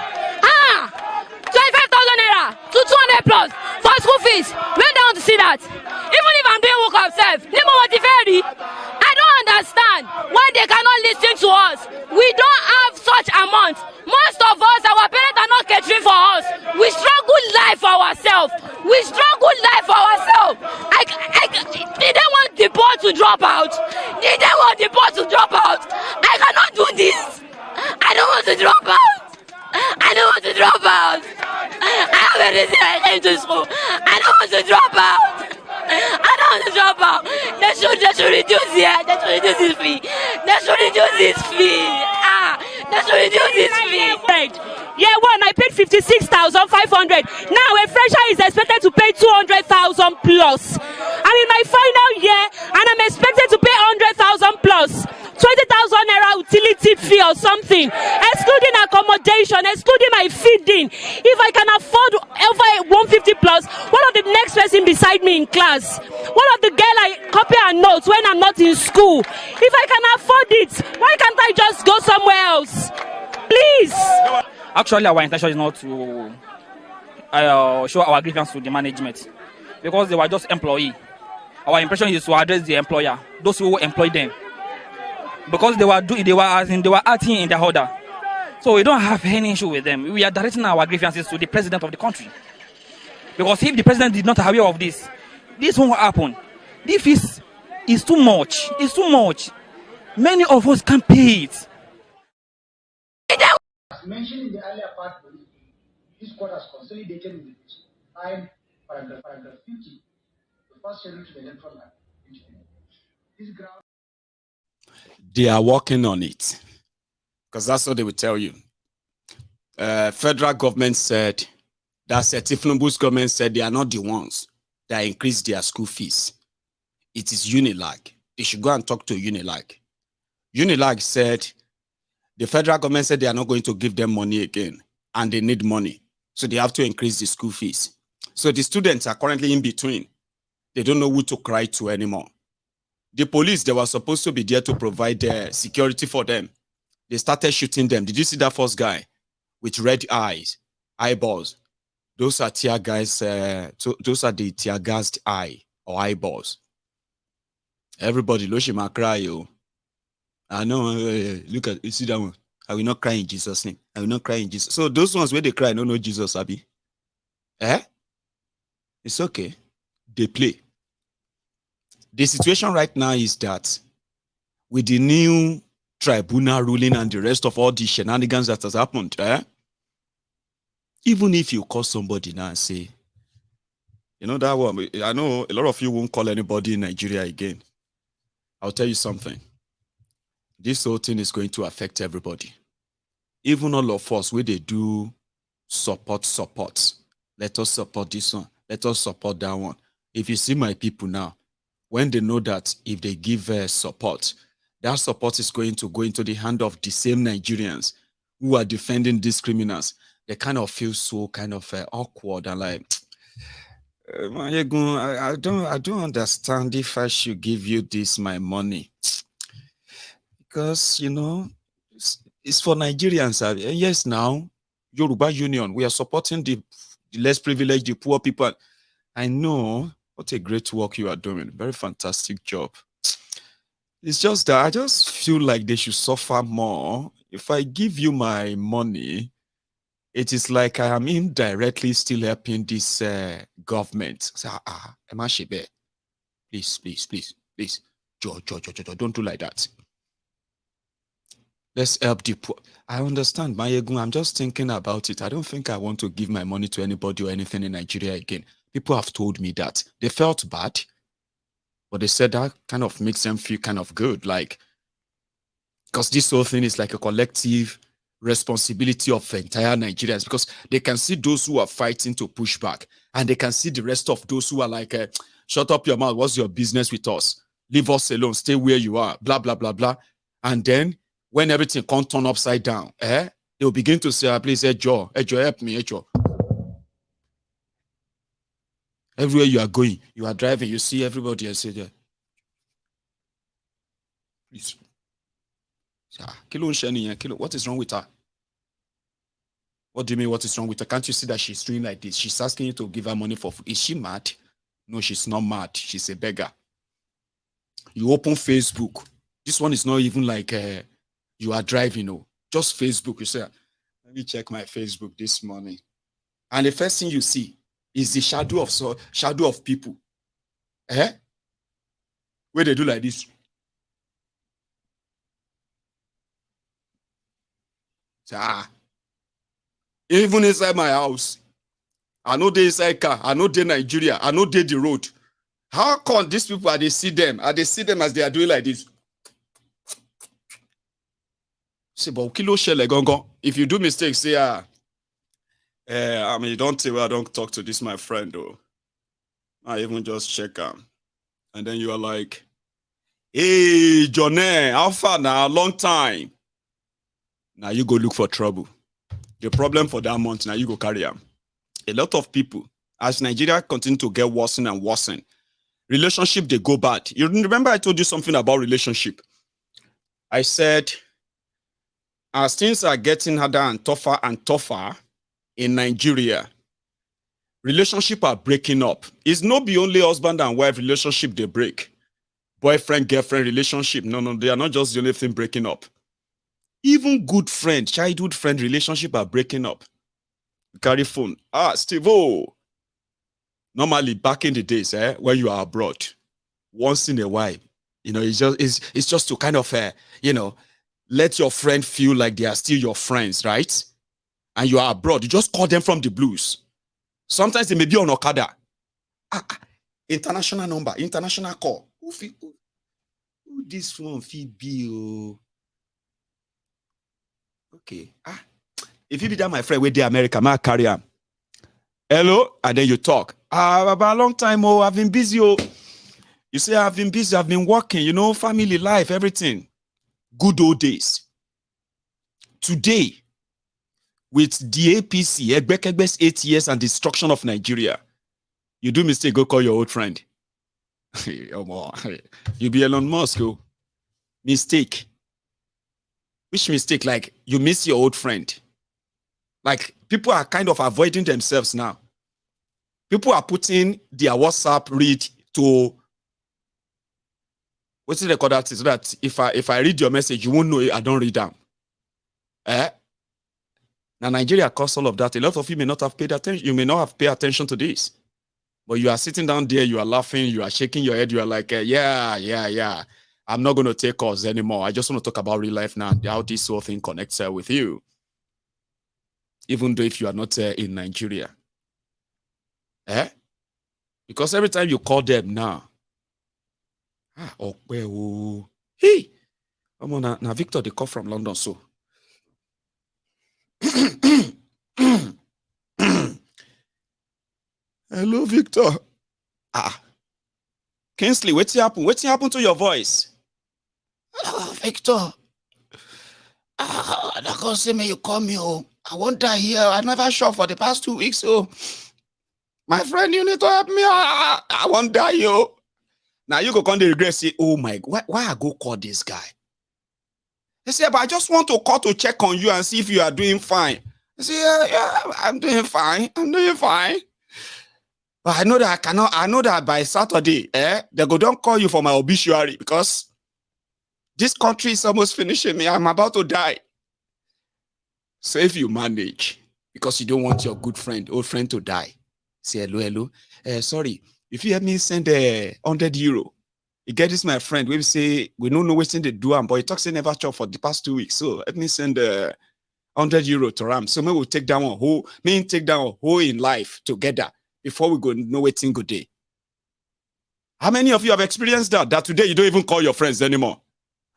25,000 naira to 200 plus for school fees. Where they want to see that? Even if I'm doing work myself, I don't understand why they cannot listen to us. We don't have such amount. Most of us, our parents are not catering for us. We struggle life for ourselves. Did they want the board to drop out? I cannot do this. I don't want to drop out. I have a reason I came to school. I don't want to drop out. They should reduce it. They should reduce this fee. Year one, I paid 56,500. Now a fresher is expected to pay 200,000 plus. I'm in my final year and I'm expected to pay 100,000 plus. 20,000 naira utility fee or something, excluding accommodation, excluding my feeding. If I can afford over 150 plus, one of the next person beside me in class, one of the girl I copy her notes when I'm not in school. If I can afford it, why can't I just go somewhere else? Please. Actually, our intention is not to show our grievance to the management because they were just employee. Our impression is to address the employer, those who employ them. Because they were acting in their order. So we don't have any issue with them. We are directing our grievances to the president of the country. Because if the president did not aware of this won't happen. This is too much. It's too much. Many of us can't pay it. As mentioned in the earlier part, this court has consolidated with time paragraph 50, the first schedule to the Electoral. This ground. They are working on it. Because that's what they will tell you. Federal government said, that Tifnumbu's government said they are not the ones that increased their school fees. It is Unilag. They should go and talk to Unilag. Unilag said, the federal government said they are not going to give them money again, and they need money. So they have to increase the school fees. So the students are currently in between. They don't know who to cry to anymore. The police, they were supposed to be there to provide security for them. They started shooting them. Did you see that first guy with red eyes, eyeballs? Those are tear guys. Those are the tear gassed eye or eyeballs. Everybody, Loshima cry, yo. I know. Look at you. See that one. I will not cry in Jesus' name. I will not cry in Jesus. So those ones where they cry, don't know Jesus, Abi. It's okay. They play. The situation right now is that with the new tribunal ruling and the rest of all the shenanigans that has happened, even if you call somebody now and say, you know that one, I know a lot of you won't call anybody in Nigeria again. I'll tell you something. This whole thing is going to affect everybody. Even all of us, where they do support. Let us support this one. Let us support that one. If you see my people now, when they know that if they give support, that support is going to go into the hand of the same Nigerians who are defending these criminals, they kind of feel so kind of awkward and like, Maiyegun, I don't understand if I should give you this my money, because you know it's for Nigerians. Yes, now Yoruba Union, we are supporting the less privileged, the poor people. I know what a great work you are doing. Very fantastic job. It's just that I just feel like they should suffer more. If I give you my money, it is like I am indirectly still helping this government. So, please. Joe, don't do like that. Let's help the poor. I understand, Maiyegun. I'm just thinking about it. I don't think I want to give my money to anybody or anything in Nigeria again. People have told me that. They felt bad, but they said that kind of makes them feel kind of good. Like, because this whole thing is like a collective responsibility of entire Nigerians, because they can see those who are fighting to push back, and they can see the rest of those who are like, shut up your mouth, what's your business with us? Leave us alone, stay where you are, blah, blah, blah, blah. And then when everything can't turn upside down, they'll begin to say, please, Joe, help me, Joe. Everywhere you are going, you are driving, you see everybody and say, there. Please. What is wrong with her? What do you mean, what is wrong with her? Can't you see that she's doing like this? She's asking you to give her money for food. Is she mad? No, she's not mad. She's a beggar. You open Facebook. This one is not even like you are driving, no. Just Facebook. You say, let me check my Facebook this morning. And the first thing you see is the shadow of people. Where they do like this. Even inside my house, I know they inside car, I know they Nigeria, I know they the road. How come these people they see them? They see them as they are doing like this? Say, but kilo shele gongo. If you do mistakes, say I mean, don't say, well, I don't talk to this my friend though. I even just check him. And then you are like, hey, Johnny, how far now? Long time. Now you go look for trouble. The problem for that month, now you go carry them. A lot of people, as Nigeria continue to get worse and worse, relationship, they go bad. You remember I told you something about relationship. I said, as things are getting harder and tougher in Nigeria, relationships are breaking up. It's not the only husband and wife relationship they break. Boyfriend, girlfriend relationship. No, they are not just the only thing breaking up. Even good friend, childhood friend relationship are breaking up. Carry phone. Steve-o. Normally, back in the days, when you are abroad, once in a while, you know, it's just to kind of, let your friend feel like they are still your friends, right? And you are abroad, you just call them from the blues. Sometimes they may be on Okada. International number, international call. Who Who this one fit be? Oh, okay. If you be that my friend with the America, ma carry him. Hello, and then you talk. About a long time. Oh, I've been busy. Oh, you say I've been busy. I've been working. You know, family life, everything. Good old days. Today, with the APC, Egbekegbe's 8 years and destruction of Nigeria, you do mistake, go call your old friend. You be Elon Musk, oh. Mistake. Which mistake? Like, you miss your old friend. Like, people are kind of avoiding themselves now. People are putting their WhatsApp read to, what's it they call that? So that if I read your message, you won't know I don't read them. Now, Nigeria caused all of that. A lot of you may not have paid attention. You may not have paid attention to this. But you are sitting down there, you are laughing, you are shaking your head, you are like, yeah. I'm not going to take calls anymore. I just want to talk about real life now, how this whole thing connects with you. Even though if you are not in Nigeria. Because every time you call them now, hey, now Victor, they call from London, so. Hello, Victor. Kingsley, what's happened? What's happened to your voice? Victor. That God say me you call me. Oh, I won't die here. I never shot for the past 2 weeks. Oh, my friend, you need to help me. I won't die, yo. Now you go come to regret, say, oh my, why I go call this guy? They say, but I just want to call to check on you and see if you are doing fine. I say, yeah, I'm doing fine. But I know that I know that by Saturday, they don't call you for my obituary because this country is almost finishing me. I'm about to die. So if you manage, because you don't want your good friend, old friend to die, say hello. Sorry, if you help me send €100, you get this, my friend. We say we don't know what's in the do, but he talks in never chop for the past 2 weeks. So let me send €100 to Ram. So maybe we'll take down a whole in life together before we go know what's in good day. How many of you have experienced that? That today you don't even call your friends anymore.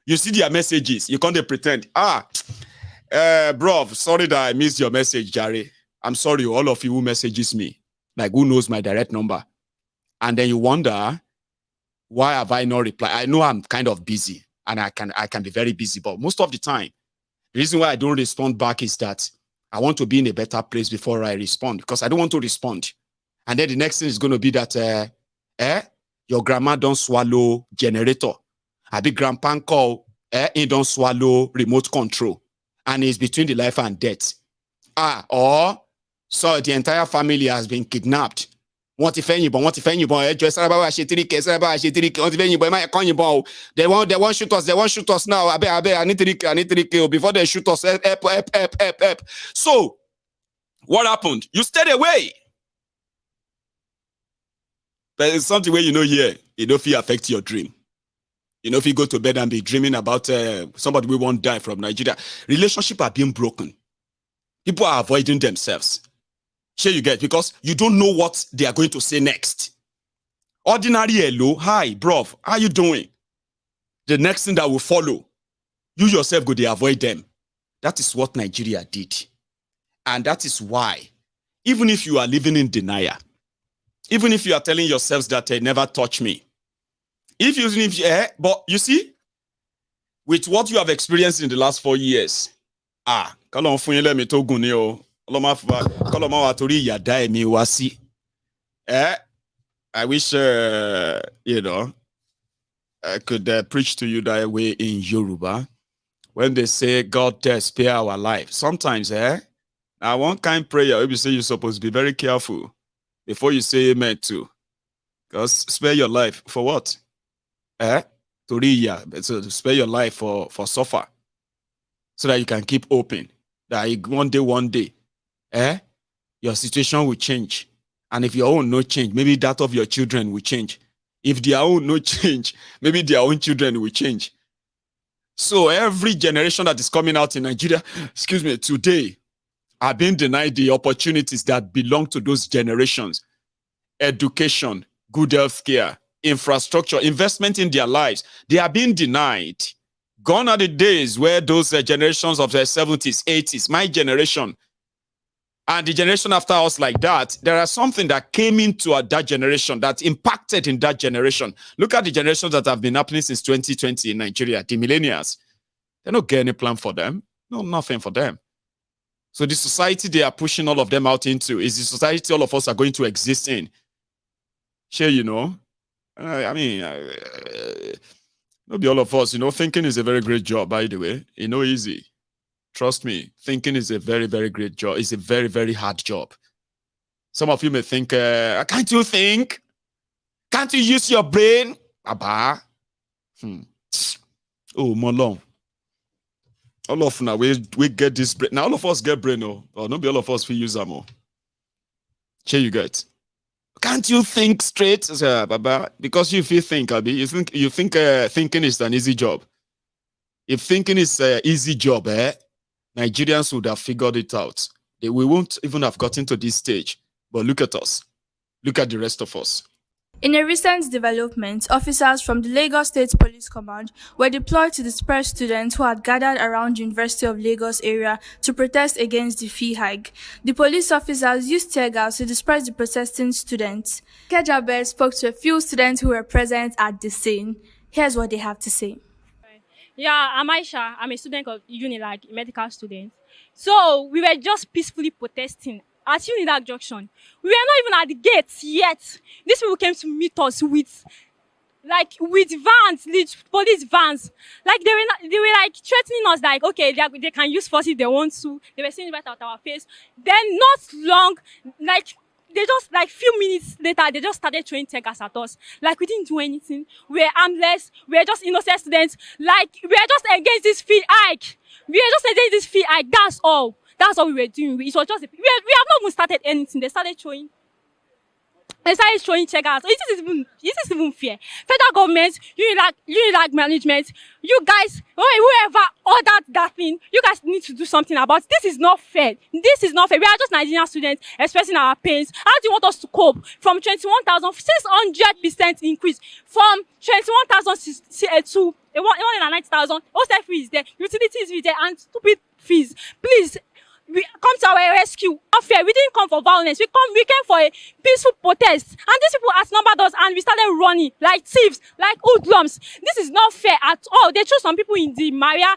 You see their messages, you can't pretend. Bro, sorry that I missed your message, Jerry. I'm sorry, all of you who messages me. Like, who knows my direct number? And then you wonder, why have I not replied? I know I'm kind of busy, and I can be very busy, but most of the time, the reason why I don't respond back is that I want to be in a better place before I respond, because I don't want to respond. And then the next thing is going to be that, your grandma don't swallow generator. A big grandpa call, he don't swallow remote control. And it's between the life and death. Or so the entire family has been kidnapped. What if anybody? They won't shoot us now. I need to kill before they shoot us. So what happened? You stayed away. But it's something where here, if it affect your dream. If you go to bed and be dreaming about somebody who won't die from Nigeria, relationships are being broken. People are avoiding themselves. Sure you get, because you don't know what they are going to say next. Ordinary hello, hi, bro, how you doing? The next thing that will follow, you yourself go to avoid them. That is what Nigeria did. And that is why, even if you are living in denial, even if you are telling yourselves that they never touch me, but you see, with what you have experienced in the last 4 years, I wish, I could preach to you that way in Yoruba. When they say, God spare our life. Sometimes, I one kind prayer, if you say you're supposed to be very careful before you say amen to. Because spare your life for what? So spare your life for suffer. So that you can keep open. That one day, your situation will change. And if your own no change, maybe that of your children will change. If their own no change, maybe their own children will change. So every generation that is coming out in Nigeria, today, are being denied the opportunities that belong to those generations. Education, good health care, infrastructure, investment in their lives. They are being denied. Gone are the days where those generations of the 70s, 80s, my generation, and the generation after us like that, there are something that came into that generation that impacted in that generation. Look at the generations that have been happening since 2020 in Nigeria, the millennials. They don't get any plan for them. No, nothing for them. So the society they are pushing all of them out into is the society all of us are going to exist in. Sure, you know, maybe all of us, you know, thinking is a very great job, by the way. You know, easy. Trust me, thinking is a very, very great job. It's a very, very hard job. Some of you may think, can't you think? Can't you use your brain? Abba. Oh, Molong. All of now, we get this brain. Now, all of us get brain, or not be all of us we use them. Here you get. Can't you think straight? Baba? Because if you think, Abi, you think thinking is an easy job. If thinking is an easy job, Nigerians would have figured it out. We won't even have gotten to this stage. But look at us. Look at the rest of us. In a recent development, officers from the Lagos State Police Command were deployed to disperse students who had gathered around the University of Lagos area to protest against the fee hike. The police officers used tear gas to disperse the protesting students. Kejabe spoke to a few students who were present at the scene. Here's what they have to say. Yeah, I'm Aisha. I'm a student of Unilag, a medical student. So we were just peacefully protesting at Unilag Junction. We were not even at the gates yet. These people came to meet us with vans, police vans. Like they were like threatening us, like, okay, they can use force if they want to. They were saying right at our face. Then not long, like they just like few minutes later, they just started throwing tear gas at us. Like we didn't do anything. We were armless. We were just innocent students. Like we were just against this fee hike. We were just against this fee hike. That's all. That's what we were doing. It was just we have not even started anything. They started throwing tear gas. It is even fair. Federal government, Unilag management, you guys, whoever ordered that thing, you guys need to do something about it. This is not fair. This is not fair. We are just Nigerian students expressing our pains. How do you want us to cope? From 21,600% increase, from 21,000 to 190,000. Hostel fee is there, utilities is there, and stupid fees. Please. We come to our rescue. Not fair. We didn't come for violence. We came for a peaceful protest. And these people outnumbered us and we started running like thieves, like hoodlums. This is not fair at all. They threw some people in the Maria.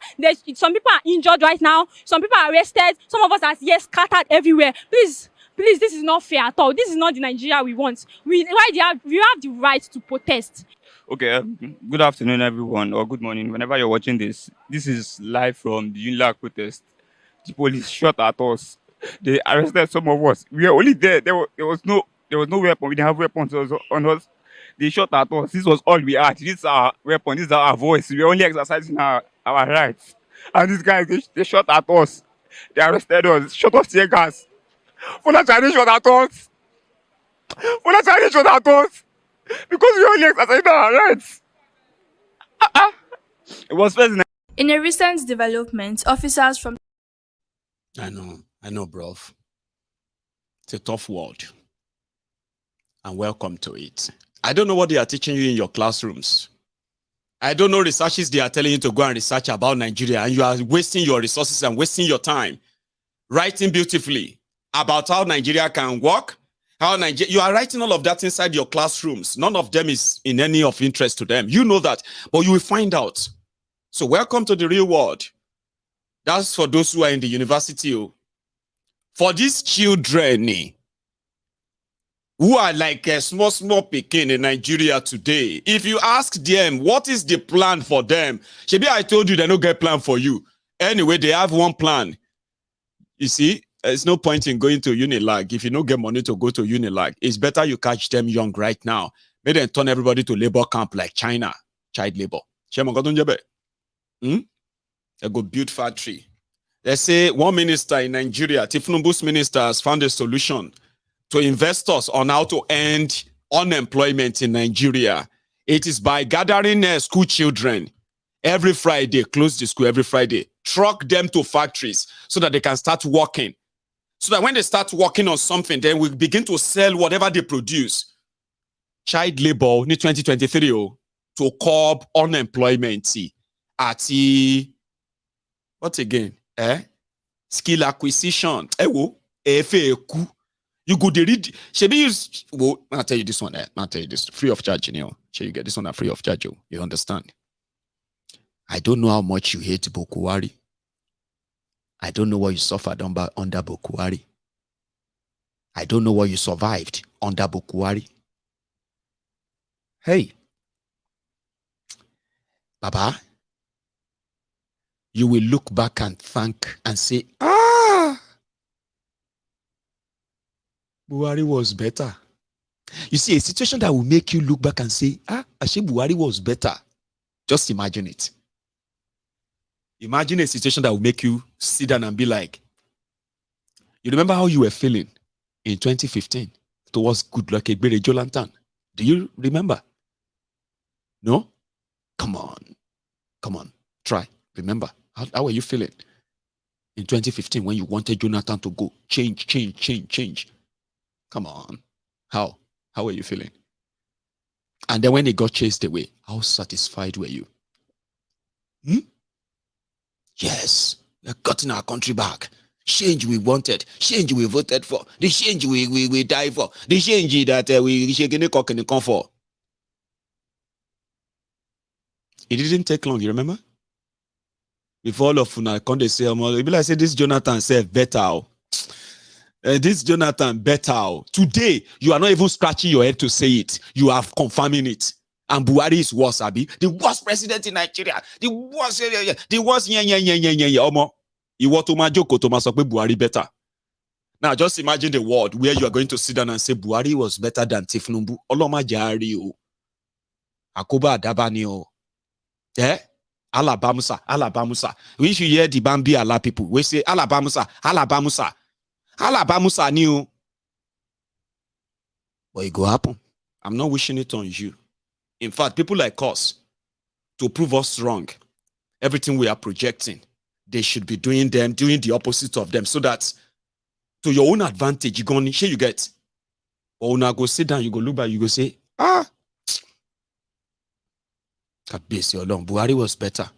Some people are injured right now. Some people are arrested. Some of us are scattered everywhere. Please, this is not fair at all. This is not the Nigeria we want. We have the right to protest. Okay, good afternoon, everyone, or good morning. Whenever you're watching this, this is live from the Unilag protest. The police shot at us. They arrested some of us. We were only there. There was no weapon. We didn't have weapons on us. They shot at us. This was all we had. This is our weapon. This is our voice. We were only exercising our rights. And these guys, they shot at us. They arrested us. Shot us tear gas. For that time, they shot at us. Because we were only exercising our rights. It was first. In a recent development, officers from I know, bro. It's a tough world. And welcome to it. I don't know what they are teaching you in your classrooms. I don't know researches they are telling you to go and research about Nigeria, and you are wasting your resources and wasting your time writing beautifully about how Nigeria can work, you are writing all of that inside your classrooms. None of them is in any of interest to them. You know that, but you will find out. So welcome to the real world. That's for those who are in the university. For these children who are like a small picking in Nigeria today, if you ask them what is the plan for them, maybe I told you they don't get plan for you. Anyway, they have one plan. You see, there's no point in going to Unilag. If you don't get money to go to Unilag, it's better you catch them young right now. May then turn everybody to labor camp like China, child labor. They go build factory. They say one minister in Nigeria, Tifnumbu's minister, has found a solution to investors on how to end unemployment in Nigeria. It is by gathering school children every Friday, close the school every Friday, truck them to factories so that they can start working. So that when they start working on something, then we begin to sell whatever they produce. child labor in 2023 to curb unemployment. What again? Skill acquisition. You go to read. I'll tell you this one. I'll tell you this free of charge. You get this one at free of charge. You understand? I don't know how much you hate Bokuwari. I don't know what you suffered under Bokuwari. I don't know what you survived under Bokuwari. Hey, Baba, you will look back and thank and say, Buhari was better. You see, a situation that will make you look back and say, actually Buhari was better. Just imagine it. Imagine a situation that will make you sit down and be like, you remember how you were feeling in 2015 towards Goodluck Ebele Jonathan? Do you remember? No? Come on. Try. Remember. How were you feeling in 2015 when you wanted Jonathan to go? Change. Come on. How were you feeling? And then when he got chased away, how satisfied were you? Yes, we have gotten our country back. Change we wanted, change we voted for, the change we died for, the change that we shaking the cock and the come for. It didn't take long, you remember? Before all of Una come they say, be like say this Jonathan said better. This Jonathan better. Today, you are not even scratching your head to say it. You are confirming it. And Buhari is worse, Abi. The worst president in Nigeria. The worst. You want to majoko to masokwe Buhari better. Now, just imagine the world where you are going to sit down and say Buhari was better than Tifnumbu. Oloma jari o. Akoba adabani o. Alabamusa. We should hear the Bambi Allah people. We say Alabamusa. Alabamusa new. But it go happen. I'm not wishing it on you. In fact, people like us, to prove us wrong, everything we are projecting, they should be doing the opposite of them, so that to your own advantage, you're going to share you get. Or now go sit down, you go look back, you go say, Buhari was better.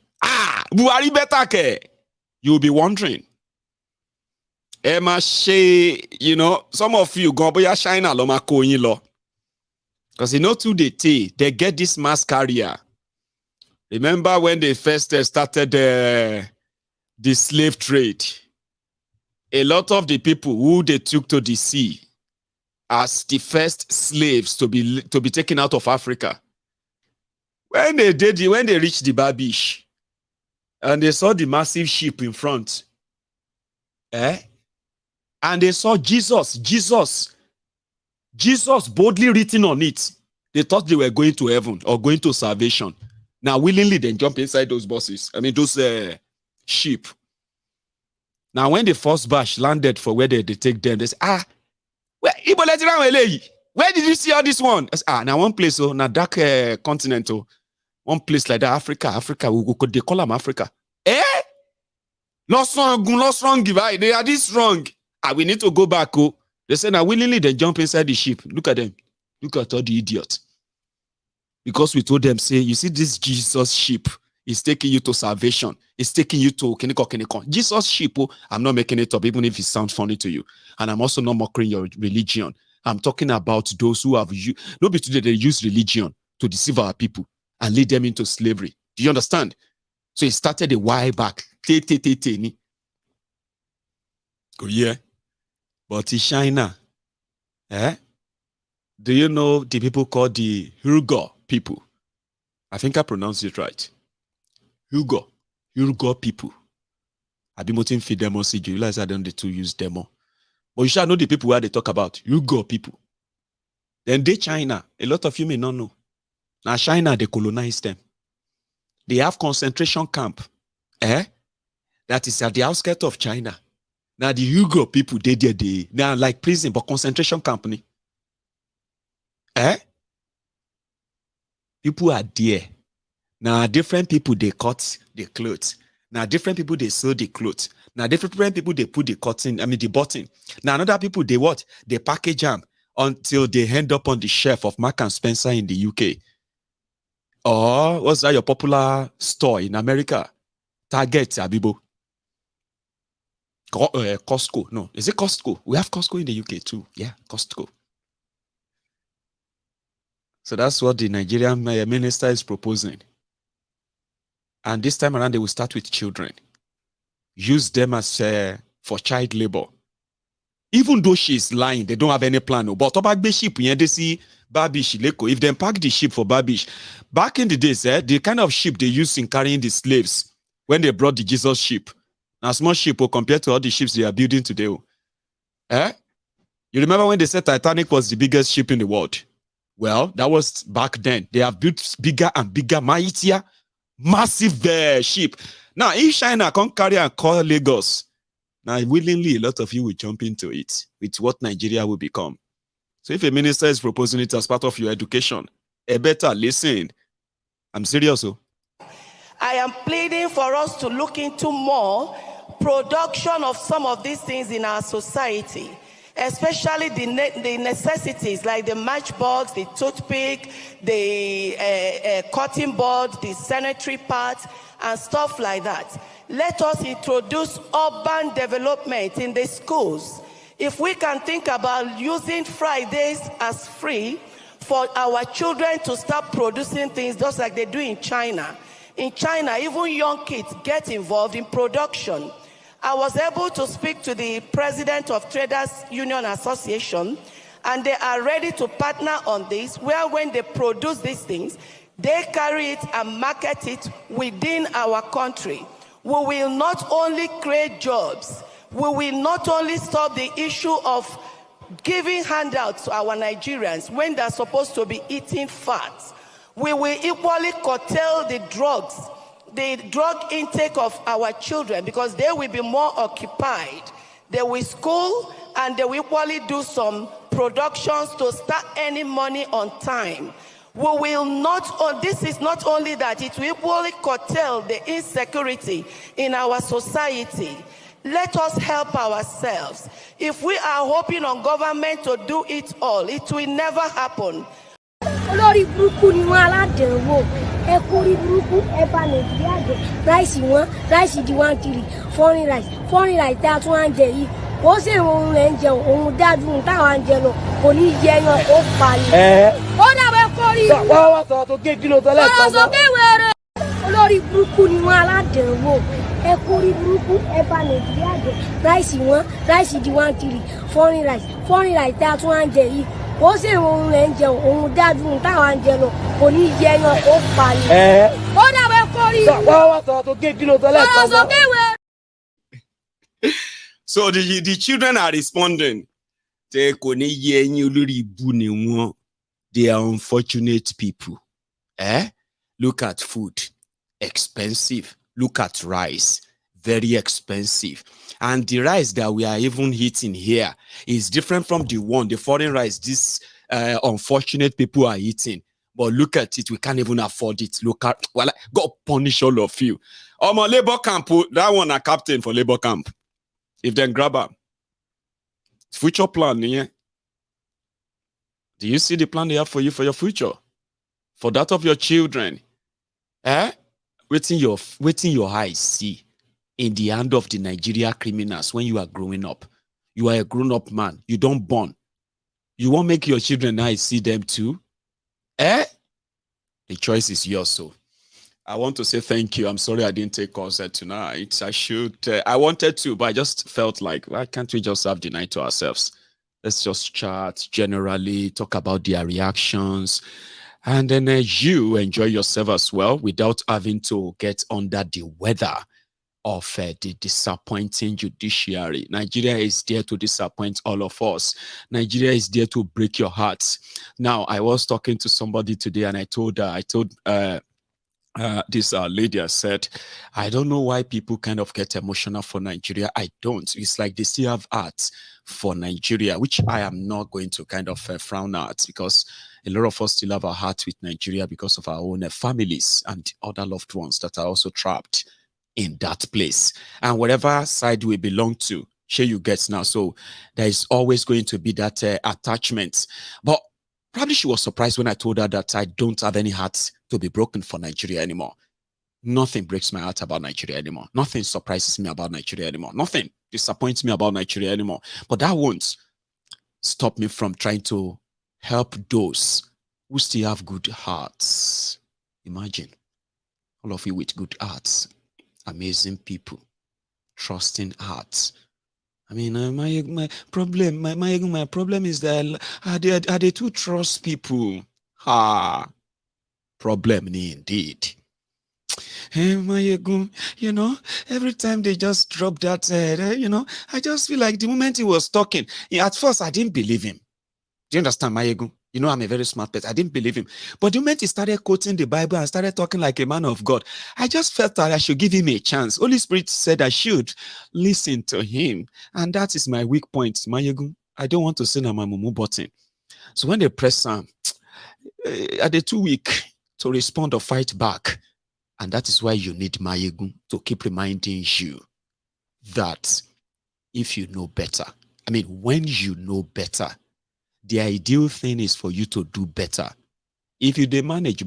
Buhari better ke. You'll be wondering. Emma Shea, some of you go boya shine aloma ko yin lo. Because today they get this mass carrier. Remember when they first started the slave trade? A lot of the people who they took to the sea as the first slaves to be taken out of Africa. When they reached the Babish and they saw the massive ship in front, and they saw Jesus boldly written on it. They thought they were going to heaven or going to salvation. Now, willingly, they jump inside those buses. Those ship. Now, when the first batch landed for where they take them, they say, where did you see all this one? Now one place, now dark continent, one place like that, Africa, they call them Africa. Lost wrong, they are this wrong. We need to go back. They say now willingly they jump inside the ship. Look at them. Look at all the idiots. Because we told them, say, you see this Jesus ship is taking you to salvation. It's taking you to Keniko. Jesus ship, I'm not making it up, even if it sounds funny to you. And I'm also not mocking your religion. I'm talking about those who have used, nobody today, they use religion to deceive our people and lead them into slavery. Do you understand? So it started a while back. Oh yeah. But in China, do you know the people called the Uyghur people? I think I pronounced it right. Uyghur people. I've been moting for demo. See, you realize I don't the two use demo. But you shall know the people where they talk about Uyghur people. Then they China. A lot of you may not know. Now China, they colonized them. They have concentration camp. That is at the outskirts of China. Now the Uyghur people, they are like prison, but concentration company. People are there. Now different people, they cut the clothes. Now different people, they sew the clothes. Now different people, they put the cotton, the button. Now another people, they what? They package them until they end up on the shelf of Mark and Spencer in the UK. Or what's that, your popular store in America? Target, Abibo. Costco. No, is it Costco? We have Costco in the UK too. Yeah, Costco. So that's what the Nigerian minister is proposing. And this time around, they will start with children. Use them as for child labor. Even though she's lying, they don't have any plan. But about the sheep, they see Babish, Leko. If they pack the sheep for Babish, back in the days, the kind of sheep they used in carrying the slaves when they brought the Jesus sheep. Now, small sheep compared to all the ships they are building today. You remember when they said Titanic was the biggest ship in the world? Well, that was back then. They have built bigger and bigger, mightier, massive ship. Now, if China can't carry and call Lagos, now willingly, a lot of you will jump into it with what Nigeria will become. So if a minister is proposing it as part of your education, better listen. I'm serious. I am pleading for us to look into more production of some of these things in our society, especially the necessities like the matchbox, the toothpick, the cutting board, the sanitary parts, and stuff like that. Let us introduce urban development in the schools. If we can think about using Fridays as free for our children to start producing things just like they do in China. In China, even young kids get involved in production. I was able to speak to the president of Traders Union Association, and they are ready to partner on this, where when they produce these things, they carry it and market it within our country. We will not only create jobs, we will not only stop the issue of giving handouts to our Nigerians when they're supposed to be eating fat. We will equally curtail the drug intake of our children, because they will be more occupied. They will school and they will equally do some productions to start earning money on time. We will not, this is not only that, it will equally curtail the insecurity in our society. Let us help ourselves. If we are hoping on government to do it all, it will never happen. Olórí burúkú ni wọ́n aládẹ̀wò ẹ kórí burúkú ẹ bá Nàìjíríà jẹ ráìsì wọn ráìsì di 1 foreign rice tá a tún à ń jẹ yìí kò sí òun rẹ̀ ń jẹun òun dájú táwọn à ń jẹ lọ kò ní jẹ yan ó parí. Ó dàbẹ̀ kórí. wọ́n sọ tó gé kìlọ̀ tọ́lẹ̀ kan. sọ pé wẹ́rẹ́. Olórí burúkú ni wọ́n aládẹ̀wò ẹ kórí burúkú ẹ bá Nàìjíríà jẹ ráìsì wọn ráìsì di 1 foreign rice tá a tún à ń jẹ yìí. Ó sì òun rẹ̀ ń jẹun òun dájú táwọn à ń jẹ lọ kò ní jẹ yan ó parí. Ó dàbẹ̀ kórí. wọ́n sọ tó gé kìlọ̀ tọ́lẹ̀ kan. sọ pé wẹ́rẹ́. So the children are responding. They are unfortunate people. Look at food. Expensive. Look at rice. Very expensive. And the rice that we are even eating here is different from the foreign rice these unfortunate people are eating. But look at it, we can't even afford it. Look at, well, God punish all of you. My labor camp, that one a captain for labor camp. If then grab her. Future plan, yeah. Do you see the plan they have for you for your future? For that of your children? Waiting your eyes see in the hand of the Nigeria criminals when you are growing up. You are a grown-up man. You don't born. You won't make your children eyes see them too? The choice is yours, so. I want to say thank you. I'm sorry I didn't take calls tonight. I wanted to, but I just felt like, why can't we just have the night to ourselves? Let's just chat generally, talk about their reactions, and then you enjoy yourself as well without having to get under the weather of the disappointing judiciary. Nigeria is there to disappoint all of us. Nigeria is there to break your hearts. Now, I was talking to somebody today, and I told this lady, I said, I don't know why people kind of get emotional for Nigeria. I don't. It's like they still have art for Nigeria, which I am not going to kind of frown at, because a lot of us still have our heart with Nigeria because of our own families and other loved ones that are also trapped in that place. And whatever side we belong to, Sure, you get now. So there is always going to be that attachment. But probably she was surprised when I told her that I don't have any heart to be broken for Nigeria anymore. Nothing breaks my heart about Nigeria anymore. Nothing surprises me about Nigeria anymore. Nothing disappoints me about Nigeria anymore. But that won't stop me from trying to help those who still have good hearts. Imagine all of you with good hearts, amazing people, trusting hearts. I mean, my problem is that are they too trust people? Problem indeed. Hey, Maiyegun, you know, every time they just drop that, you know, I just feel like the moment he was talking, at first I didn't believe him. Do you understand, Maiyegun? You know, I'm a very smart person. I didn't believe him. But the moment he started quoting the Bible and started talking like a man of God, I just felt that I should give him a chance. Holy Spirit said I should listen to him. And that is my weak point, Maiyegun. I don't want to sit on my mumu button. So when they press are they too weak to respond or fight back? And that is why you need Maiyegun to keep reminding you that if you know better, I mean, when you know better, the ideal thing is for you to do better. If you manage, you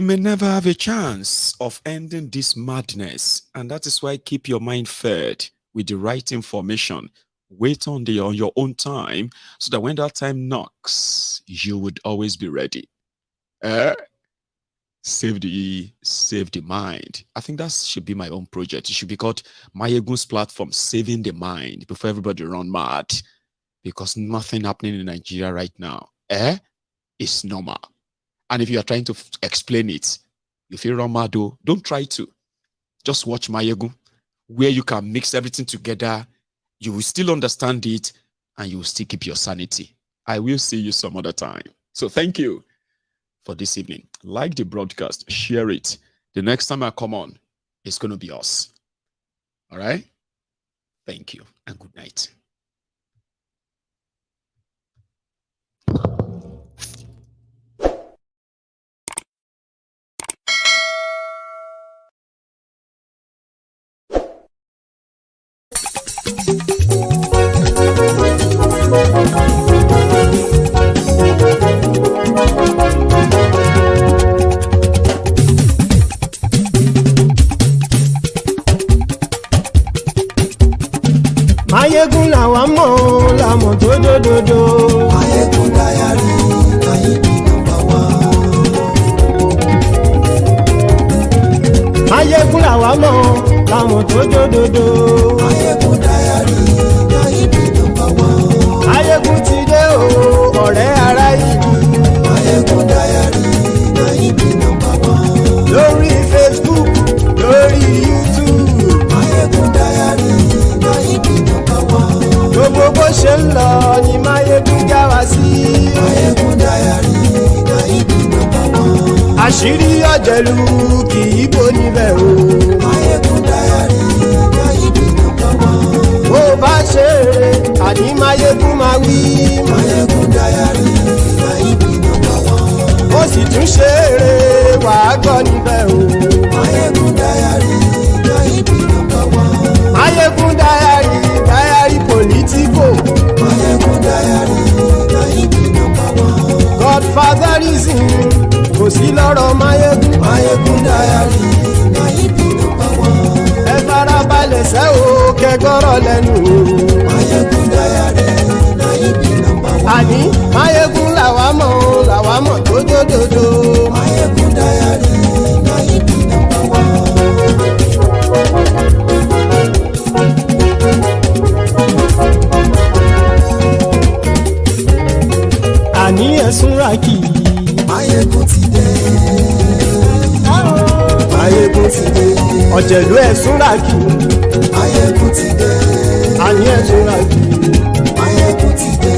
may never have a chance of ending this madness. And that is why keep your mind fed with the right information. Wait on your own time so that when that time knocks, you would always be ready. Save the mind. I think that should be my own project. It should be called Maiyegun's platform, Saving the Mind, before everybody run mad. Because nothing happening in Nigeria right now is normal. And if you are trying to explain it, if you run mad, don't try to. Just watch Maiyegun, where you can mix everything together. You will still understand it, and you will still keep your sanity. I will see you some other time. So thank you for this evening. Like the broadcast, share it. The next time I come on, it's going to be us. All right? Thank you and good night. Maiyegun làwa mọ̀ làmọ̀ tó dòdòdò. Maiyegun Diary láyé bí nọ́mbà wá. Maiyegun làwa mọ̀ làmọ̀ tó dòdòdò. Maiyegun Diary láyé bí nọ́mbà wá. Maiyegun ti dé o ọ̀rẹ́ ará ìlú. Maiyegun Diary láyé bí nọ́mbà wá. Lórí Facebook, lórí YouTube. Maiyegun Diary láyé bí nọ́mbà wá. Gbogbo bó ṣe ń lọ ni Maiyegun já wa sí. Maiyegun Diary láyé bí nọ́mbà wá. Àṣírí ọ̀jẹ̀lú kì í bò níbẹ̀ o. Maiyegun Diary láyé bí nọ́mbà wá. Bó bá ṣe eré àní Maiyegun máa wí. Maiyegun Diary láyé bí nọ́mbà wá. Ó sì tún ṣe eré wàá gbọ́ níbẹ̀ o. Maiyegun Diary láyé bí nọ́mbà wá. Maiyegun Diary, Diary Politico. Maiyegun Diary láyé bí nọ́mbà wá. Godfatherism kò sí lọ́rọ̀ Maiyegun. Maiyegun Diary láyé bí nọ́mbà wá. Ẹ farabalẹ̀ sẹ́ o kẹgọ́rọ̀ lẹ́nu o. Maiyegun Diary láyé bí nọ́mbà wá. Àní Maiyegun làwa mọ̀ tó dòdòdò. Maiyegun Diary láyé bí nọ́mbà wá. Àní ẹ̀sùn rákì. Maiyegun ti dé. Maiyegun ti dé. Ọ̀jẹ̀lú ẹ̀sùn rákì. Maiyegun ti dé. Àní ẹ̀sùn rákì. Maiyegun ti dé.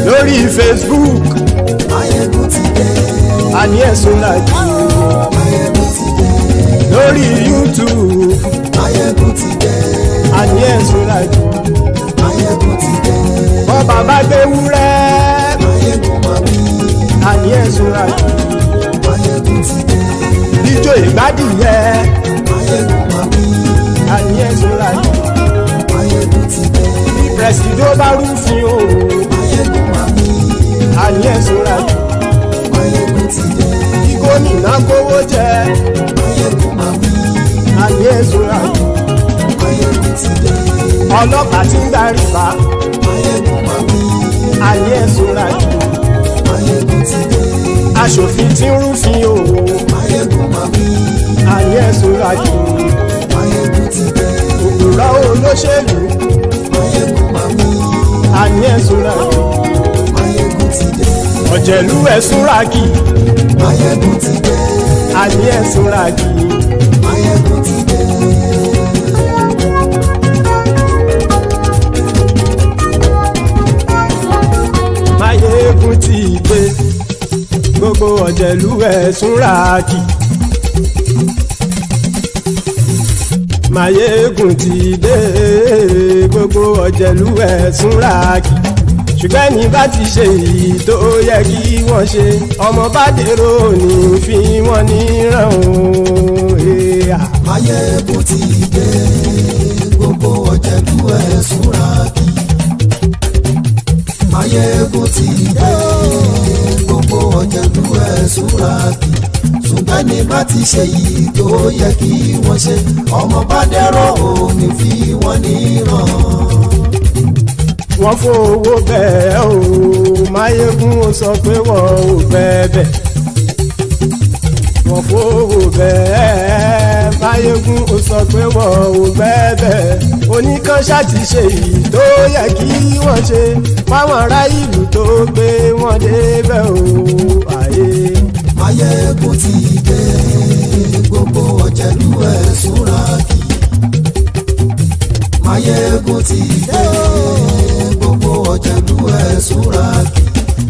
Lórí Facebook. Maiyegun ti dé. Àní ẹ̀sùn rákì. Maiyegun ti dé. Lórí YouTube. Maiyegun ti dé. Àní ẹ̀sùn rákì. Maiyegun ti dé. Bọ́ bàbá gbé wúrẹ́. Maiyegun máa bí. Àní ẹ̀sùn rákì. Maiyegun ti dé. Ijó ìgbádìyẹ. Maiyegun máa bí. àní ẹ̀sùn láti. Maiyegun ti dé. Bí pẹ̀sìdó bá rúfin o. Maiyegun máa mi. Àní ẹ̀sùn láti. Maiyegun ti dé. Bí gómìnà kówó jẹ. Maiyegun máa mi. Àní ẹ̀sùn láti. Maiyegun ti dé. Ọlọ́pàá tí ń darí bá. Maiyegun máa mi. Àní ẹ̀sùn láti. Maiyegun ti dé. Aṣòfin tí ń rúfin o. Maiyegun máa mi. Àní ẹ̀sùn láti. Maiyegun ti dé. Òpùrọ́ olóṣèlú. Maiyegun máa mi. Àní ẹ̀sùn láti. Maiyegun ti dé. Ọ̀jẹ̀lú ẹ̀sùn ràkì. Maiyegun ti dé. Àní ẹ̀sùn ràkì. Maiyegun ti dé. Maiyegun ti dé. Gbogbo ọ̀jẹ̀lú ẹ̀sùn ràkì. Maiyegun ti dé. Gbogbo ọ̀jẹ̀lú ẹ̀sùn ràkì. Ṣùgbọ́n ní bá ti ṣe èyí tó yẹ kí wọ́n ṣe, ọmọ bá dèrò ní fi wọ́n níran o. Maiyegun ti dé. Gbogbo ọ̀jẹ̀lú ẹ̀sùn ràkì. Maiyegun ti dé. Gbogbo ọ̀jẹ̀lú ẹ̀sùn ràkì. Ṣùgbọ́n ní bá ti ṣe èyí tó yẹ kí wọ́n ṣe, ọmọ bá dèrò ní fi wọ́n níran. Wọ́n fowó bẹ́ẹ̀ o, Maiyegun ó sọ pé wọ́n ò fẹ́ bẹ̀. Wọ́n fowó bẹ́ẹ̀, Maiyegun ó sọ pé wọ́n ò fẹ́ bẹ̀. Oníkanṣá ti ṣe èyí tó yẹ kí wọ́n ṣe, fáwọn ará ìlú tó gbé wọn débẹ̀ o. Maiyegun ti dé. Gbogbo ọ̀jẹ̀lú ẹ̀sùn ràkì. Maiyegun ti dé. Gbogbo ọ̀jẹ̀lú ẹ̀sùn ràkì.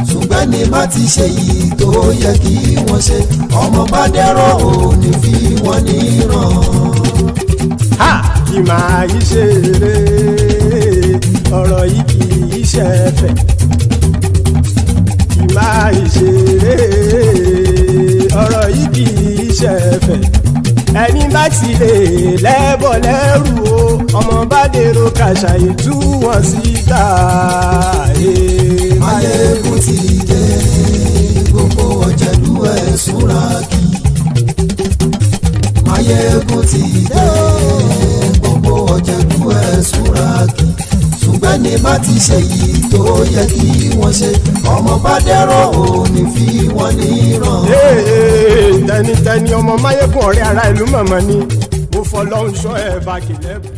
Ṣùgbọ́n ní bá ti ṣe yìí tó yẹ kí wọ́n ṣe, ọmọ bá dẹ́rọ̀ ò ní fi wọ́n níran. Ha! Kì máa yí ṣeré, ọ̀rọ̀ yìí kì í ṣẹ̀fẹ̀. Kì máa yí ṣeré, ọ̀rọ̀ yìí kì í ṣẹ̀fẹ̀. Ẹni bá ti lè lẹ́bọ̀ lẹ́rù o, ọmọ bá dèrò kàṣàyè tú wọn síta. Maiyegun ti dé. Gbogbo ọ̀jẹ̀lú ẹ̀sùn ràkì. Maiyegun ti dé. Gbogbo ọ̀jẹ̀lú ẹ̀sùn ràkì. Ṣùgbọ́n ní bá ti ṣe yìí tó yẹ kí wọ́n ṣe, ọmọ bá dẹ́rọ̀ ò ní fi wọ́n níran. Tẹnitẹni ọmọ Maiyegun ọ̀rẹ́ ara ìlú mọ̀mọ́ ni mo fọlọ́run ṣọ́ ẹ̀ bá kìlẹ̀ bù.